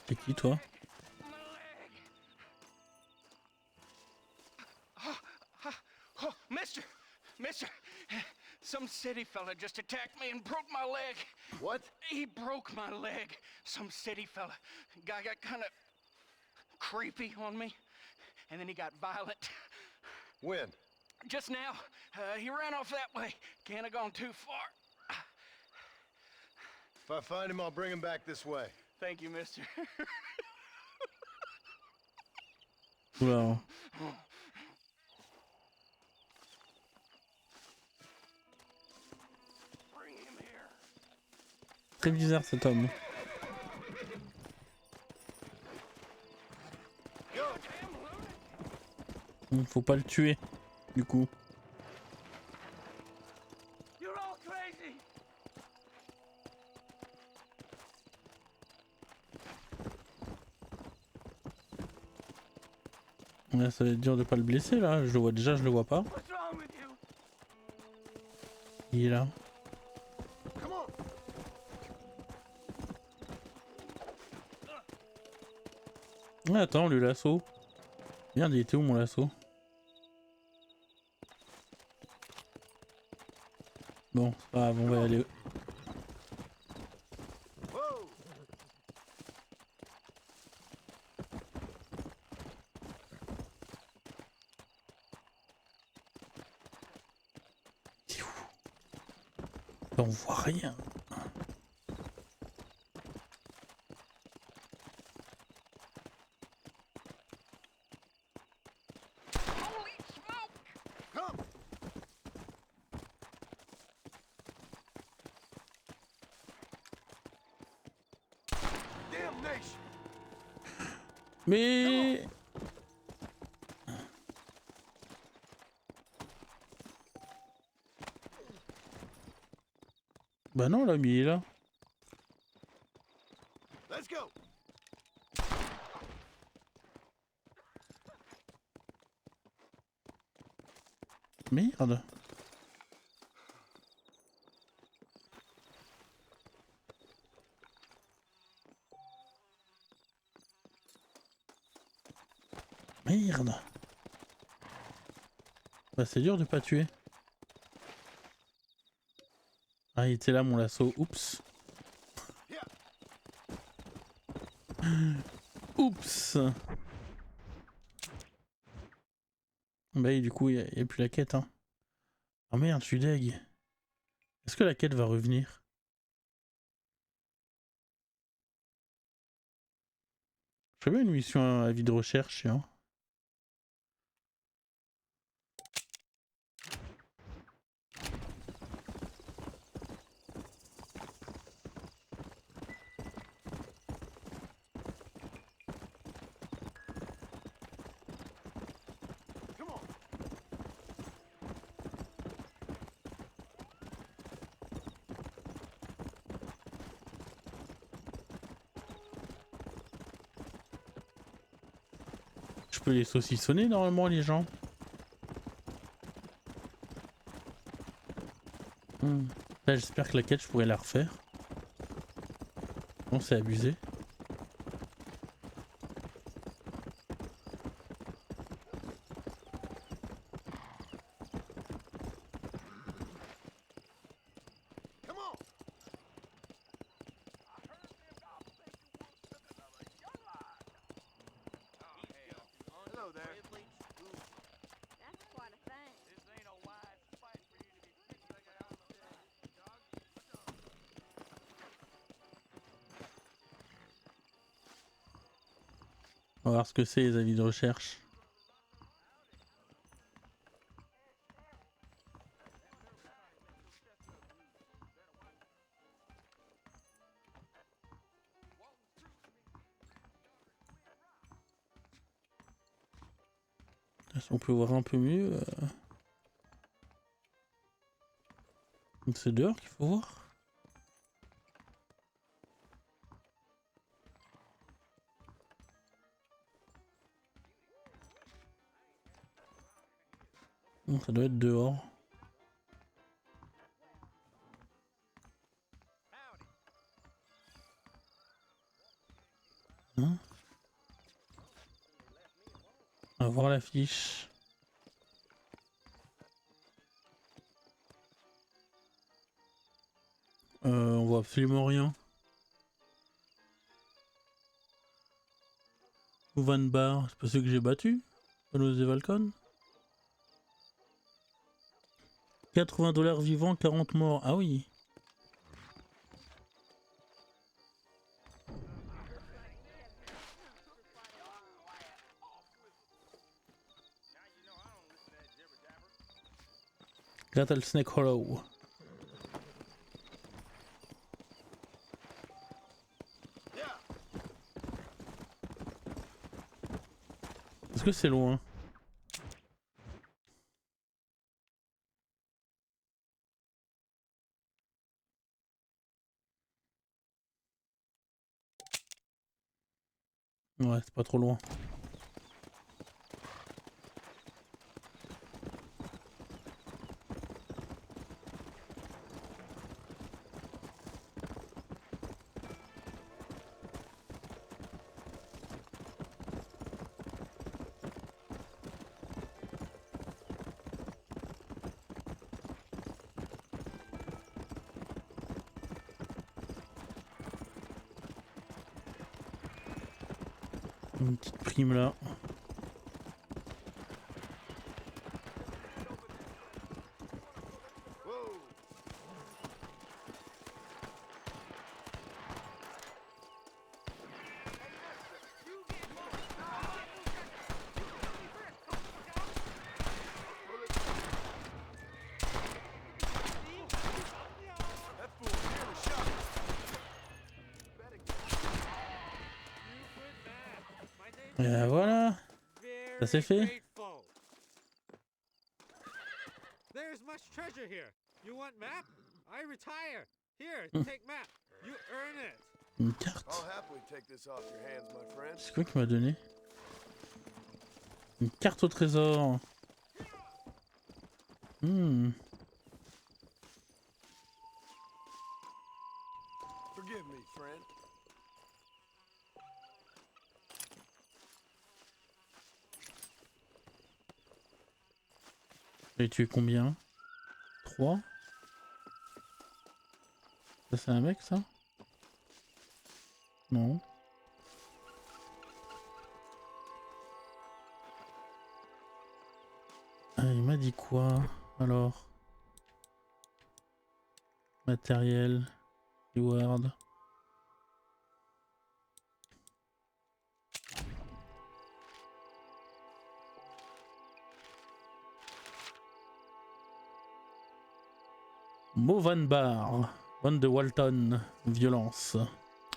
C'est qui, toi? Oh, mister, some city fella just attacked me and broke my leg. What? He broke my leg. Some city fella. Guy got kind of creepy on me, and then he got violent. When? just now. He ran off that way. Can't have gone too far. If I find him, I'll bring him back this way. Thank you, mister. Oula. Très bizarre cet homme. Faut pas le tuer, du coup. Ouais, ça va être dur de pas le blesser là, je le vois déjà, je le vois pas. Il est là. Ah, attends, le lasso. Merde, il était où mon lasso? Bon, c'est pas grave, on va y aller. On voit rien. Mais... Bah non, l'ami il est là. Let's go. Merde. Merde. Bah c'est dur de pas tuer. Ah, il était là mon lasso, oups. Oups. Bah du coup, il n'y a plus la quête, hein. Oh merde, je suis deg. Est-ce que la quête va revenir? Je fais bien une mission à vie de recherche, hein. Je peux les saucissonner normalement les gens. Là j'espère que la quête je pourrais la refaire. Bon c'est abusé. On va voir ce que c'est les avis de recherche. Si on peut voir un peu mieux. Donc c'est dehors qu'il faut voir. Bon, ça doit être dehors. Hein? On va voir l'affiche. On voit absolument rien. Van Bar, c'est pas ceux que j'ai battus? Panos et Valcon? $80 vivants, 40 morts. Ah oui. Là t'as le Snake Hollow. Est-ce que c'est loin? Ouais, c'est pas trop loin. Une petite prime là. Et voilà, ça c'est fait. There's much treasure here. You want map? I retire. Here, take map. You earn it. Une carte. I'll happily take this off your hands, my friend. C'est quoi qui m'a donné? Une carte au trésor. Forgive me, friend. J'ai tué combien? 3? Ça c'est un mec ça? Non. Ah, il m'a dit quoi alors? Matériel, reward. Movan Bar, bande de Walton, violence.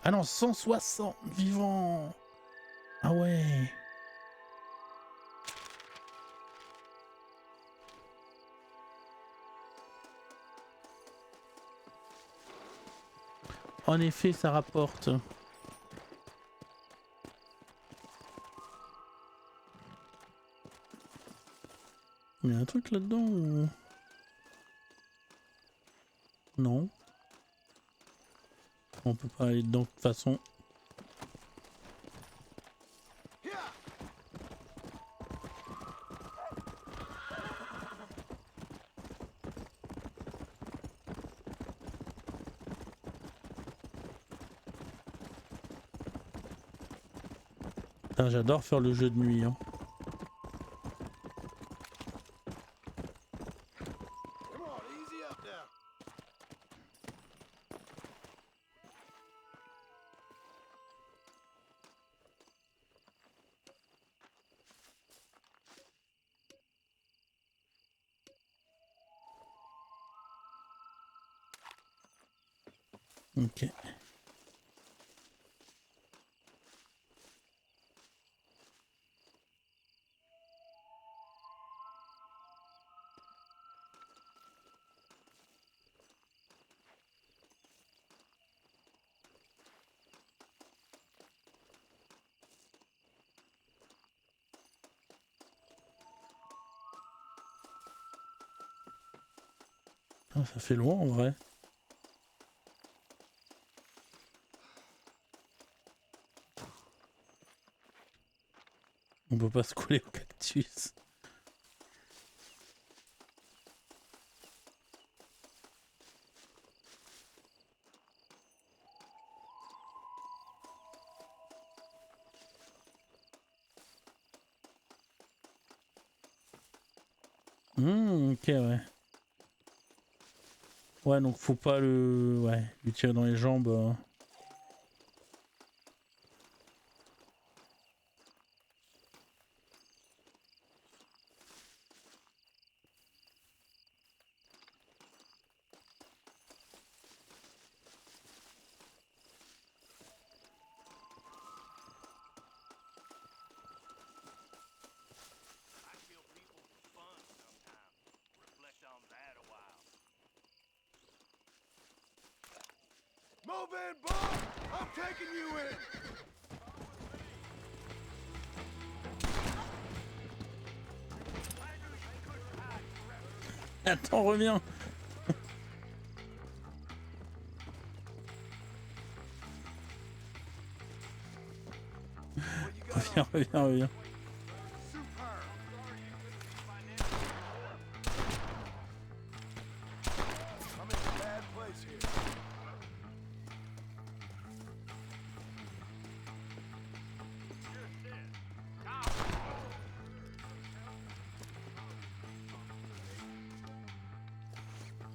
Ah non, 160 vivants. Ah ouais. En effet, ça rapporte. Il y a un truc là-dedans ou... Non. On peut pas aller dedans de toute façon. J'adore faire le jeu de nuit. Hein. Ok. Ah, ça fait loin en vrai. On peut pas se coller au cactus. Ok, ouais. Ouais, donc faut pas le... Ouais, lui tirer dans les jambes. Move in, boy! I'm taking you in! Attends, reviens. Reviens. I'm in a bad place here.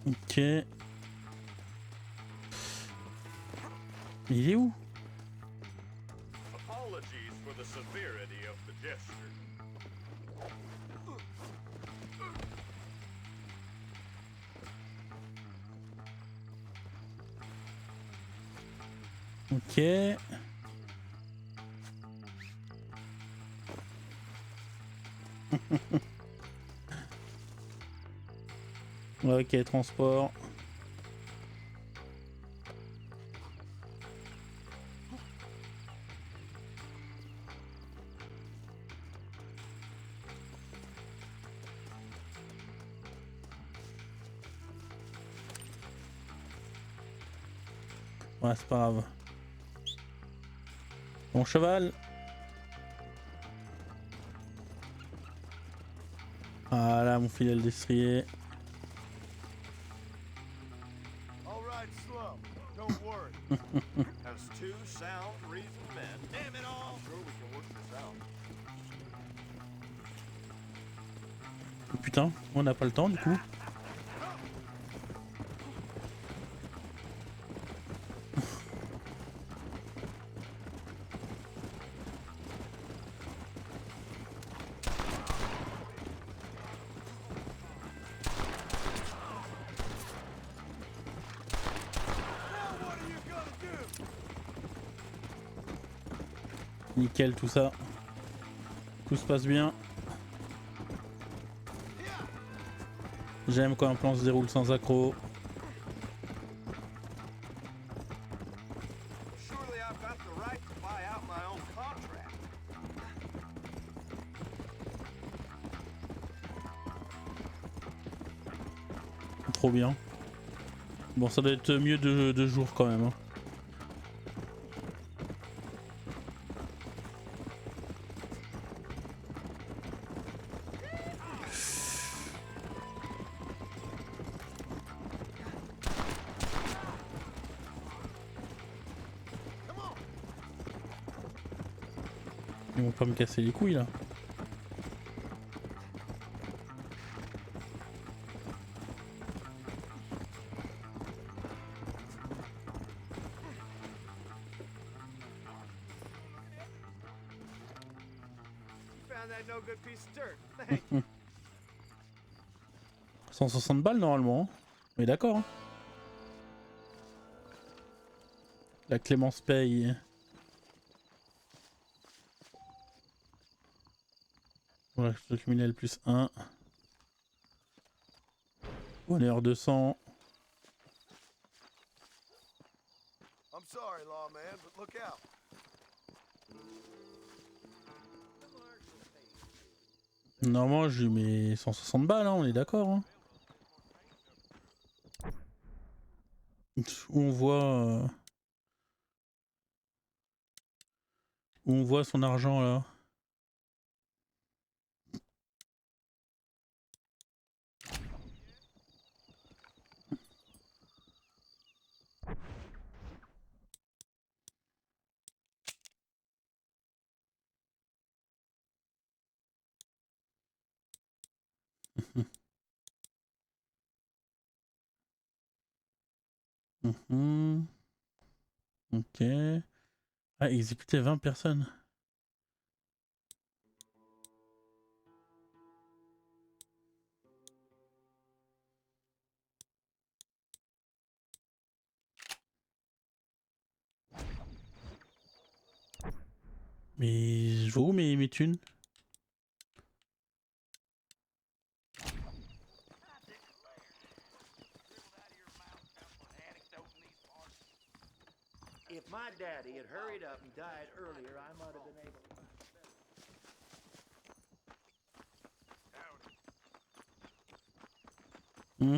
Ok. Il est où? Apologies for the severity of the gesture. Ok. Ok, transport. Ouais, c'est pas grave. Mon cheval. Voilà, mon filet le destrier. All right, slow. Don't worry. As two sound, reasoned men. Damn it all! I'm sure we can work this out. Putain, on n'a pas le temps du coup. Nickel tout ça. Tout se passe bien. J'aime quand un plan se déroule sans accroc. Surely I've got the right to buy out my own contract. Trop bien. Bon, ça doit être mieux de jour quand même. Hein. Ils vont pas me casser les couilles là. Found that no good piece of dirt. Thank you. 160 balles normalement. Hein. Mais d'accord. Hein. La Clémence paye. Voilà, je criminel plus 1. Bonheur 200. I'm sorry, lawman, but look out. Normalement, je lui mets 160 balles, hein, on est d'accord. Hein. Où on voit son argent là. Mhm. Ok. Ah, exécuter 20 personnes. Mais je vois où mes thunes? If my daddy had hurried up and died earlier, I might have been able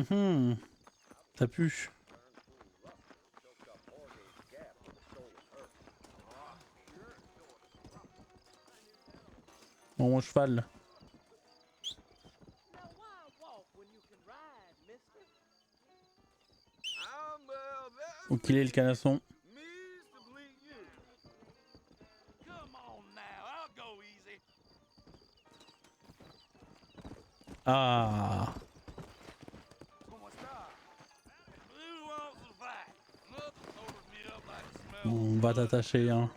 to. Mhm. Ça pue. Bon, mon cheval. Où qu'il est le canasson? Ah. On va t'attacher, hein.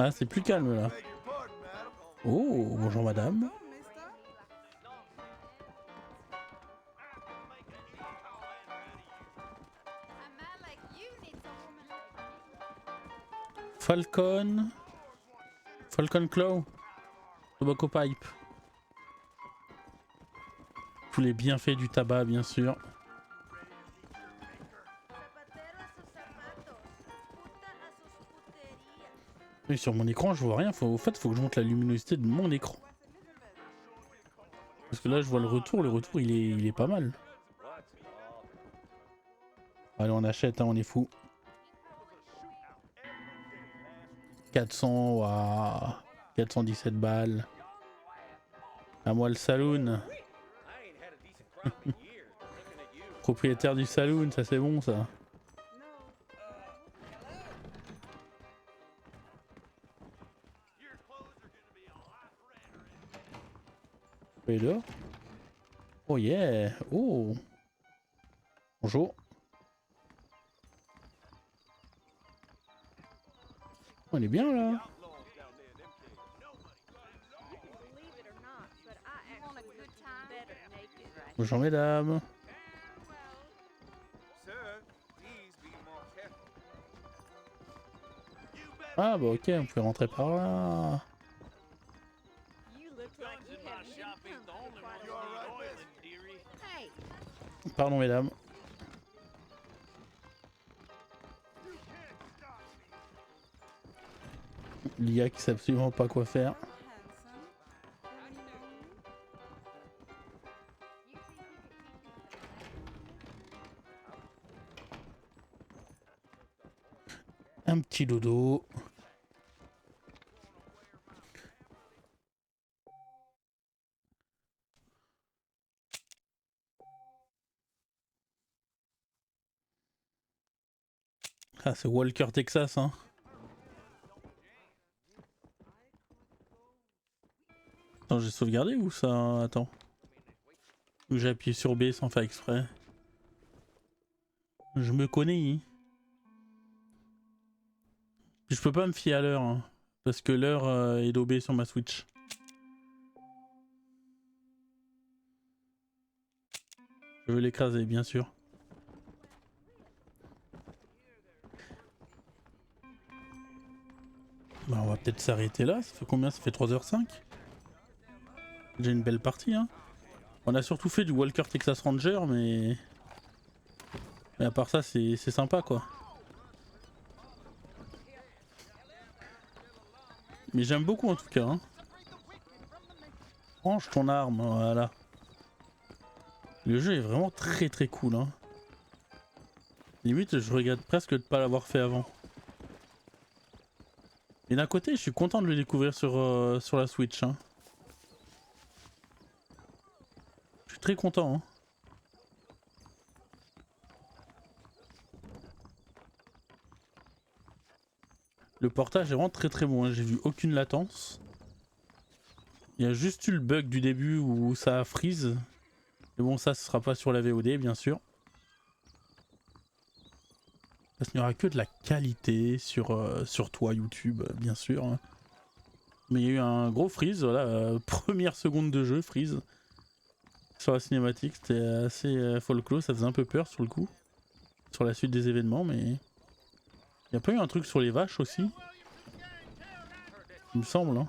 Ah, c'est plus calme là. Oh, bonjour madame. Falcon. Falcon Claw. Tobacco Pipe. Tous les bienfaits du tabac, bien sûr. Oui, sur mon écran, je vois rien. Au fait, il faut que je monte la luminosité de mon écran. Parce que là, je vois le retour. Le retour, il est pas mal. Allez, on achète, hein, on est fou. 400, waouh. 417 balles. À moi le saloon. Propriétaire du saloon, ça c'est bon ça. Et là. Oh yeah. Oh. Bonjour. On est bien là. Bonjour mesdames. Ah bah ok, on peut rentrer par là. Pardon mesdames. L'IA qui sait absolument pas quoi faire. Un petit dodo. Ah, c'est Walker Texas, hein. Attends, j'ai sauvegardé ou ça? Attends. Ou j'ai appuyé sur B sans faire exprès. Je me connais. Hein. Je peux pas me fier à l'heure. Hein, parce que l'heure est daubée sur ma Switch. Je veux l'écraser, bien sûr. Bah, on va peut-être s'arrêter là. Ça fait combien? Ça fait 3h05. J'ai une belle partie. Hein. On a surtout fait du Walker Texas Ranger, mais à part ça, c'est sympa quoi. Mais j'aime beaucoup en tout cas. Hein. Range ton arme, voilà. Le jeu est vraiment très très cool. Hein. Limite, je regrette presque de ne pas l'avoir fait avant. Et d'un côté, je suis content de le découvrir sur la Switch. Hein. Je suis très content. Hein. Le portage est vraiment très bon, hein. J'ai vu aucune latence. Il y a juste eu le bug du début où ça freeze. Mais bon, ça, ce sera pas sur la VOD, bien sûr. Parce qu'il n'y aura que de la qualité sur toi, YouTube, bien sûr. Hein. Mais il y a eu un gros freeze, voilà. Première seconde de jeu, freeze. Sur la cinématique, c'était assez folklore, ça faisait un peu peur sur le coup. Sur la suite des événements, mais... Il n'y a pas eu un truc sur les vaches aussi? Il me semble, hein.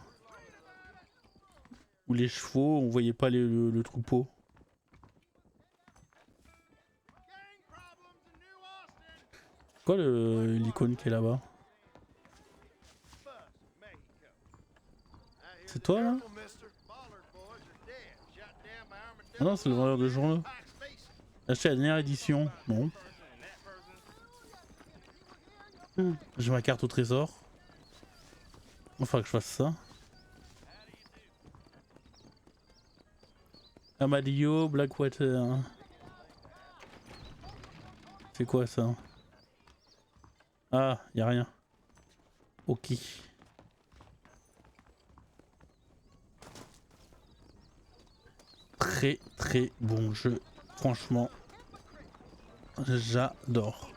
Ou les chevaux, on voyait pas le troupeau. Quoi l'icône qui est là-bas? C'est toi là? Ah non, c'est le vendeur de journaux. Acheté la dernière édition. Bon. J'ai ma carte au trésor. Il faudra que je fasse ça. Amadio, Blackwater. C'est quoi ça? Ah, y a rien. Ok. Très bon jeu. Franchement, j'adore.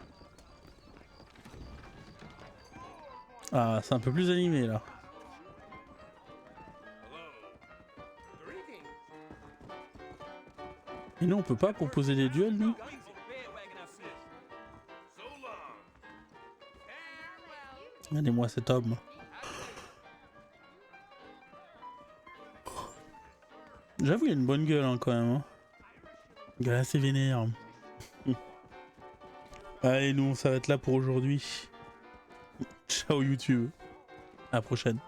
Ah, c'est un peu plus animé là. Et nous, on peut pas proposer des duels, nous? Regardez-moi cet homme. J'avoue, il a une bonne gueule hein, quand même. Hein. Un gars assez vénère. Allez, nous, on s'arrête là pour aujourd'hui. Ciao YouTube. À la prochaine.